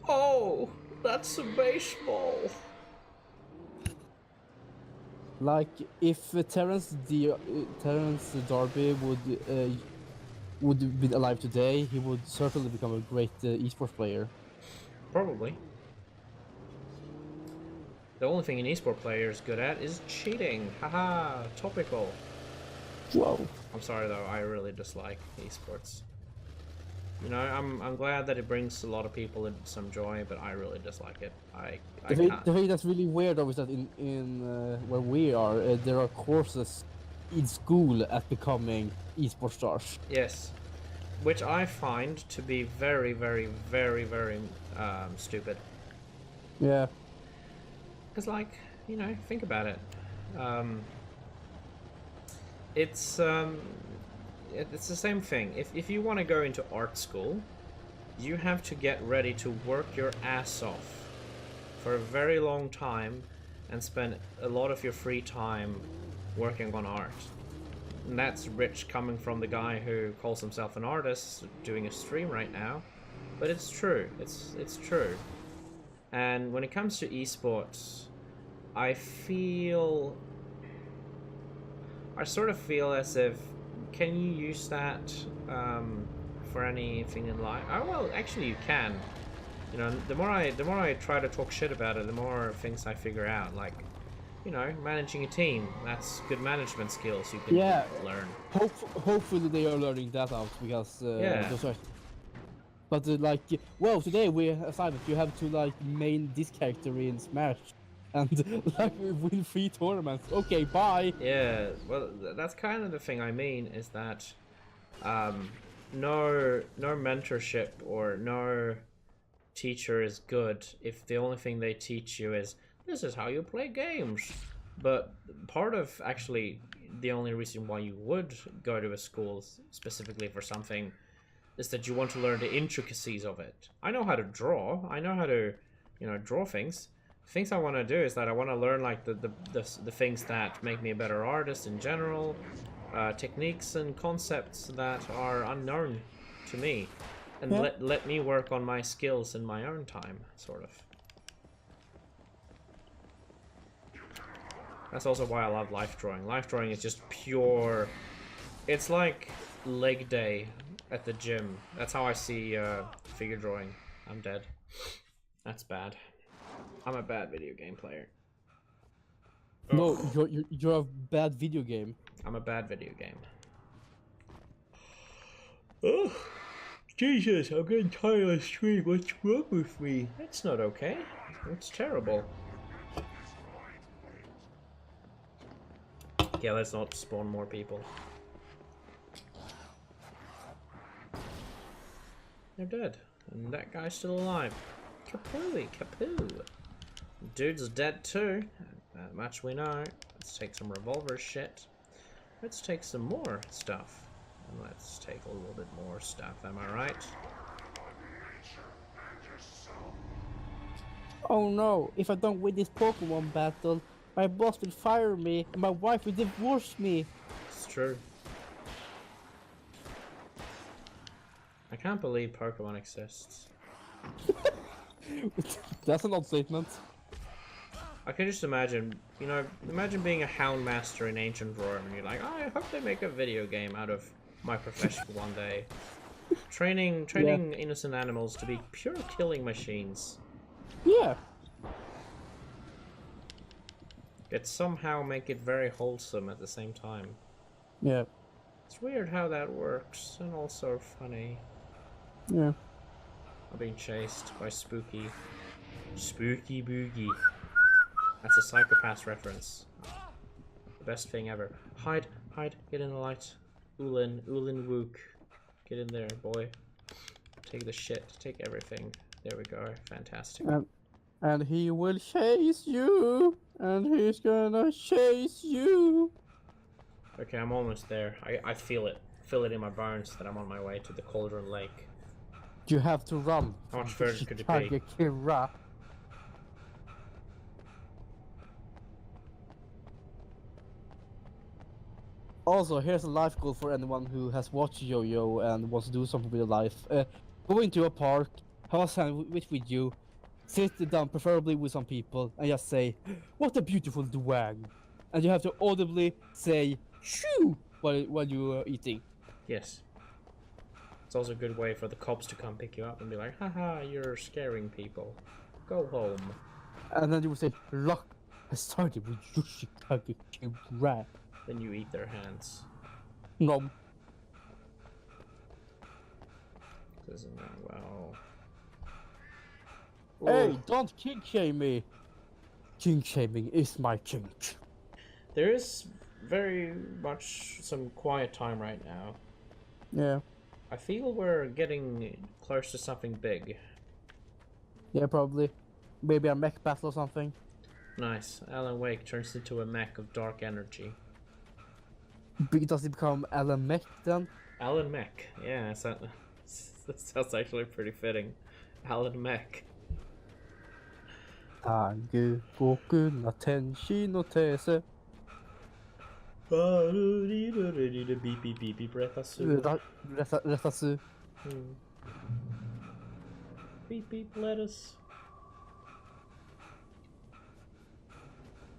Oh, that's a baseball. Like if Terrence Darby would be alive today, he would certainly become a great esports player. Probably. The only thing an esport player is good at is cheating. Haha, topical. Whoa. I'm sorry though, I really dislike esports. You know, I'm glad that it brings a lot of people some joy, but I really dislike it. The thing that's really weird though is that in where we are, there are courses in school at becoming esports stars. Yes, which I find to be very, very, very, very stupid. Yeah. Because, like, you know, think about it. It's the same thing. If you want to go into art school, you have to get ready to work your ass off for a very long time and spend a lot of your free time working on art. And that's rich coming from the guy who calls himself an artist doing a stream right now. But it's true. It's true. And when it comes to esports, I sort of feel as if, can you use that for anything in life? Oh, well, actually you can. You know, the more I try to talk shit about it, the more things I figure out. Like, you know, managing a team, that's good management skills you can learn. Hopefully they are learning that out, because those are... But like, well, today we assigned you have to like main this character in Smash, and like win 3 tournaments. Okay, bye. Yeah, well, that's kind of the thing I mean, is that no mentorship or no teacher is good if the only thing they teach you is, this is how you play games. But part of actually the only reason why you would go to a school specifically for something is that you want to learn the intricacies of it. I know how to draw. I know how to, you know, draw things. Things I want to do is that I want to learn like the things that make me a better artist in general, techniques and concepts that are unknown to me, and let me work on my skills in my own time, sort of. That's also why I love life drawing. Life drawing is just pure. It's like leg day at the gym. That's how I see figure drawing. I'm dead. That's bad. I'm a bad video game player. No, you're a bad video game. I'm a bad video game. Oh, Jesus, I'm getting tired of the stream. What's wrong with me? It's not okay. It's terrible. Yeah, let's not spawn more people. They're dead. And that guy's still alive. Kapooey, kapoo. Dude's dead too. That much we know. Let's take some revolver shit. Let's take some more stuff. And let's take a little bit more stuff, am I right? Oh no, if I don't win this Pokemon battle, my boss will fire me and my wife will divorce me. It's true. I can't believe Pokemon exists. That's an odd statement. I can just imagine, you know, imagine being a hound master in ancient Rome and you're like, oh, I hope they make a video game out of my profession one day. Training innocent animals to be pure killing machines. Yeah. Yet somehow make it very wholesome at the same time. Yeah. It's weird how that works, and also funny. Yeah. I'm being chased by Spooky Boogie. That's a Psychopath reference. The best thing ever. Hide, get in the light. Ulin Wook. Get in there, boy. Take the shit, take everything. There we go, fantastic. And he will chase you, and he's gonna chase you. Okay, I'm almost there. I feel it. Feel it in my bones that I'm on my way to the Cauldron Lake. You have to run. How much further could it be? Kira. Also, here's a life goal for anyone who has watched Yo-Yo and wants to do something with their life. Go into a park, have a sandwich with you, sit down preferably with some people, and just say, "What a beautiful dwang." And you have to audibly say, "Shoo!" while you are eating. Yes. It's also a good way for the cops to come pick you up and be like, haha, you're scaring people. Go home. And then you will say, "Luck has started with Yoshikage Kira." Then you eat their hands. Nom. Isn't that well? Hey, don't kink shame me. Kink shaming is my kink. There is very much some quiet time right now. Yeah. I feel we're getting close to something big. Yeah, probably. Maybe a mech battle or something. Nice. Alan Wake turns into a mech of dark energy. Does it become Alan Mech then? Alan Mech. Yeah, that sounds actually pretty fitting. Alan Mech. Tangu boku na tenshi no tese. Beep beep beep beep Retasu. Beep beep lettuce.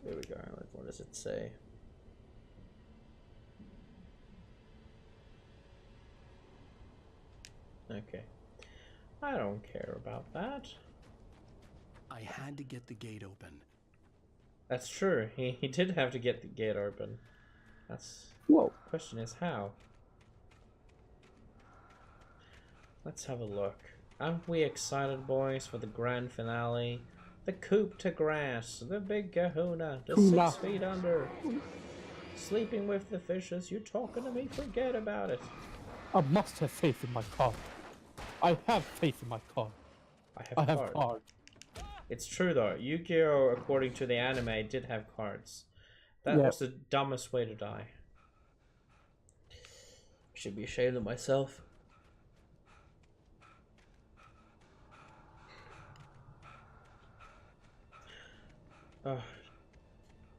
There we go. Like, what does it say? Okay. I don't care about that. I had to get the gate open. That's true. He did have to get the gate open. That's... Whoa. Question is how? Let's have a look. Aren't we excited, boys, for the grand finale? The coup de grace, the big kahuna, the 6 feet under. Sleeping with the fishes, you talking to me? Forget about it. I must have faith in my card. I have faith in my card. I have card. It's true though. Yu-Gi-Oh, according to the anime, did have cards. That was the dumbest way to die. Should be ashamed of myself.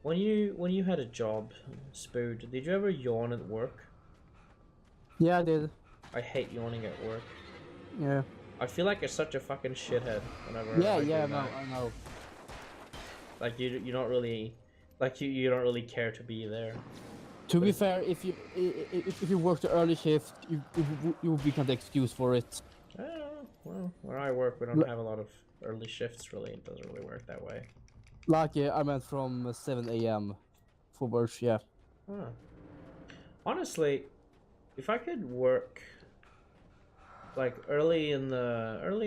When you had a job, Spood, did you ever yawn at work? Yeah, I did. I hate yawning at work. Yeah. I feel like you're such a fucking shithead whenever. I know. Like you don't really, like you don't really care to be there. To be fair, if you work the early shift, you will be kind of excuse for it. Well, where I work, we don't have a lot of early shifts. Really, it doesn't really work that way. Like I meant from 7 a.m. for work. Yeah. Huh. Honestly, if I could work like early in the what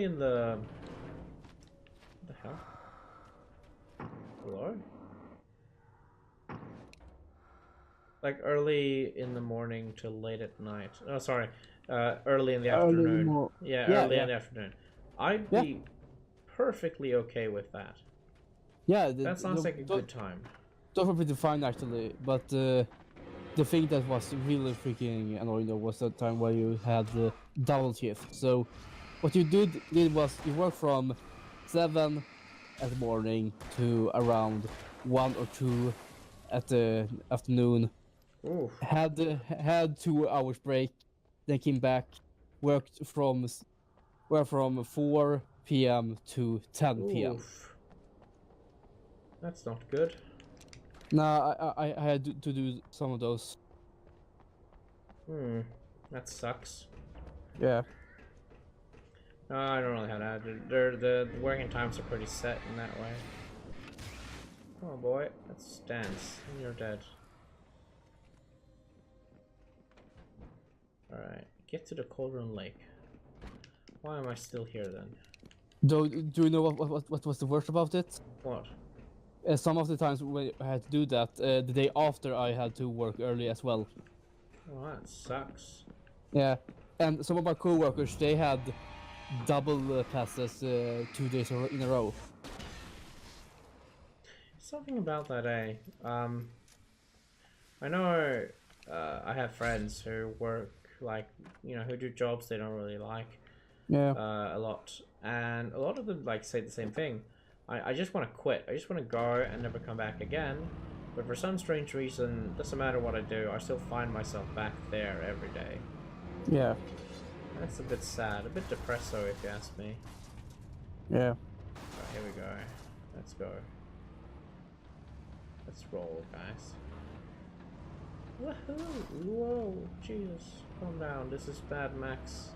the hell? Hello? Like early in the morning to late at night. Oh, sorry. Early in the afternoon. Early in the afternoon. I'd be perfectly okay with that. Yeah, that sounds like a good time. Those were pretty fine actually, but the thing that was really freaking annoying though was the time where you had the double shift. So what you did was you worked from 7 at the morning to around 1 or 2 at the afternoon. Oof. Had 2 hours break, then came back, worked from 4 p.m. to 10 p.m. That's not good. Nah, I had to do some of those. That sucks. Yeah. No, I don't really have that. The working times are pretty set in that way. Oh boy, let's dance. You're dead. Alright, get to the Cauldron Lake. Why am I still here then? Do you know what was the worst about it? What? Some of the times when I had to do that, the day after I had to work early as well. Oh, that sucks. Yeah, and some of my co-workers, they had double passes 2 days in a row. Something about that, eh? I know I have friends who work, like, you know, who do jobs they don't really like. Yeah. A lot. And a lot of them, like, say the same thing. I just want to quit. I just want to go and never come back again. But for some strange reason, doesn't matter what I do, I still find myself back there every day. Yeah. That's a bit sad. A bit depresso, if you ask me. Yeah. Right, here we go. Let's go. Let's roll, guys. Woohoo! Whoa! Jesus. Calm down. This is Bad Max.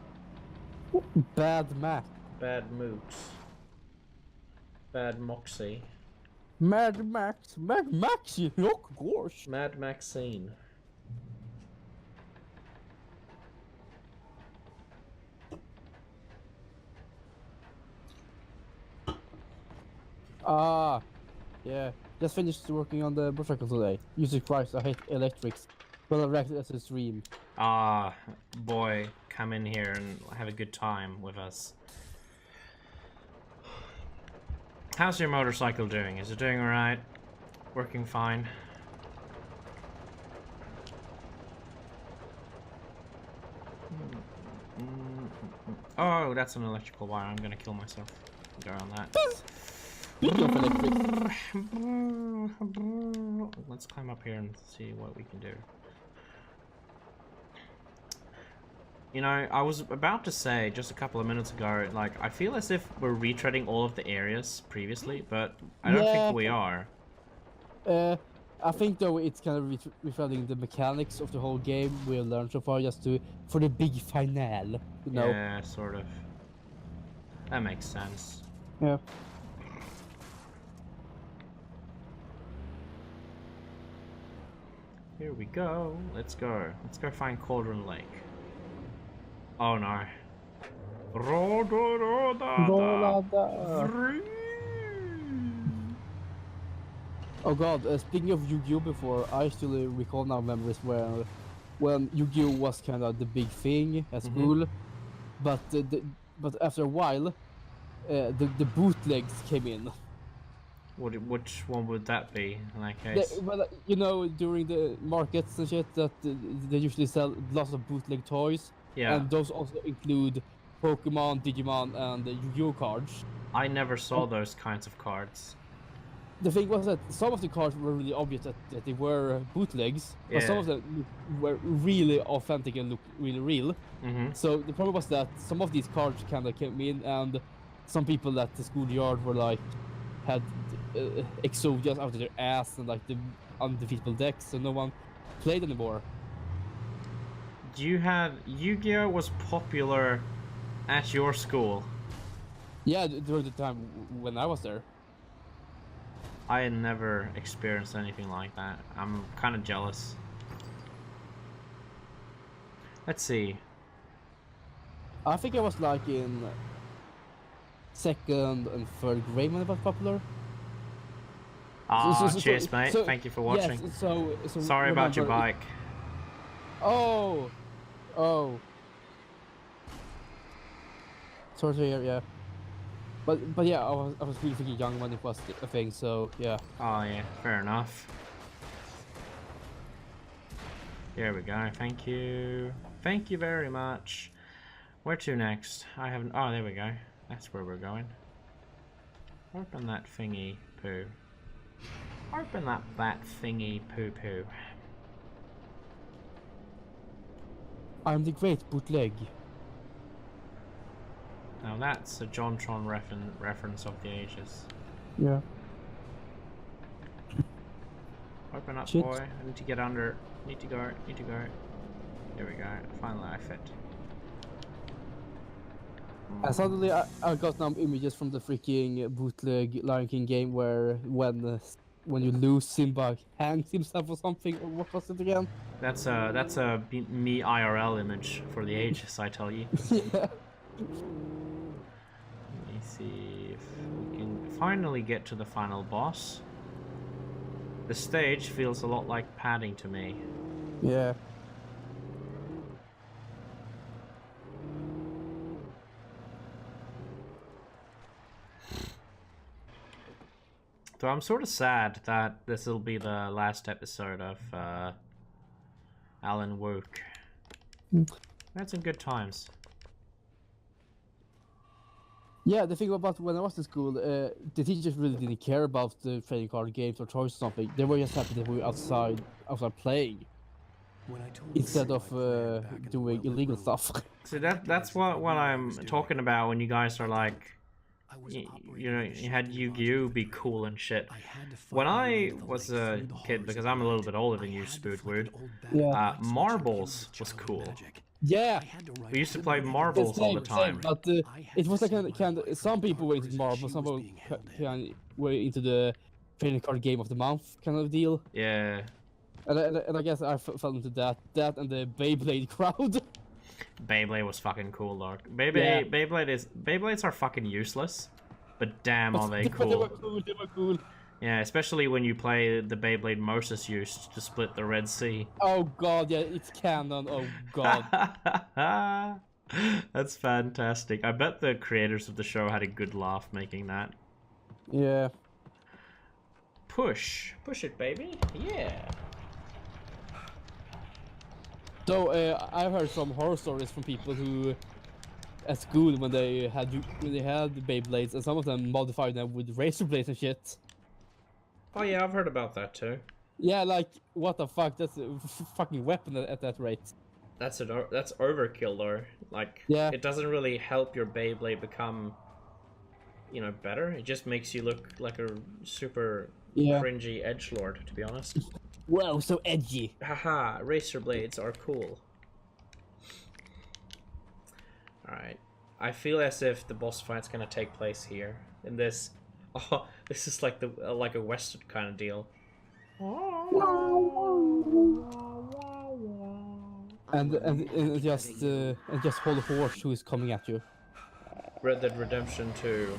Bad Mac. Bad Mooks. Bad Moxie. Mad Max. Mad Maxie. Oh gosh. Mad Maxine. Ah. Yeah. Just finished working on the motorcycle today. Jesus Christ, I hate electrics. Well, I wrecked it as a stream. Ah, boy, come in here and have a good time with us. How's your motorcycle doing? Is it doing alright? Working fine? Oh, that's an electrical wire. I'm gonna kill myself. Go on that. Let's climb up here and see what we can do. You know, I was about to say just a couple of minutes ago, like, I feel as if we're retreading all of the areas previously, but I don't think we are. I think though it's kind of retreading the mechanics of the whole game we learned so far, just for the big finale, you know? Yeah, sort of. That makes sense. Yeah. Here we go. Let's go. Let's go find Cauldron Lake. Oh no. Oh god, speaking of Yu-Gi-Oh before, I still recall now memories where when Yu-Gi-Oh was kind of the big thing at school, but after a while, the bootlegs came in. Which one would that be in that case? Well, you know, during the markets and shit, that they usually sell lots of bootleg toys. Yeah. And those also include Pokemon, Digimon, and Yu-Gi-Oh cards. I never saw those kinds of cards. The thing was that some of the cards were really obvious that they were bootlegs, but some of them were really authentic and looked really real. So the problem was that some of these cards kind of came in, and some people at the schoolyard were like, had Exodias out of their ass and like the undefeatable decks, so no one played anymore. You had Yu-Gi-Oh was popular at your school? Yeah, during the time when I was there. I had never experienced anything like that. I'm kind of jealous. Let's see. I think I was like in 2nd and 3rd grade when it was popular. Ah, cheers, mate. Thank you for watching. Yes, so sorry about your bike. Oh. sort of here, yeah. But yeah, I was really freaking young when it was a thing, so yeah. Oh yeah, fair enough. There we go. Thank you. Thank you very much. Where to next? I haven't. Oh, there we go. That's where we're going. Open that thingy poo. Open that thingy poo poo. I'm the great bootleg. Now that's a JonTron reference of the ages. Yeah. Open up, Shit. boy. I need to get under. Need to go. Need to go. There we go. Finally, I fit. And suddenly I got some images from the freaking bootleg Lion King game where when you lose, Simba hangs himself or something. Or what was it again? That's a me IRL image for the ages, I tell you. Yeah. Let me see if we can finally get to the final boss. The stage feels a lot like padding to me. Yeah. So I'm sort of sad that this will be the last episode of Alan Woke. Had some good times. Yeah, the thing about when I was in school, the teachers really didn't care about the trading card games or toys or something. They were just happy that we were outside playing. Instead of doing illegal stuff. So that's what I'm talking about when you guys are like, you know, you had Yu-Gi-Oh be cool and shit. When I was a kid, because I'm a little bit older than you, Spootwood, yeah. Marbles was cool. Yeah, we used to play marbles all the time. But it was like kind of some people were into marbles, some people were into the trading card game of the month kind of deal. Yeah. And I guess I fell into that and the Beyblade crowd. Beyblade was fucking cool, though. Beyblades are fucking useless, but damn are they cool. They were cool. Yeah, especially when you play the Beyblade Moses used to split the Red Sea. Oh god, yeah, it's canon. Oh god. That's fantastic. I bet the creators of the show had a good laugh making that. Yeah. Push it, baby. Yeah. So I've heard some horror stories from people who, at school, when they had Beyblades, and some of them modified them with razor blades and shit. Oh yeah, I've heard about that too. Yeah, like what the fuck? That's a fucking weapon at that rate. That's overkill though. Like, yeah. It doesn't really help your Beyblade become, you know, better. It just makes you look like a super cringy edgelord, to be honest. Whoa, so edgy. Haha, razor blades are cool. Alright. I feel as if the boss fight's gonna take place here. In this... Oh, this is like a Western kind of deal. And just hold a horse who is coming at you. Red Dead Redemption 2.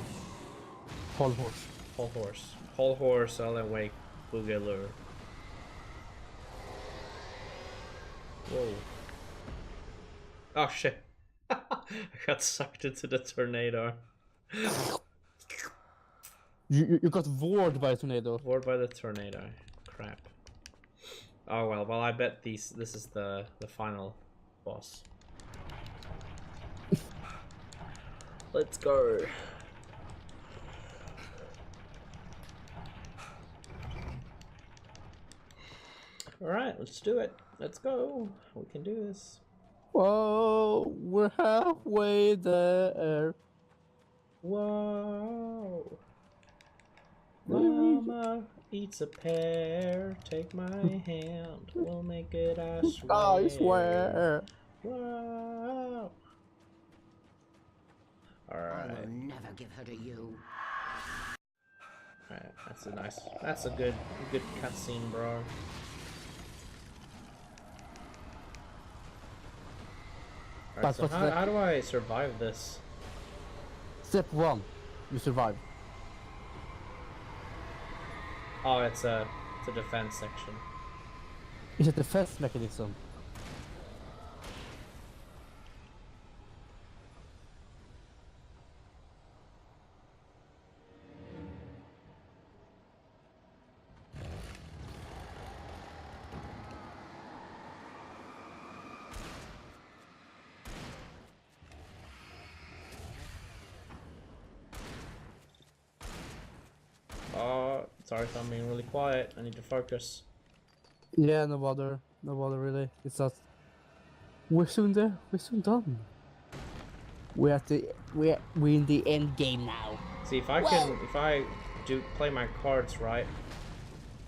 Whole horse. Whole horse. Whole horse, Alan Wake, Boogaloo. Whoa. Oh shit. I got sucked into the tornado. You got warred by a tornado. Warred by the tornado. Crap. Oh well, I bet this is the final boss. Let's go. Alright, let's do it. Let's go. We can do this. Whoa, we're halfway there. Whoa. Mama eats a pear. Take my hand. We'll make it, I swear. I swear. Whoa. Alright. I will never give her to you. Alright, that's a good cutscene, bro. Alright, so how do I survive this? Step 1, you survive. Oh, it's a defense section. It's a defense mechanism. Sorry if I'm being really quiet. I need to focus. Yeah, no bother. No bother really. It's just... We're soon there. We're soon done. We're in the end game now. See, if I do play my cards right,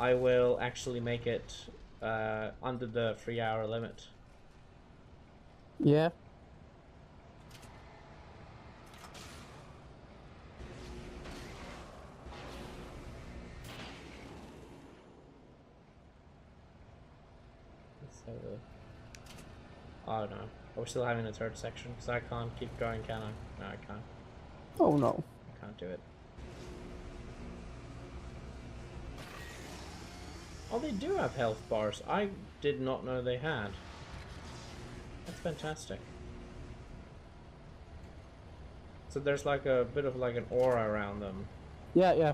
I will actually make it under the 3-hour limit. Yeah. Oh no, we're still having a third section because I can't keep going, can I? No, I can't. Oh no. I can't do it. Oh, they do have health bars. I did not know they had. That's fantastic. So there's like a bit of like an aura around them. Yeah, yeah.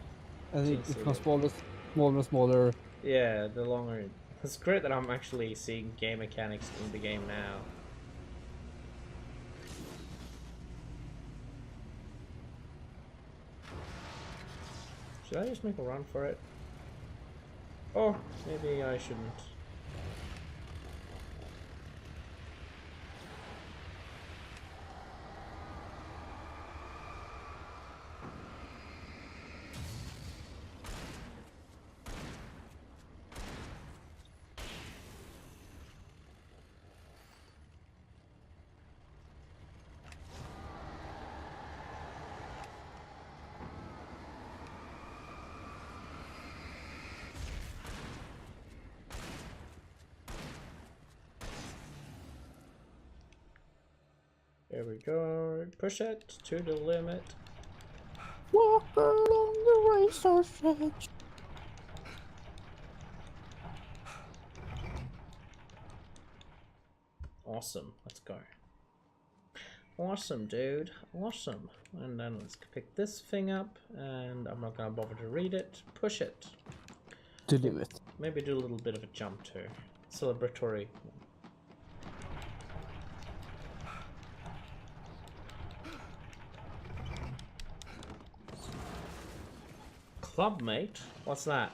And it becomes smaller and smaller. Yeah, the longer... It's great that I'm actually seeing game mechanics in the game now. Should I just make a run for it? Oh, maybe I shouldn't. There we go. Push it to the limit. Walk along the razor's edge. Awesome. Let's go. Awesome, dude. Awesome. And then let's pick this thing up, and I'm not gonna bother to read it. Push it. To limit. Maybe do a little bit of a jump too. Celebratory. Clubmate? What's that?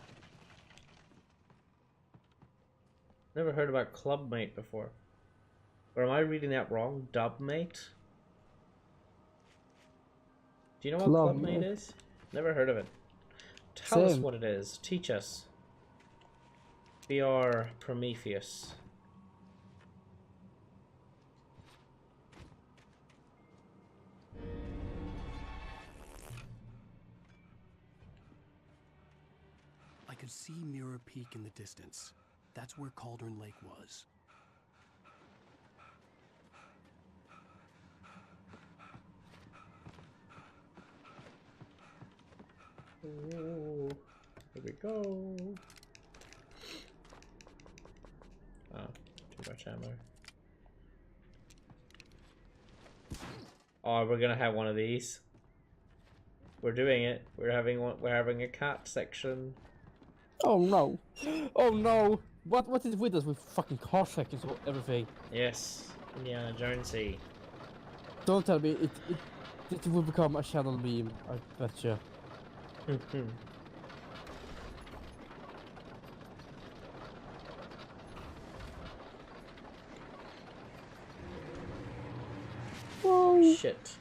Never heard about Clubmate before. Or am I reading that wrong? Dubmate? Do you know what Clubmate is? Never heard of it. Tell us what it is. Teach us. Be our Prometheus. I could see Mirror Peak in the distance. That's where Cauldron Lake was. Ooh, here we go. Oh, too much ammo. Oh, we're gonna have one of these. We're doing it. We're having one. We're having a cat section. Oh no! Oh no! What is with us with fucking car sections or everything? Yes, Indiana Jonesy. Don't tell me it will become a channel meme. I betcha. Oh shit.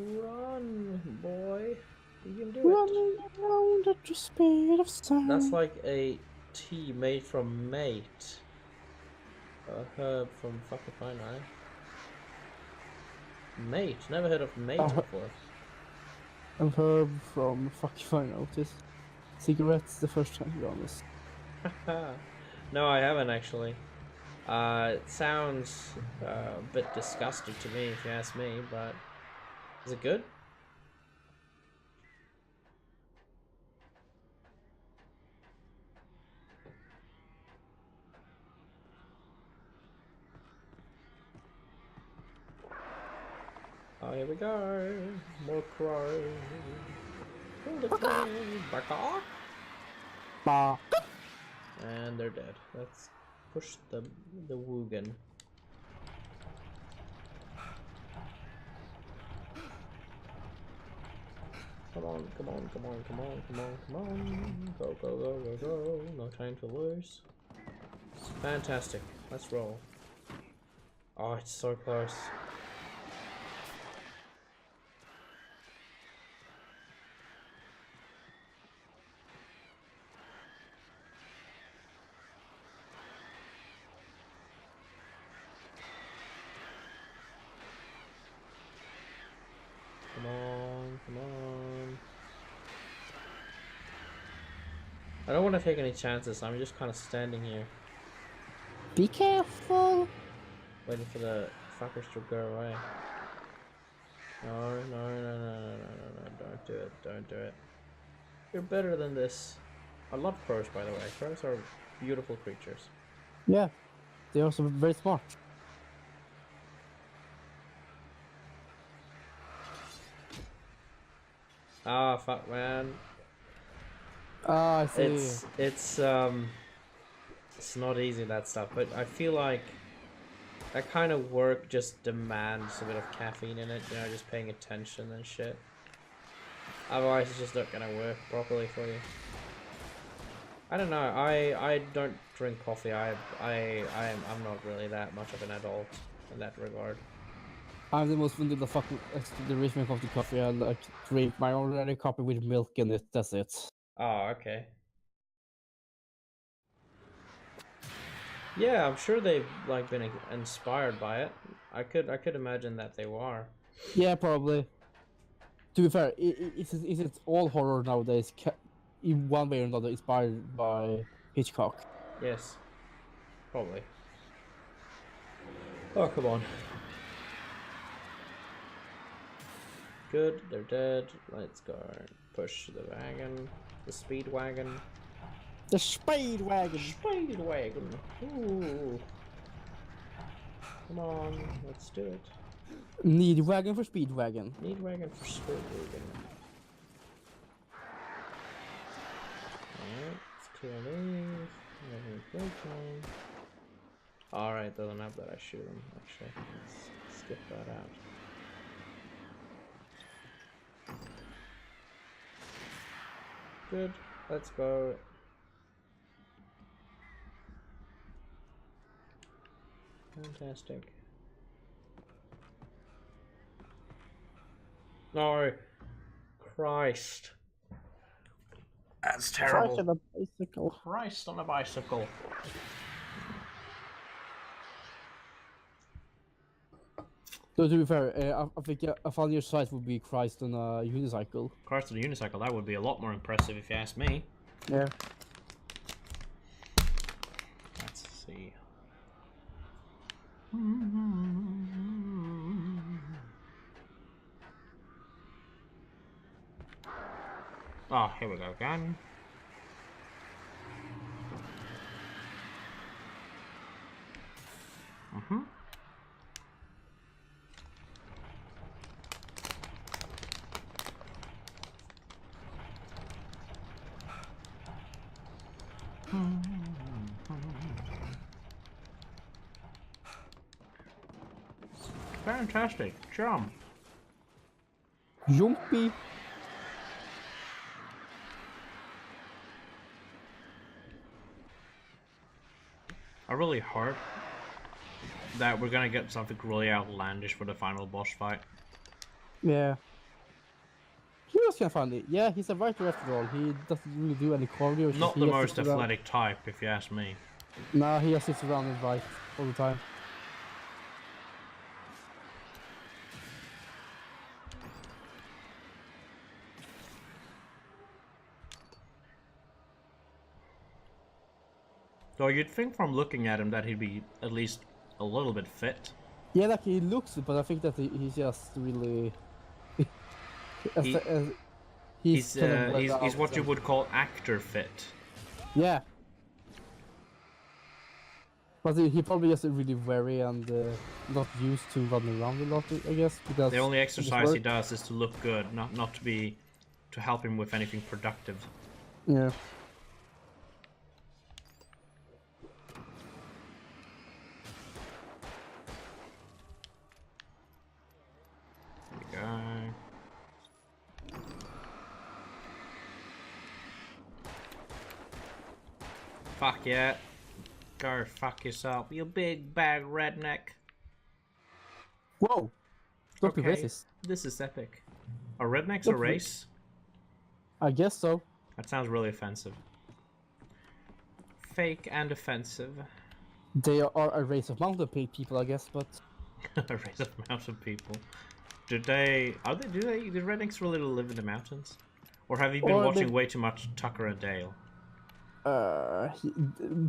Run, boy. You can do Running around at the speed of sound. That's like a tea made from mate. A herb from fucking fine, right? Mate. Never heard of mate before. A herb from fucking fine notice. Cigarettes the first time, to be honest. No, I haven't actually. It sounds a bit disgusting to me, if you ask me, but is it good? Oh, here we go. More crows. Back off. Bah. And they're dead. Let's push the Woogan. Come on, come on, come on, come on, come on, come on. Go, go, go, go, go. No time to lose. Fantastic. Let's roll. Oh, it's so close. Come on, come on. I don't want to take any chances. I'm just kind of standing here. Be careful. Waiting for the fuckers to go away. No, no, no, no, no, no, no, no, don't do it, don't do it. You're better than this. I love crows, by the way. Crows are beautiful creatures. Yeah, they're also very smart. Ah, fuck, man. Ah, I see. It's not easy, that stuff, but I feel like that kind of work just demands a bit of caffeine in it, you know, just paying attention and shit. Otherwise, it's just not gonna work properly for you. I don't know. I don't drink coffee. I'm not really that much of an adult in that regard. I'm the most vanilla fucking the reason I come to coffee. I like drink my ordinary coffee with milk in it. That's it. Oh, okay. Yeah, I'm sure they've like been inspired by it. I could imagine that they were. Yeah, probably. To be fair, it's all horror nowadays. In one way or another, inspired by Hitchcock. Yes, probably. Oh, come on. Good, they're dead. Let's go push the wagon. The speed wagon. The speed wagon! Speed wagon! Ooh. Come on, let's do it. Need wagon for speed wagon. Need wagon for speed wagon. Alright, let's kill these. Alright, doesn't have that I shoot them, actually. Let's skip that out. Good, let's go. Fantastic. No! Christ. That's terrible. Christ on a bicycle. Christ on a bicycle. So to be fair, I think a funnier sight would be Christ on a unicycle. Christ on a unicycle, that would be a lot more impressive if you ask me. Yeah. Let's see. Oh, here we go again. Fantastic jump. Jumpy. I really hope that we're gonna get something really outlandish for the final boss fight. Yeah. He was kind of funny. Yeah, he's a writer after all. He doesn't really do any cardio. Not the most athletic type, if you ask me. Nah, he just sits around and writes all the time. So you'd think from looking at him that he'd be at least a little bit fit. Yeah, like he looks it, but I think that he's just really... he's what you would call actor fit. Yeah. But he probably just really wary and not used to running around a lot, I guess. Because the only exercise he does is to look good, not to be to help him with anything productive. Yeah. There we go. Fuck yeah. Go fuck yourself, you big bad redneck. Whoa! Don't be Okay, racist. this is epic. Are rednecks a race? I guess so. That sounds really offensive. Fake and offensive. They are a race of mountain people, I guess, but... A race of mountain people. Do rednecks really live in the mountains? Or have you been watching way too much Tucker and Dale?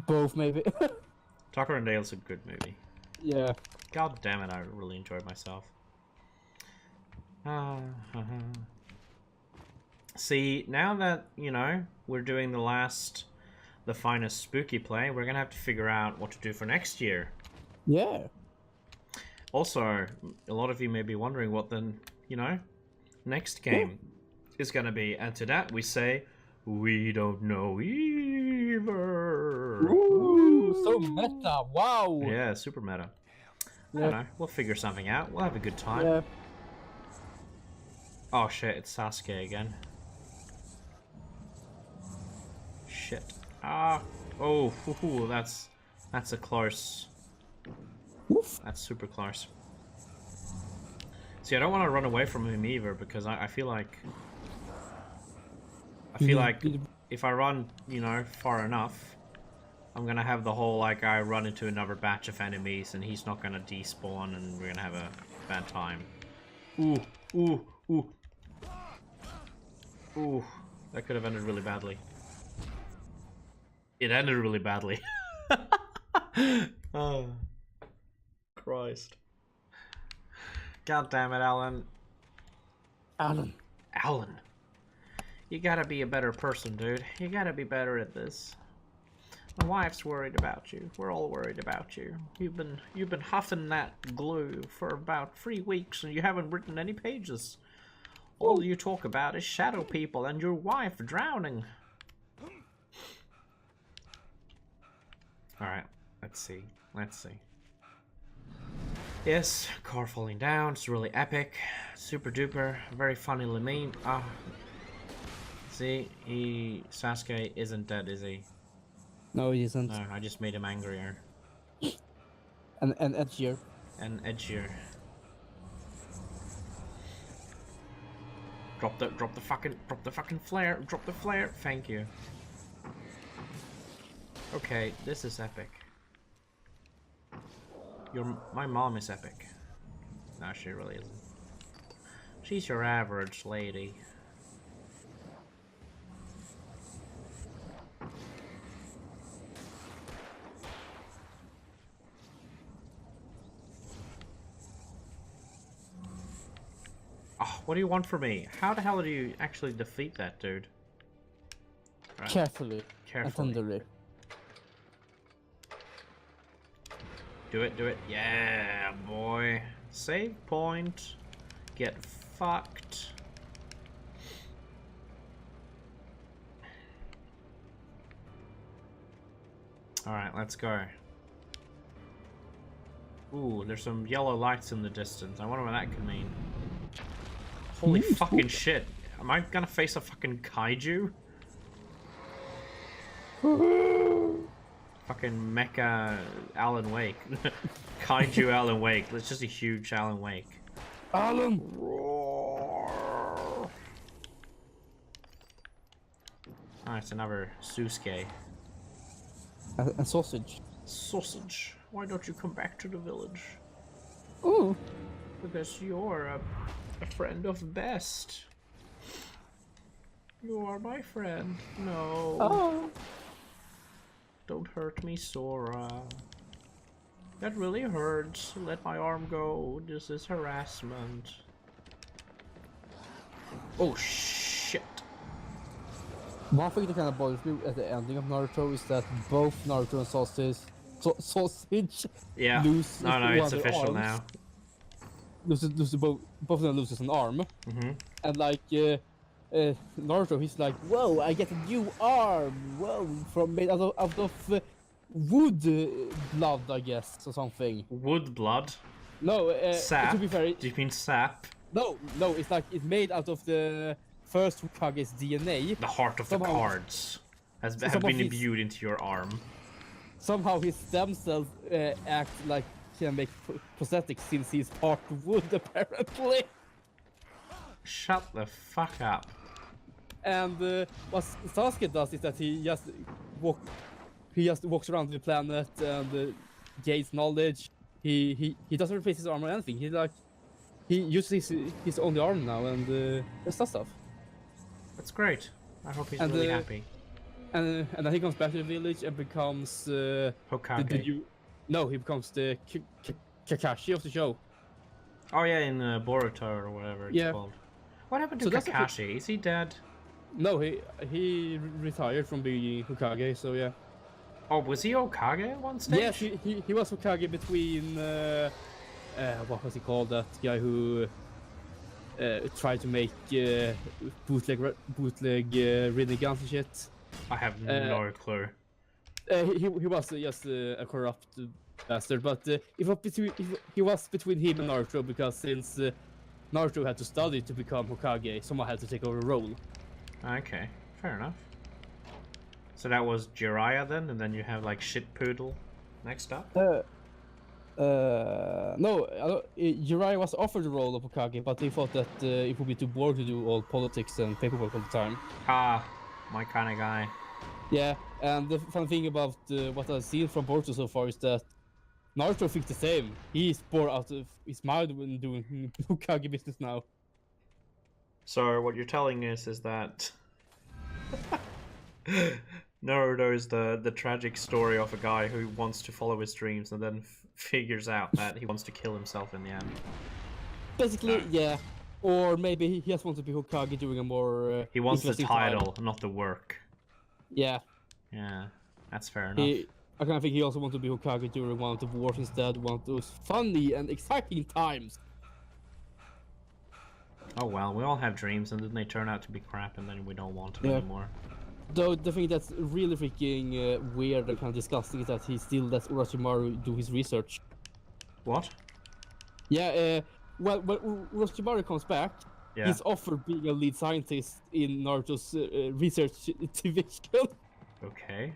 Both maybe. Tucker and Dale's a good movie. Yeah. God damn it, I really enjoyed myself. See, now that, you know, we're doing the finest spooky play, we're gonna have to figure out what to do for next year. Yeah. Also, a lot of you may be wondering what the, you know, next game is gonna be, and to that we say, we don't know either. Ooh, so meta, wow! Yeah, super meta. Yeah. I don't know, we'll figure something out, we'll have a good time. Yeah. Oh shit, it's Sasuke again. Shit. Ah. Oh, that's a close. Oof. That's super close. See, I don't want to run away from him either because I feel like if I run, you know, far enough, I'm gonna have the whole like I run into another batch of enemies and he's not gonna despawn and we're gonna have a bad time. Ooh, ooh, ooh. Ooh, that could have ended really badly. It ended really badly. Oh, Christ. God damn it, Alan. Alan. You gotta be a better person, dude. You gotta be better at this. My wife's worried about you. We're all worried about you. You've been huffing that glue for about 3 weeks and you haven't written any pages. All you talk about is shadow people and your wife drowning. Alright, let's see. Yes, car falling down. It's really epic. Super duper. Very funnily mean. See, Sasuke isn't dead, is he? No, he isn't. No, I just made him angrier. And edgier. And edgier. Drop the fucking flare. Drop the flare. Thank you. Okay, this is epic. My mom is epic. No, she really isn't. She's your average lady. Oh, what do you want from me? How the hell do you actually defeat that dude? Right. Carefully. And tenderly. Do it. Yeah, boy. Save point. Get fucked. Alright, let's go. Ooh, there's some yellow lights in the distance. I wonder what that could mean. Holy fucking shit. Am I gonna face a fucking kaiju? Fucking mecha Alan Wake. Kaiju Alan Wake. It's just a huge Alan Wake. Alan! Roar. Ah, it's another Susuke. And sausage. Sausage. Why don't you come back to the village? Ooh. Because you're a friend of best. You are my friend. No. Oh. Don't hurt me, Sora. That really hurts. Let my arm go. This is harassment. Oh shit. One thing that kind of bothers me at the ending of Naruto is that both Naruto and Sausage Yeah. lose No, one it's of their official arms. now. Both of them loses an arm. Mm-hmm. And like Naruto, he's like, whoa, I get a new arm, whoa, from made out of wood blood, I guess, or something. Wood blood? No, sap? to be fair, do you mean sap? No, it's like it's made out of the first Hokage's DNA. The heart of the cards have been imbued into your arm. Somehow his stem cells act like he can make prosthetics since he's part wood, apparently. Shut the fuck up. And what Sasuke does is that he just walks around the planet and gains knowledge. He doesn't replace his arm or anything. He uses his only arm now and does stuff. That's great. I hope he's really happy. And then he comes back to the village and becomes Hokage. No, he becomes the Kakashi of the show. Oh yeah, in Boruto or whatever it's called. What happened to Kakashi? Is he dead? No, he retired from being Hokage, so yeah. Oh, was he Hokage at one stage? Yes, he was Hokage between what was he called? That guy who tried to make bootleg Rinnegan and shit. I have no clue. He was just a corrupt bastard, but he was between him and Naruto because since Naruto had to study to become Hokage, someone had to take over the role. Okay, fair enough. So that was Jiraiya then, and then you have like Shit Poodle next up? No, Jiraiya was offered the role of Hokage, but he thought that it would be too bored to do all politics and paperwork all the time. Ah, my kind of guy. Yeah, and the fun thing about what I've seen from Boruto so far is that Naruto thinks the same. He's bored out of his mind when doing Hokage business now. So what you're telling us is that Naruto is the tragic story of a guy who wants to follow his dreams and then figures out that he wants to kill himself in the end. Basically, yeah. Or maybe he just wants to be Hokage doing a more he wants the title, not the work. Yeah. Yeah, that's fair enough. I kind of think he also wants to be Hokage during one of the wars instead, one of those funny and exciting times. Oh well, we all have dreams and then they turn out to be crap and then we don't want them anymore. Though the thing that's really freaking weird and kind of disgusting is that he still lets Orochimaru do his research. What? Yeah, well, when Orochimaru comes back, he's offered being a lead scientist in Naruto's research division. Okay.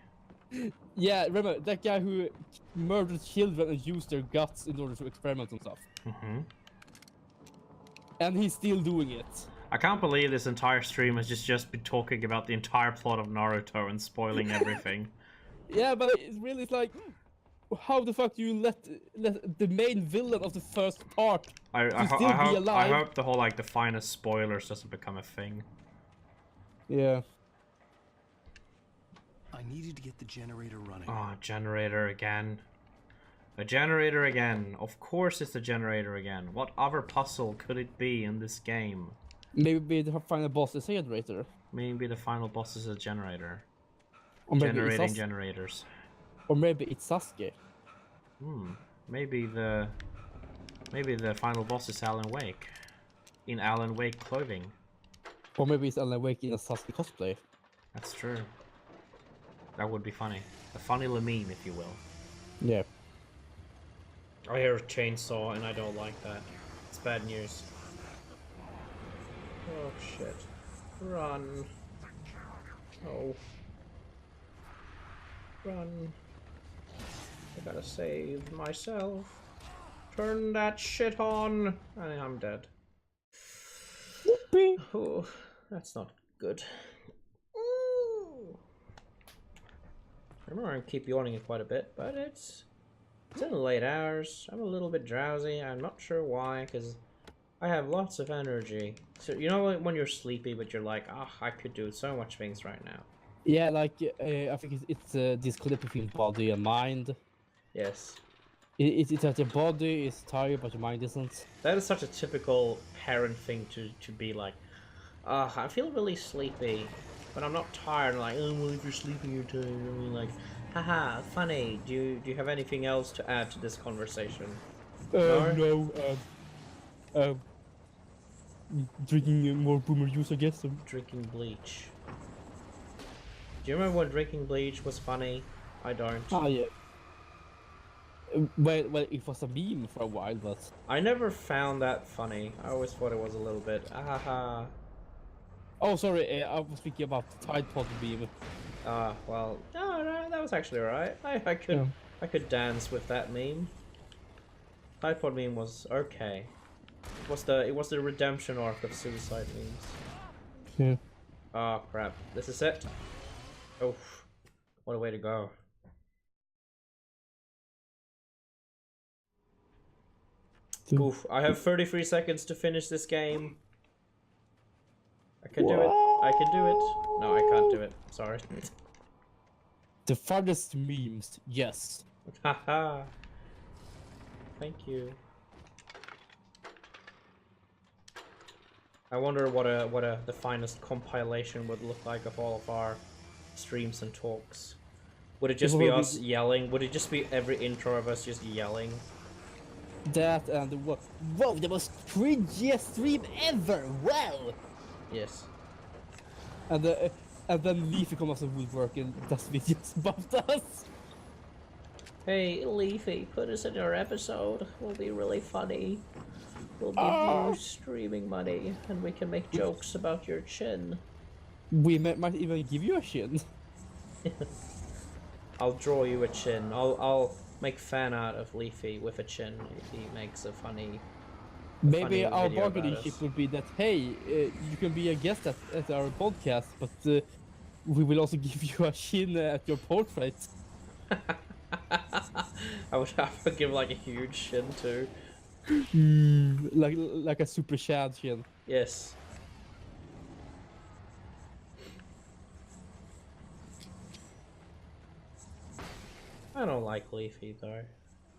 Yeah, remember that guy who murdered children and used their guts in order to experiment on stuff. Mm-hmm. And he's still doing it. I can't believe this entire stream has just been talking about the entire plot of Naruto and spoiling everything. Yeah, but it's really like, how the fuck do you let the main villain of the first part be alive? I hope the whole like the finest spoilers doesn't become a thing. Yeah. I needed to get the generator running. Oh, generator again. A generator again. Of course it's the generator again. What other puzzle could it be in this game? Maybe the final boss is a generator. Maybe the final boss is a generator. Or maybe generating generators. Or maybe it's Sasuke. Maybe the final boss is Alan Wake. In Alan Wake clothing. Or maybe it's Alan Wake in a Sasuke cosplay. That's true. That would be funny. A funny meme, if you will. Yeah. I hear a chainsaw and I don't like that. It's bad news. Oh shit. Run. Oh. Run. I gotta save myself. Turn that shit on. I'm dead. Whoopee. Oh, that's not good. I remember I keep yawning quite a bit, but it's in the late hours. I'm a little bit drowsy. I'm not sure why, because I have lots of energy. So you know when you're sleepy, but you're like, I could do so much things right now. Yeah, like I think it's a disconnect between body and mind. Yes. It's that your body is tired, but your mind isn't. That is such a typical parent thing to be like, I feel really sleepy, but I'm not tired. I'm like, oh, well, if you're sleepy, you're tired. I mean, like, haha, funny. Do you have anything else to add to this conversation? No. drinking more boomer juice, I guess. Drinking bleach. Do you remember when drinking bleach was funny? I don't. Oh yeah. Well, it was a meme for a while, but I never found that funny. I always thought it was a little bit ahaha. Oh, sorry, I was thinking about the Tide Pod meme. Well, no, that was actually alright. I could dance with that meme. Tide Pod meme was okay. It was the redemption arc of suicide memes. Yeah. Oh crap! This is it. Oh, what a way to go! Oof! I have 33 seconds to finish this game. I can do it. I can do it. No, I can't do it. Sorry. The farthest memes, yes. Haha. Thank you. I wonder what the finest compilation would look like of all of our streams and talks. Would it just be us yelling? Would it just be every intro of us just yelling? That and whoa, the most cringiest stream ever! Wow! Yes. And then Leafy comes up with work and does videos about us. Hey, Leafy, put us in your episode. We'll be really funny. We'll give you streaming money, and we can make jokes about your chin. We might even give you a chin. I'll draw you a chin. I'll make fan art of Leafy with a chin if he makes a funny. Maybe our bargaining chip would be that, hey, you can be a guest at our podcast, but we will also give you a chin at your portrait. I would have to give like a huge chin too. Like a super shad chin. Yes. I don't like Leafy though.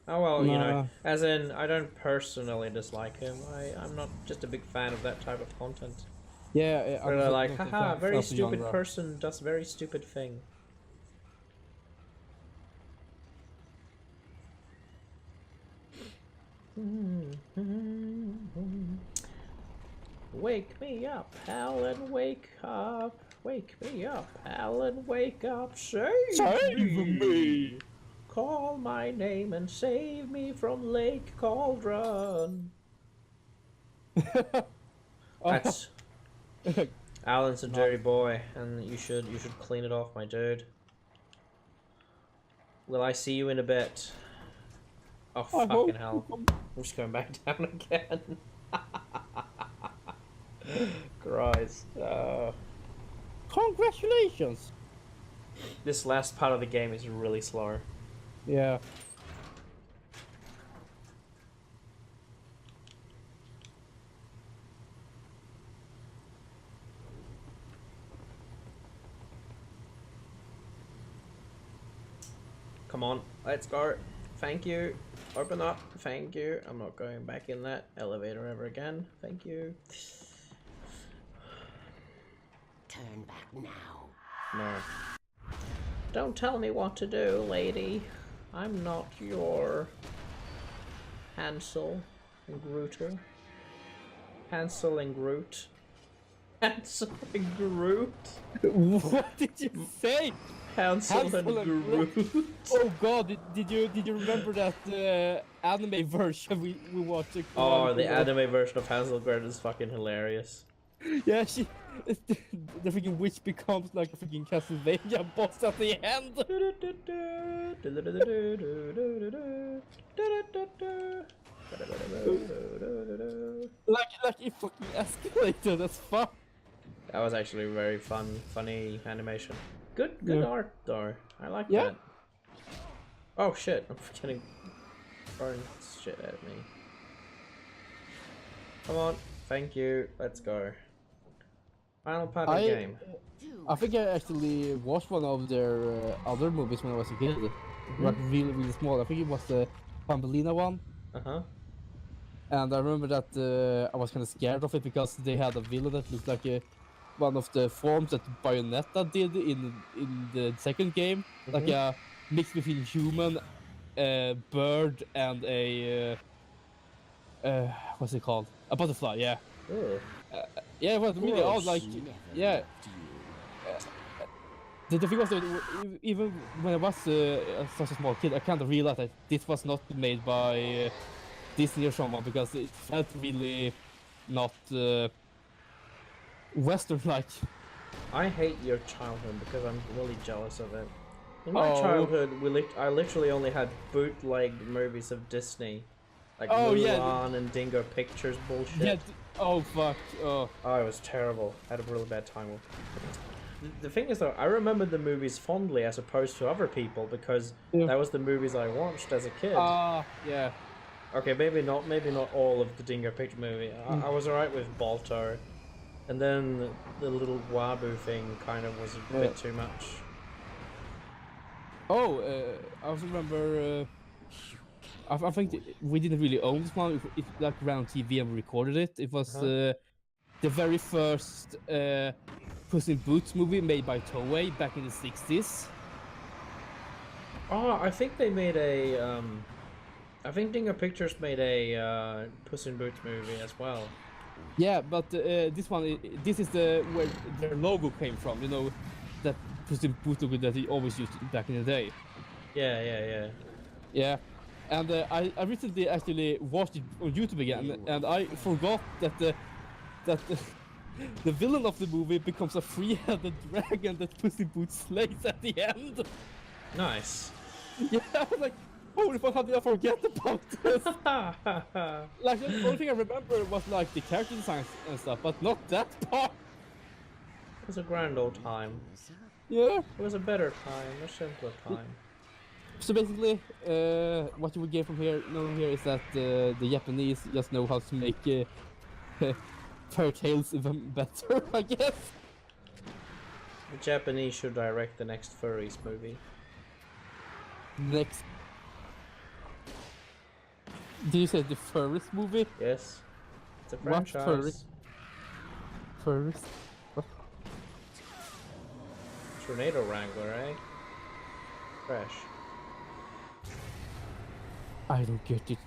Oh well, you know, as in, I don't personally dislike him. I'm not just a big fan of that type of content. Yeah, where they're like, haha, very stupid person does very stupid thing. Wake me up, Alan, wake up. Wake me up, Alan, wake up. Save me. Call my name and save me from Lake Cauldron. That's Alan's a dirty boy, and you should clean it off, my dude. Will I see you in a bit? Oh fucking hell! I'm just going back down again. Christ. Congratulations! This last part of the game is really slow. Yeah. Come on, let's go. Thank you. Open up. Thank you. I'm not going back in that elevator ever again. Thank you. Turn back now. No. Don't tell me what to do, lady. I'm not your Hansel and Gretel. Hansel and Groot. Hansel and Groot? What did you say? Hansel and Groot. Oh god, did you remember that anime version we watched? Oh, the anime version of Hansel and Gretel is fucking hilarious. Yeah, the freaking witch becomes like a freaking Castlevania boss at the end. like it fucking escalated as fuck. That was actually very funny animation. Good art though. I like that. Oh shit! I'm getting thrown shit at me. Come on, thank you. Let's go. Final part of the game. I think I actually watched one of their other movies when I was a kid. Like really small. I think it was the Thumbelina one. And I remember that I was kind of scared of it because they had a villain that looked like one of the forms that Bayonetta did in the second game, like a mix between human, bird, and a what's it called? A butterfly, yeah. Yeah, it was really odd. Like, yeah. The thing was that even when I was such a small kid, I kind of realized that this was not made by Disney or someone because it felt really not Western-like. I hate your childhood because I'm really jealous of it. In my Oh. childhood, I literally only had bootleg movies of Disney, like Mulan and Dingo Pictures bullshit. Yeah. Oh fuck. Oh, it was terrible. I had a really bad time with it. The thing is, though, I remember the movies fondly as opposed to other people because that was the movies I watched as a kid. Yeah. Okay, maybe not all of the Dingo Picture movie. I was alright with Balto, and then the little Wabu thing kind of was a bit too much. Oh, I also remember. I think we didn't really own this one. It like ran on TV and we recorded it. It was the very first Puss in Boots movie made by Toei back in the 60s. Oh, I think they made a. I think Dingo Pictures made a Puss in Boots movie as well. Yeah, but this one, this is where their logo came from. You know, that Puss in Boots logo that they always used back in the day. Yeah. And I recently actually watched it on YouTube again, and I forgot that the villain of the movie becomes a three-headed dragon that Puss in Boots slays at the end. Nice. Yeah, I was like, holy fuck, how did I forget about this? Like, the only thing I remember was like the character designs and stuff, but not that part. It was a grand old time. Yeah. It was a better time, a simpler time. So basically, what you would get from here is that the Japanese just know how to make fairy tales even better, I guess. The Japanese should direct the next Furries movie. Next. Did you say the Furries movie? Yes. It's a franchise. Furries? What? Tornado Wrangler, eh? Fresh. I don't get it.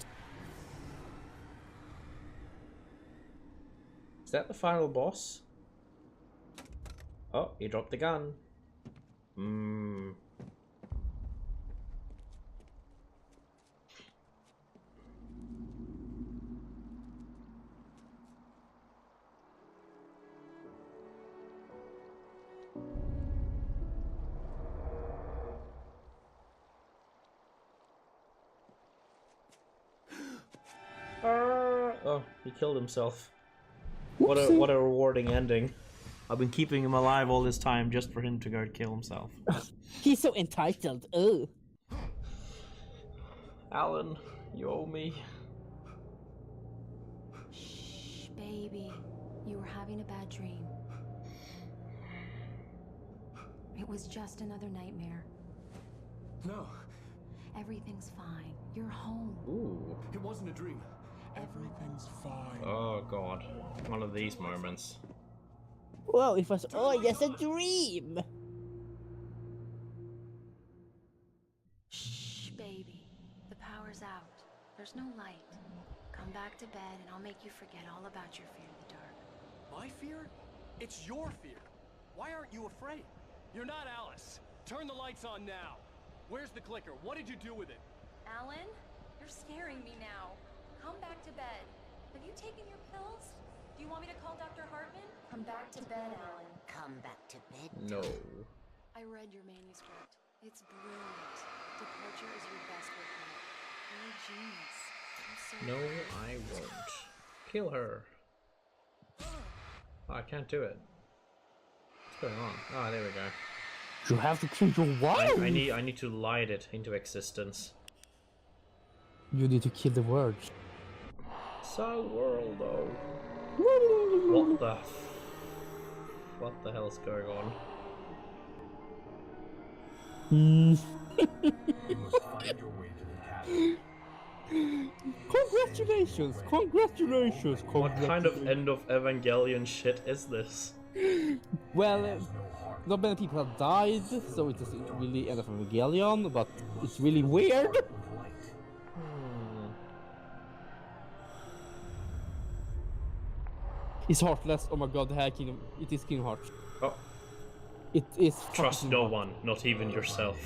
Is that the final boss? Oh, he dropped the gun. Oh, he killed himself. What a rewarding ending. I've been keeping him alive all this time just for him to go kill himself. He's so entitled. Oh. Alan, you owe me. Shh, baby. You were having a bad dream. It was just another nightmare. No. Everything's fine. You're home. Ooh. It wasn't a dream. Everything's fine. Oh god. One of these moments. Well, it was all just a dream. Shh, baby. The power's out. There's no light. Come back to bed and I'll make you forget all about your fear of the dark. My fear? It's your fear. Why aren't you afraid? You're not Alice. Turn the lights on now. Where's the clicker? What did you do with it? Alan, you're scaring me now. Come back to bed. Have you taken your pills? Do you want me to call Dr. Hartman? Come back to bed, Alan. Come back to bed. No. I read your manuscript. It's brilliant. Departure is your best work yet. You're a genius. I'm so No, I won't. Kill her. Oh, I can't do it. What's going on? Oh, there we go. You have to kill your wife. I need to light it into existence. You need to kill the words. So world though. What the hell's going on? You must find your way to the castle. Congratulations! What kind of end of Evangelion shit is this? Well, not many people have died, so it doesn't really end of Evangelion, but it's really weird. It's Heartless. Oh my god, it is Kingdom Hearts. Oh. It is. Trust no one, not even yourself.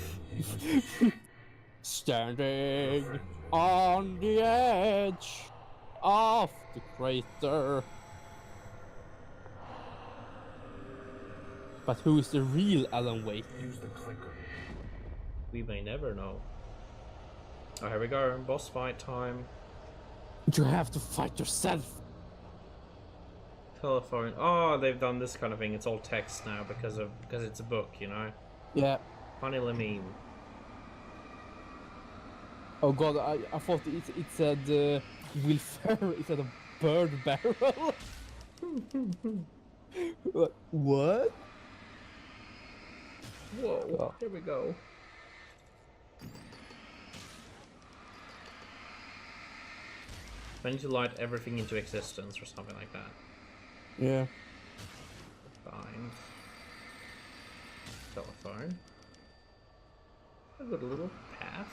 Standing on the edge of the crater. But who is the real Alan Wake? Use the clicker. We may never know. Oh, here we go. Boss fight time. You have to fight yourself. Telephone. Oh, they've done this kind of thing. It's all text now because it's a book, you know. Yeah. Funny little meme. Oh god, I thought it said Will Ferrell. It said a bird barrel. What? Whoa, Oh. here we go. I need to light everything into existence or something like that. Yeah. Find. Telephone. A good little path.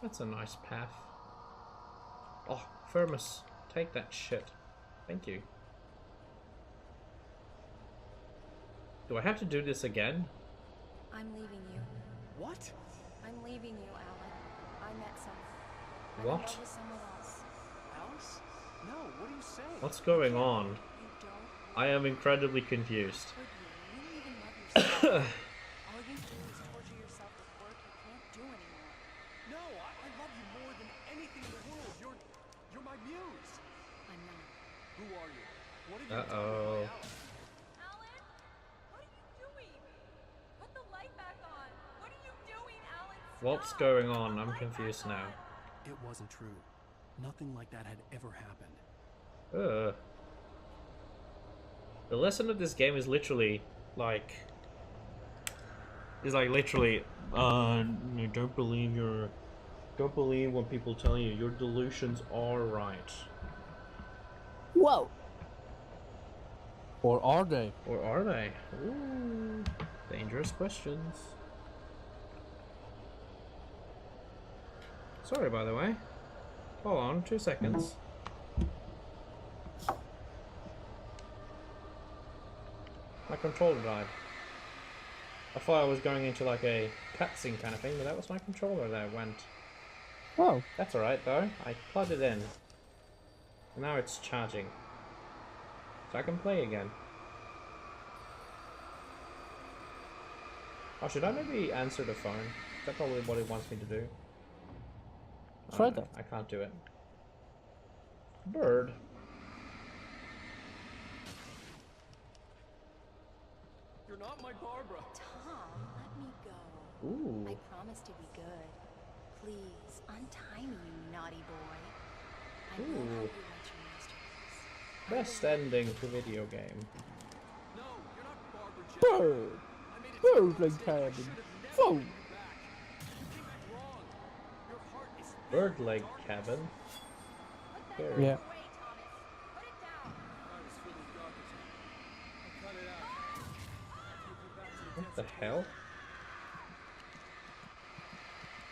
That's a nice path. Oh, Firmus, take that shit. Thank you. Do I have to do this again? I'm leaving you. What? I'm leaving you, Alan. I met someone. I'm What? in love with someone else. Alice? No, what are you saying? What's going on? You don't I am incredibly confused. love you. You don't even love yourself. All you do is torture yourself with work you can't do anymore. No, I love you more than anything in the world. You're my muse. I'm not. Who are you? What did you do Uh-oh. to my Alice? Alan? What are you doing? Put the light back on. What are you doing, Alan? What's Stop. going on? I'm confused now. It wasn't true. Nothing like that had ever happened. Ugh. The lesson of this game is literally like literally you don't believe what people tell you. Your delusions are right. Whoa. Or are they? Or are they? Ooh, dangerous questions. Sorry, by the way. Hold on, 2 seconds. My controller died. I thought I was going into like a cutscene kind of thing, but that was my controller that went. Oh. That's alright though. I plugged it in. Now it's charging. So I can play again. Oh, should I maybe answer the phone? That's probably what it wants me to do. Try that. I can't do it. Bird. You're not my Barbara. Tom, let me go. Ooh. I promise to be good. Please, untie me, you naughty boy. I will Ooh. help you write your masterpiece. Best ending to video game. No, you're not Barbara Jane. Bird. I made a Bird terrible like mistake. I cabin. should have never Phone. given you back. You came back wrong. Your heart is filled Bird with leg darkness. cabin. Put that Here. knife Yeah. away, Thomas. Put it down. Heart is filled with darkness. I cut it out. After you come back to the What the desert. hell?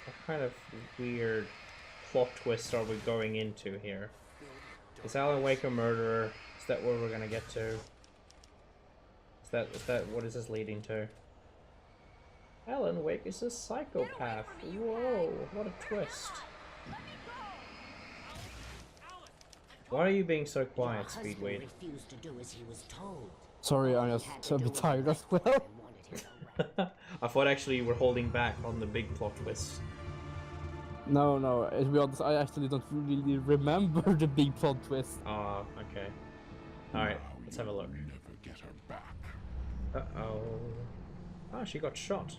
What kind of weird plot twist are we going into here? Is Alan Wake a murderer? Is that where we're gonna get to? Is that what is this leading to? Alan Wake is a psychopath. Whoa, what a twist. Why are you being so quiet, Speedweed? refused to do as he was told. Sorry, I'm just a bit tired as well. Wanted him around. I thought actually you were holding back on the big plot twist. No, to be honest, I actually don't really remember the big plot twist. Ah, okay. Alright, let's have a look. Never get her back. Uh-oh. Ah, she got shot.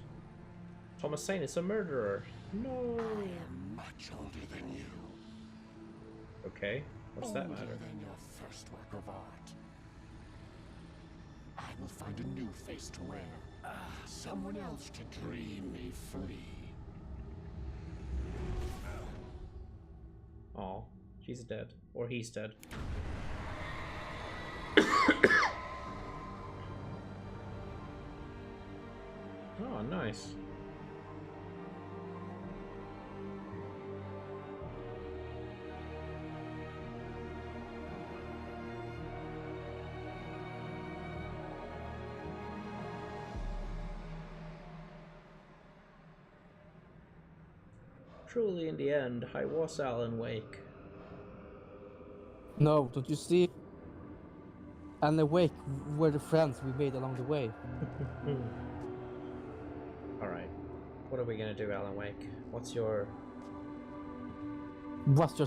Thomas Sane is a murderer. No. I'm much older than you. Okay, what's that matter? Older than your first work of art. I will find a new face to wear. Someone else to dream me free. Oh, she's dead. Or he's dead. Oh, nice. truly, in the end, I was Alan Wake. No, don't you see? Alan Wake were the friends we made along the way. Alright. What are we gonna do, Alan Wake? What's your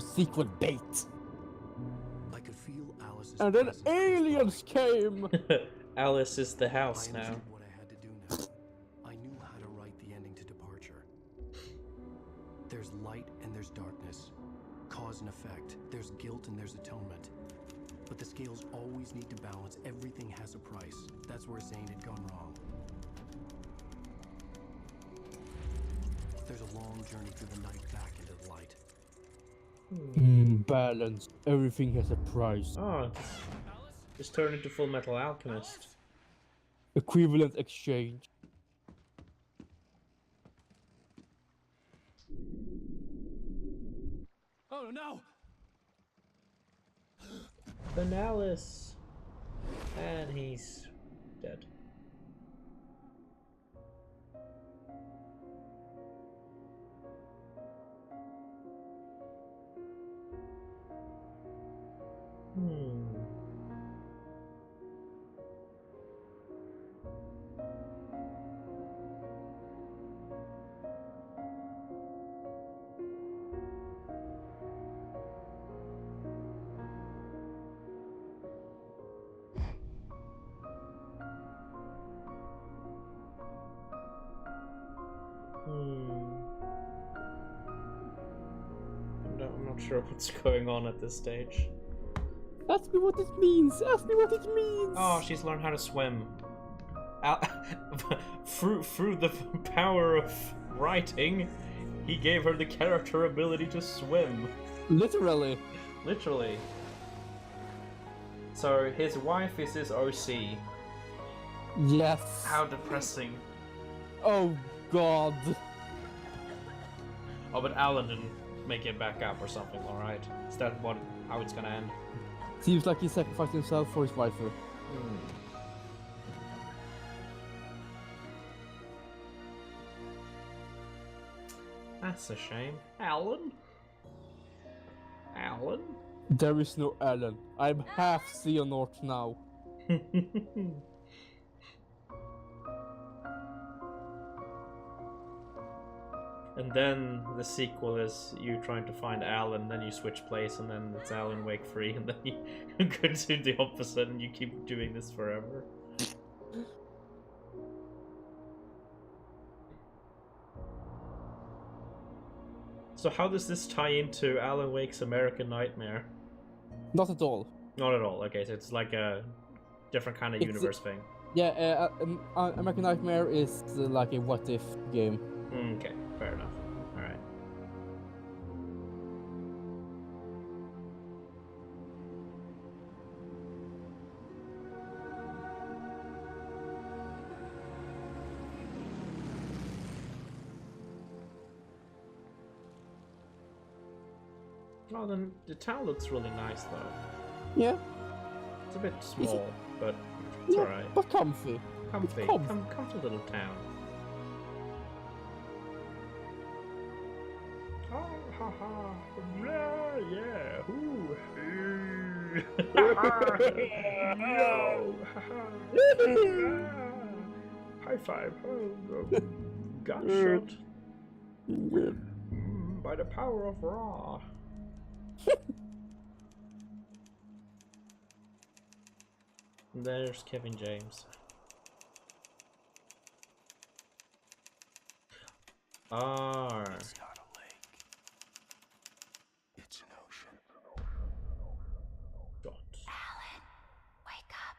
sequel bait? I could feel Alice's And then presence. aliens came! Alice is the house I now. understood what I had to do now. I knew how to write the ending to Departure. There's light and there's darkness. Cause and effect. There's guilt and there's atonement. But the scales always need to balance. Everything has a price. That's where Zane had gone wrong. There's a long journey through the night back into the light. Balance. Everything has a price. Oh, just turn into Full Metal Alchemist. Equivalent exchange. Oh no! Finalis. And he's dead. I'm not sure what's going on at this stage. Ask me what it means! Ask me what it means! Oh, she's learned how to swim. Through the power of writing, he gave her the character ability to swim. Literally. Literally. So his wife is his OC. Yes. How depressing. Oh god. Oh, but Alan didn't make it back up or something, alright? Is that how it's gonna end? Seems like he sacrificed himself for his wife. That's a shame. Alan? Alan? There is no Alan. I'm half Xehanort now. And then the sequel is you trying to find Alan, then you switch place, and then it's Alan Wake 3, and then you go to the opposite, and you keep doing this forever. So how does this tie into Alan Wake's American Nightmare? Not at all. Not at all. Okay, so it's like a different kind of universe thing. Yeah, American Nightmare is like a what-if game. Okay, fair enough. Alright. Oh, then the town looks really nice, though. Yeah. It's a bit small, but it's alright. But comfy. Comfy. Comfy little town. Ha ha ha. Yeah. Ooh. Yo. High five. Got shot. By the power of Ra. There's Kevin James. It's not a lake. It's an ocean. Dot. Alan, wake up.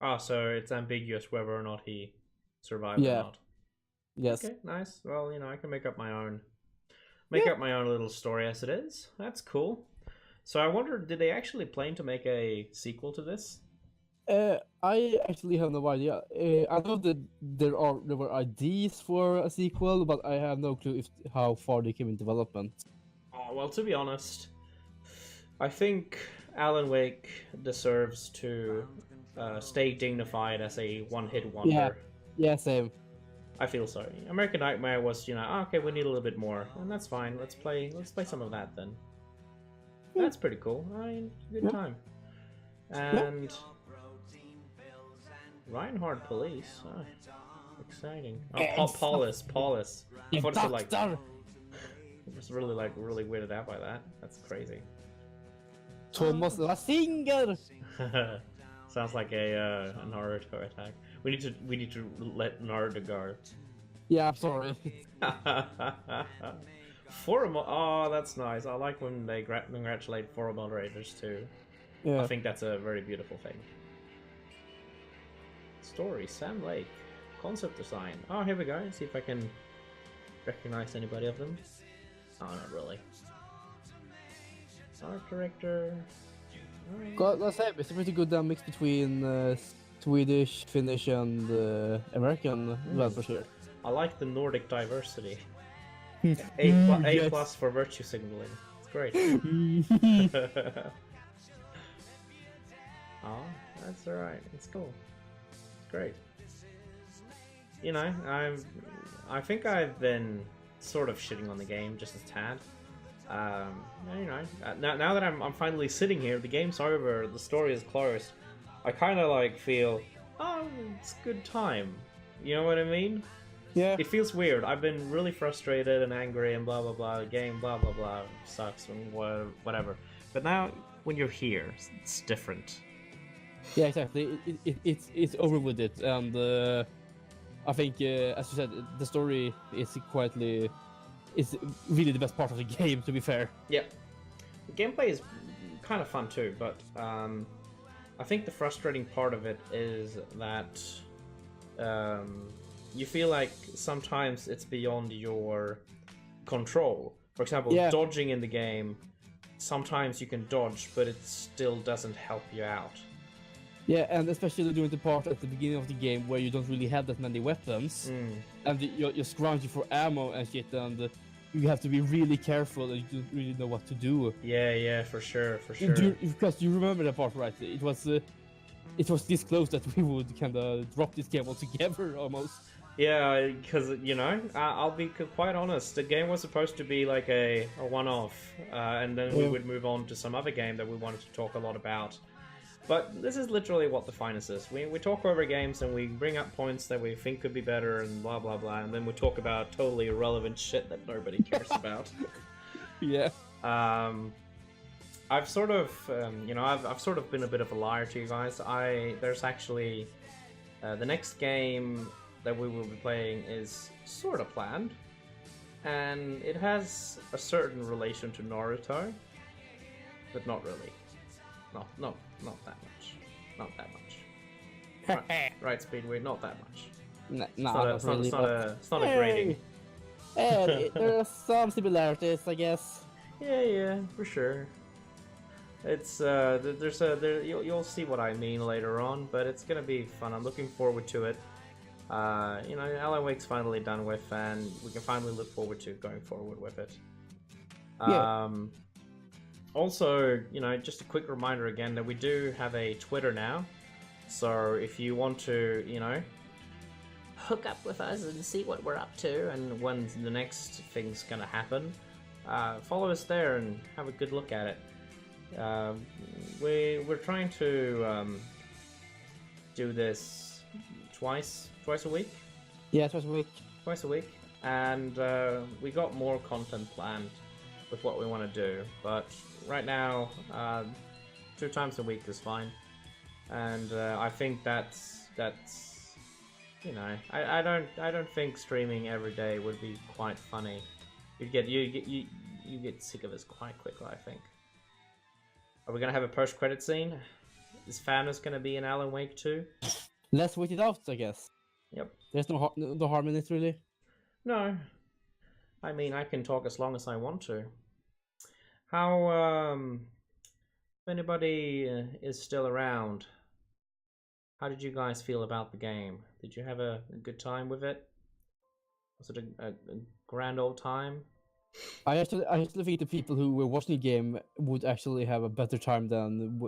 Ah, so it's ambiguous whether or not he survived or not. Yes. Okay, nice. Well, you know, I can make up my own little story as it is. That's cool. So I wonder, did they actually plan to make a sequel to this? I actually have no idea. I know that there were ideas for a sequel, but I have no clue how far they came in development. Oh, well, to be honest, I think Alan Wake deserves to stay dignified as a one-hit wonder. Yeah, same. I feel so. American Nightmare was, okay, we need a little bit more, and that's fine. Let's play some of that then. That's pretty cool. Good time. And Reinhard Police. Oh, exciting. Oh, Paulus. I thought it like. I was really weirded out by that. That's crazy. Thomas Lasinger. Sounds like a Naruto attack. We need to let Naruto go. Yeah, I'm sorry. Forum. Oh, that's nice. I like when they congratulate forum moderators too. Yeah. I think that's a very beautiful thing. Story: Sam Lake. Concept design. Oh, here we go. See if I can recognize anybody of them. Oh, not really. Art director. Let's say it's a pretty good mix between Swedish, Finnish, and American developers here. I like the Nordic diversity. A Yes. plus for virtue signaling. It's great. Oh, that's alright. It's cool. It's great. I think I've been sort of shitting on the game just a tad. Now that I'm finally sitting here, the game's over, the story is closed. I kind of like feel, oh, it's a good time. You know what I mean? Yeah. It feels weird. I've been really frustrated and angry and blah blah blah. The game blah blah blah sucks and whatever. But now when you're here, it's different. Yeah, exactly. It's over with it, and I think, as you said, the story is really the best part of the game. To be fair. Yeah, the gameplay is kind of fun too, but I think the frustrating part of it is that you feel like sometimes it's beyond your control. For example, dodging in the game, sometimes you can dodge, but it still doesn't help you out. Yeah, and especially during the part at the beginning of the game where you don't really have that many weapons, and you're scrounging for ammo and shit, and you have to be really careful and you don't really know what to do. Yeah, for sure. Because you remember that part, right? It was this close that we would kind of drop this game altogether, almost. Yeah, because, I'll be quite honest, the game was supposed to be like a one-off, and then we would move on to some other game that we wanted to talk a lot about. But this is literally what defines us is. We talk over games and we bring up points that we think could be better and blah blah blah, and then we talk about totally irrelevant shit that nobody cares about. Yeah. I've sort of, I've sort of been a bit of a liar to you guys. There's actually the next game that we will be playing is sort of planned, and it has a certain relation to Naruto, but not really. Not that much. Not that much. Right, Speedway, not that much. It's not a grading. Hey, there are some similarities, I guess. Yeah, for sure. It's you'll see what I mean later on, but it's gonna be fun. I'm looking forward to it. Alan Wake's finally done with, and we can finally look forward to going forward with it. Also, just a quick reminder again that we do have a Twitter now. So if you want to, hook up with us and see what we're up to and when the next thing's gonna happen, follow us there and have a good look at it. We're trying to do this twice a week. Yeah, twice a week. Twice a week, and we got more content planned with what we want to do, but right now 2 times a week is fine, and I think that's I don't think streaming every day would be quite funny. You get sick of us quite quickly, I think. Are we gonna have a post-credit scene? Is Thanos gonna be in Alan Wake 2? Let's wait it out, I guess. Yep. There's no harm in it, really. No. I mean, I can talk as long as I want to. How, if anybody is still around, how did you guys feel about the game? Did you have a good time with it? Was it a grand old time? I actually think the people who were watching the game would actually have a better time than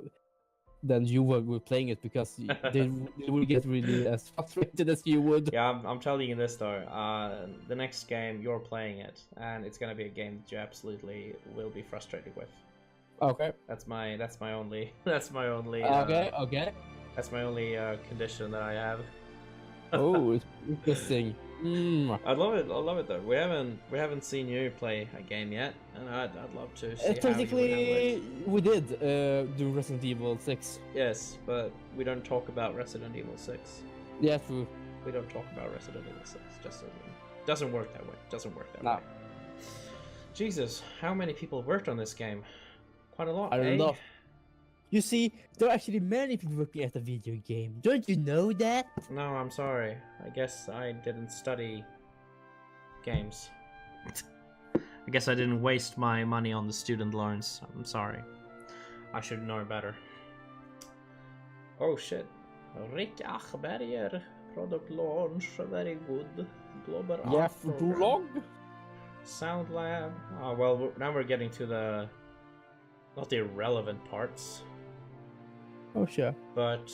than you were playing it because they would get really as frustrated as you would. Yeah, I'm telling you this though. The next game you're playing it, and it's gonna be a game that you absolutely will be frustrated with. Okay. That's my only That's my only condition that I have. Oh, it's interesting. I love it though. We haven't seen you play a game yet, and I'd love to see how you would handle Technically, it. we did do Resident Evil 6. Yes, but we don't talk about Resident Evil 6. Yeah, true. We don't talk about Resident Evil 6. Just doesn't work that way. Doesn't work that way. Jesus, how many people worked on this game? Quite a lot. I don't know. You see, there are actually many people working at a video game. Don't you know that? No, I'm sorry. I guess I didn't study games. I guess I didn't waste my money on the student loans. I'm sorry. I should know better. Oh shit. Rick Achberger. Product launch. Very good. Global Yeah, for too long. Sound Lab. Oh, well, now we're getting to the... not the irrelevant parts. Oh, sure. But,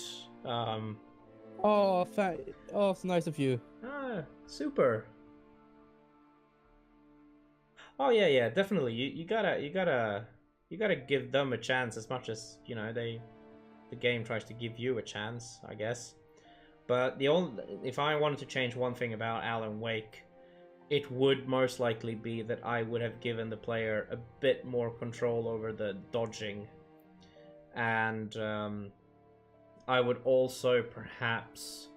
Oh, it's nice of you. Ah, super. Oh yeah, definitely. You gotta give them a chance as much as, you know, the game tries to give you a chance, I guess. But if I wanted to change one thing about Alan Wake, it would most likely be that I would have given the player a bit more control over the dodging. And I would also perhaps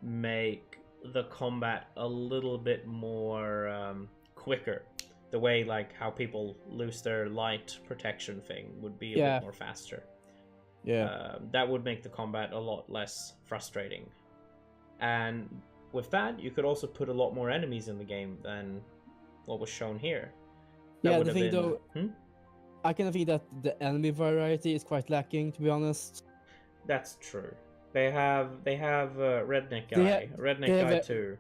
make the combat a little bit more quicker. The way, like, how people lose their light protection thing would be a bit more faster. Yeah. That would make the combat a lot less frustrating. And with that, you could also put a lot more enemies in the game than what was shown here. That the thing though, I kind of think that the enemy variety is quite lacking, to be honest. That's true. They have redneck guy, guy too.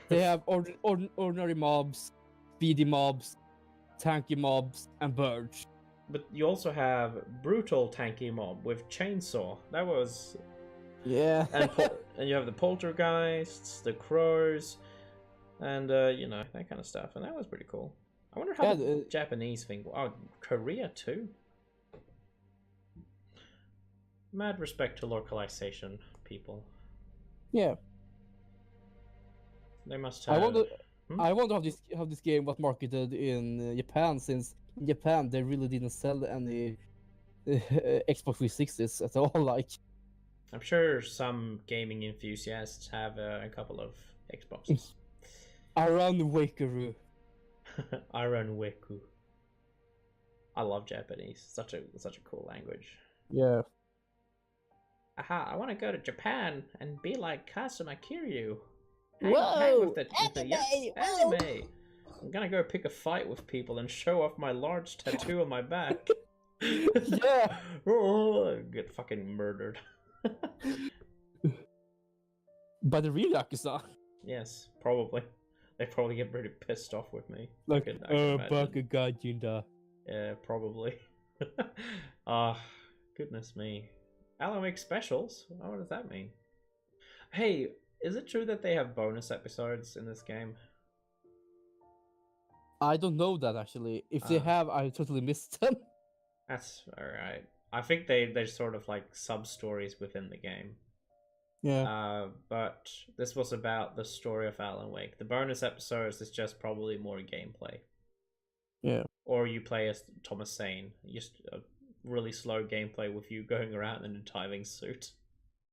They have ordinary mobs, speedy mobs, tanky mobs, and birds. But you also have brutal tanky mob with chainsaw. That was... Yeah. and you have the poltergeists, the crows, and you know, that kind of stuff. And that was pretty cool. I wonder how the Japanese thing... Oh, Korea too? Mad respect to localization, people. Yeah. They must have... I wonder how this game was marketed in Japan, since in Japan they really didn't sell any Xbox 360s at all. Like, I'm sure some gaming enthusiasts have a couple of Xboxes. Aran Wakeru. Aran Weku. I love Japanese. Such a cool language. Yeah. Aha! I want to go to Japan and be like Kazuma Kiryu. Whoa! Hang with anime. I'm gonna go pick a fight with people and show off my large tattoo on my back. Yeah. Get fucking murdered. By the real Yakuza. Yes, probably. They probably get pretty pissed off with me. Like, Bakugajinda. Yeah, probably. Goodness me. Alan Wake specials? Oh, what does that mean? Hey, is it true that they have bonus episodes in this game? I don't know that, actually. If they have, I totally missed them. That's alright. I think they're sort of like sub-stories within the game. Yeah. But this was about the story of Alan Wake. The bonus episodes is just probably more gameplay. Yeah. Or you play as Thomas Sane. Just a really slow gameplay with you going around in a diving suit.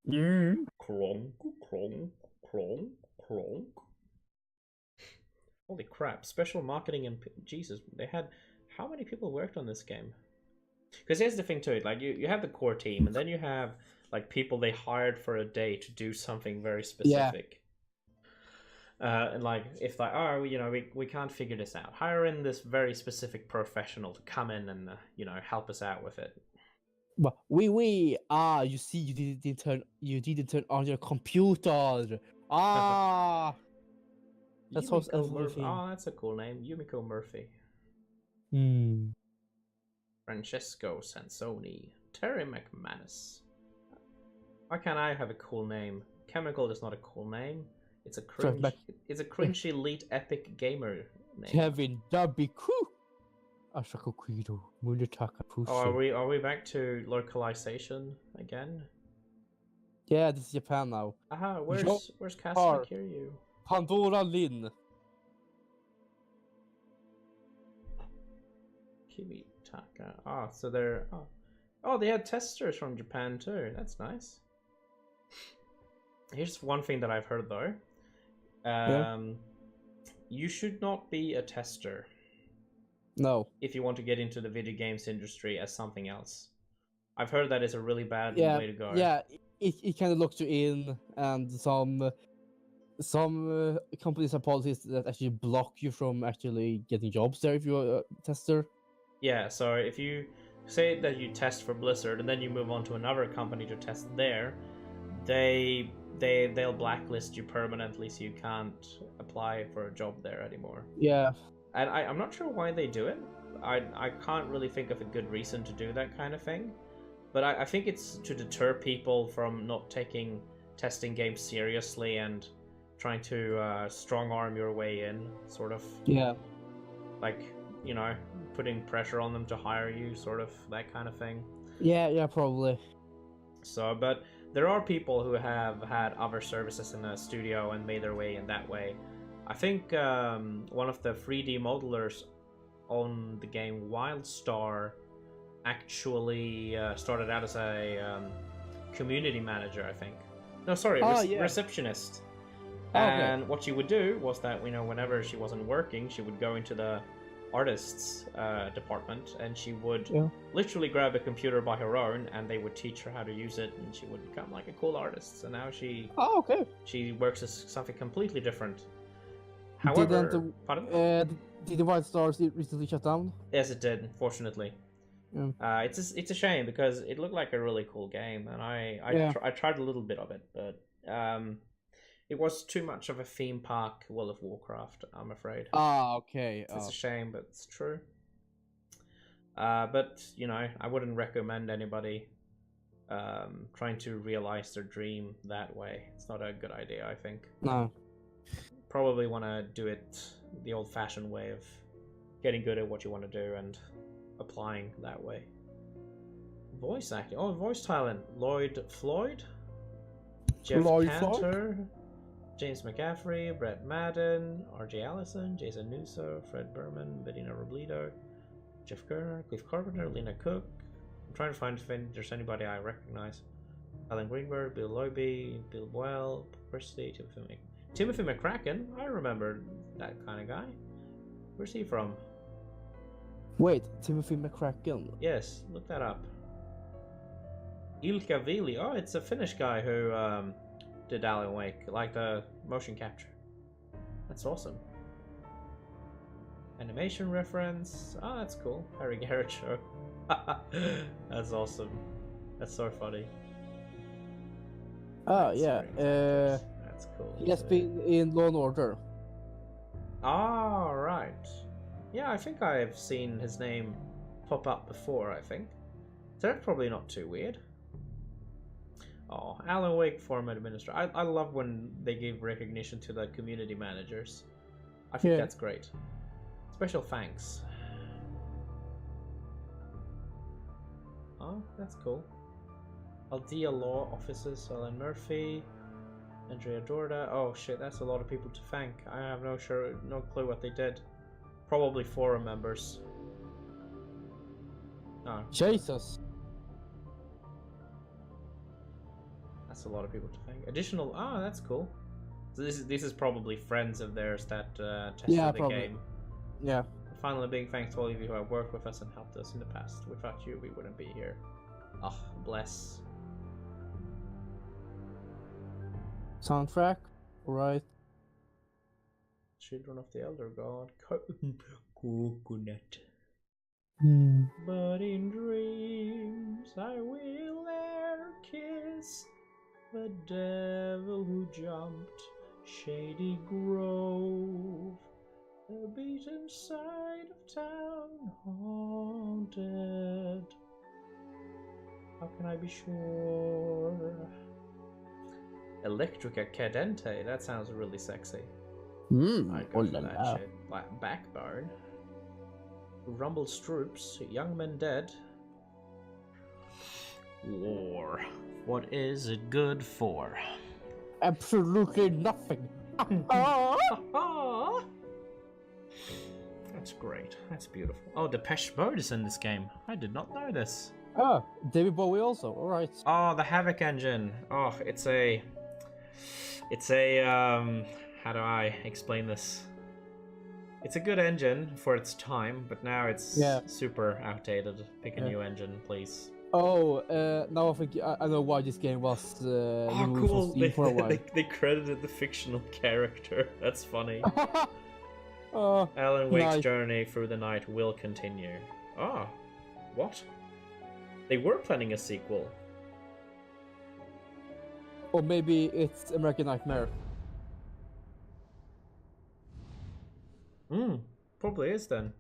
Kronk, kronk, kronk, kronk. Holy crap. Special marketing and... Jesus, they had... How many people worked on this game? Because here's the thing too, like you have the core team, and then you have like people they hired for a day to do something very specific. Yeah. And like if like, oh, you know, we can't figure this out, hire in this very specific professional to come in and you know, help us out with it. But you see, you didn't turn on your computer. That's how Murphy. Oh, that's a cool name, Yumiko Murphy. Francesco Sansoni, Terry McManus. Why can't I have a cool name? Chemical is not a cool name. It's a cringe. It's a cringy elite epic gamer name. Kevin W0k3. Ashakokido Munitaka Puso. Oh, are we back to localization again? Yeah, this is Japan now. Aha, where's Casper Kiryu? Pandora Lin. Kimitaka. Ah, so they're oh, they had testers from Japan too. That's nice. Here's one thing that I've heard though. You should not be a tester. No. If you want to get into the video games industry as something else. I've heard that is a really bad way to go. Yeah, it kind of locks you in, and some companies have policies that actually block you from actually getting jobs there if you're a tester. Yeah, so if you say that you test for Blizzard and then you move on to another company to test there, they'll blacklist you permanently, so you can't apply for a job there anymore. Yeah. And I'm not sure why they do it. I can't really think of a good reason to do that kind of thing. But I think it's to deter people from not taking testing games seriously and trying to strong arm your way in, sort of. Yeah. Like, you know, putting pressure on them to hire you, sort of, that kind of thing. Yeah, probably. So, but there are people who have had other services in a studio and made their way in that way. I think one of the 3D modelers on the game WildStar actually started out as a community manager, I think. No, sorry, receptionist. And what she would do was that, you know, whenever she wasn't working, she would go into the artists department, and she would literally grab a computer by her own, and they would teach her how to use it, and she would become like a cool artist. So now she she works as something completely different. However, did the WildStar recently shut down? Yes, it did, unfortunately. Yeah. It's a shame because it looked like a really cool game, and I tried a little bit of it, but it was too much of a theme park World of Warcraft, I'm afraid. Okay. It's a shame, but it's true. But you know, I wouldn't recommend anybody trying to realize their dream that way. It's not a good idea, I think. No. Probably want to do it the old-fashioned way of getting good at what you want to do and applying that way. Voice acting. Oh, voice talent. Lloyd Floyd, Jeff Cantor, James McCaffrey, Brett Madden, R.J. Allison, Jason Newso, Fred Berman, Bettina Robledo, Jeff Kerner, Cliff Carpenter, Lena Cook. I'm trying to find if there's anybody I recognize. Alan Greenberg, Bill Loeby, Bill Boyle, Christie, Timothy McCracken. I remember that kind of guy. Where's he from? Wait, Timothy McCracken. Yes, look that up. Ilkka Vili. Oh, it's a Finnish guy who did Alan Wake, like the motion capture. That's awesome. Animation reference. Oh, that's cool. Harry Garrett show. That's awesome. That's so funny. Oh, yeah. That's cool. He has been in Law & Order. Ah, right. Yeah, I think I've seen his name pop up before, I think. So that's probably not too weird. Oh, Alan Wake Forum Administrator. I love when they give recognition to the community managers. I think that's great. Special thanks. Oh, that's cool. Aldea Law Officers, Alan Murphy, Andrea Dorda. Oh shit, that's a lot of people to thank. I have no clue what they did. Probably forum members. Oh. Jesus. That's a lot of people to thank. Additional. Oh, that's cool. So this is probably friends of theirs that tested the game. Yeah. Finally, a big thanks to all of you who have worked with us and helped us in the past. Without you, we wouldn't be here. Oh, bless. Soundtrack, right? Children of the Elder God. Coconut. But in dreams I will never kiss the devil who jumped Shady Grove, the beaten side of town haunted. How can I be sure? Electrica Cadente. That sounds really sexy. I'd go for that shit. Backbone. Rumble Stroops. Young Men Dead. War. What is it good for? Absolutely nothing. That's great. That's beautiful. Oh, Depeche Mode is in this game. I did not know this. Oh, David Bowie also. All right. Oh, the Havoc engine. Oh, it's a how do I explain this? It's a good engine for its time, but now it's super outdated. Pick a new engine, please. Oh, now I think I know why this game was removed from Steam for a while. They credited the fictional character. That's funny. Alan Wake's journey through the night will continue. Ah, what? They were planning a sequel. Or maybe it's American Nightmare. Probably is then.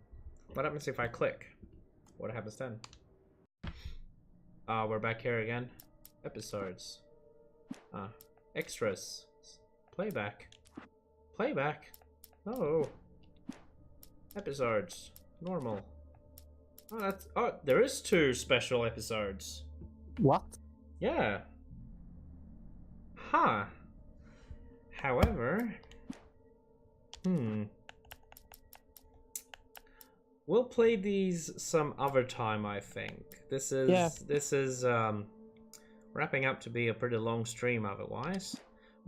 What happens if I click? What happens then? We're back here again. Episodes. Extras. Playback. Playback. Oh. Episodes. Normal. Oh, there is 2 special episodes. What? Yeah. Huh. However, we'll play these some other time, I think. This is wrapping up to be a pretty long stream otherwise.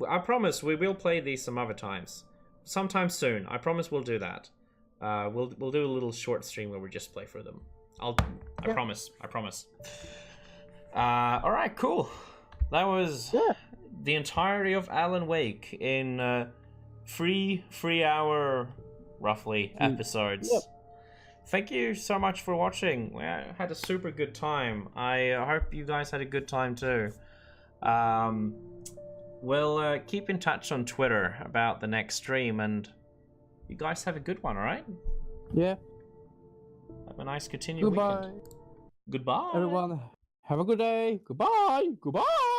I promise we will play these some other times. Sometime soon. I promise we'll do that. We'll do a little short stream where we just play through them. I promise. I promise. All right, cool. That was the entirety of Alan Wake in 3 roughly episodes. Yep. Thank you so much for watching. We had a super good time. I hope you guys had a good time too. We'll keep in touch on Twitter about the next stream, and you guys have a good one, alright? Yeah. Have a nice continued weekend. Goodbye. Everyone, have a good day. Goodbye. Goodbye.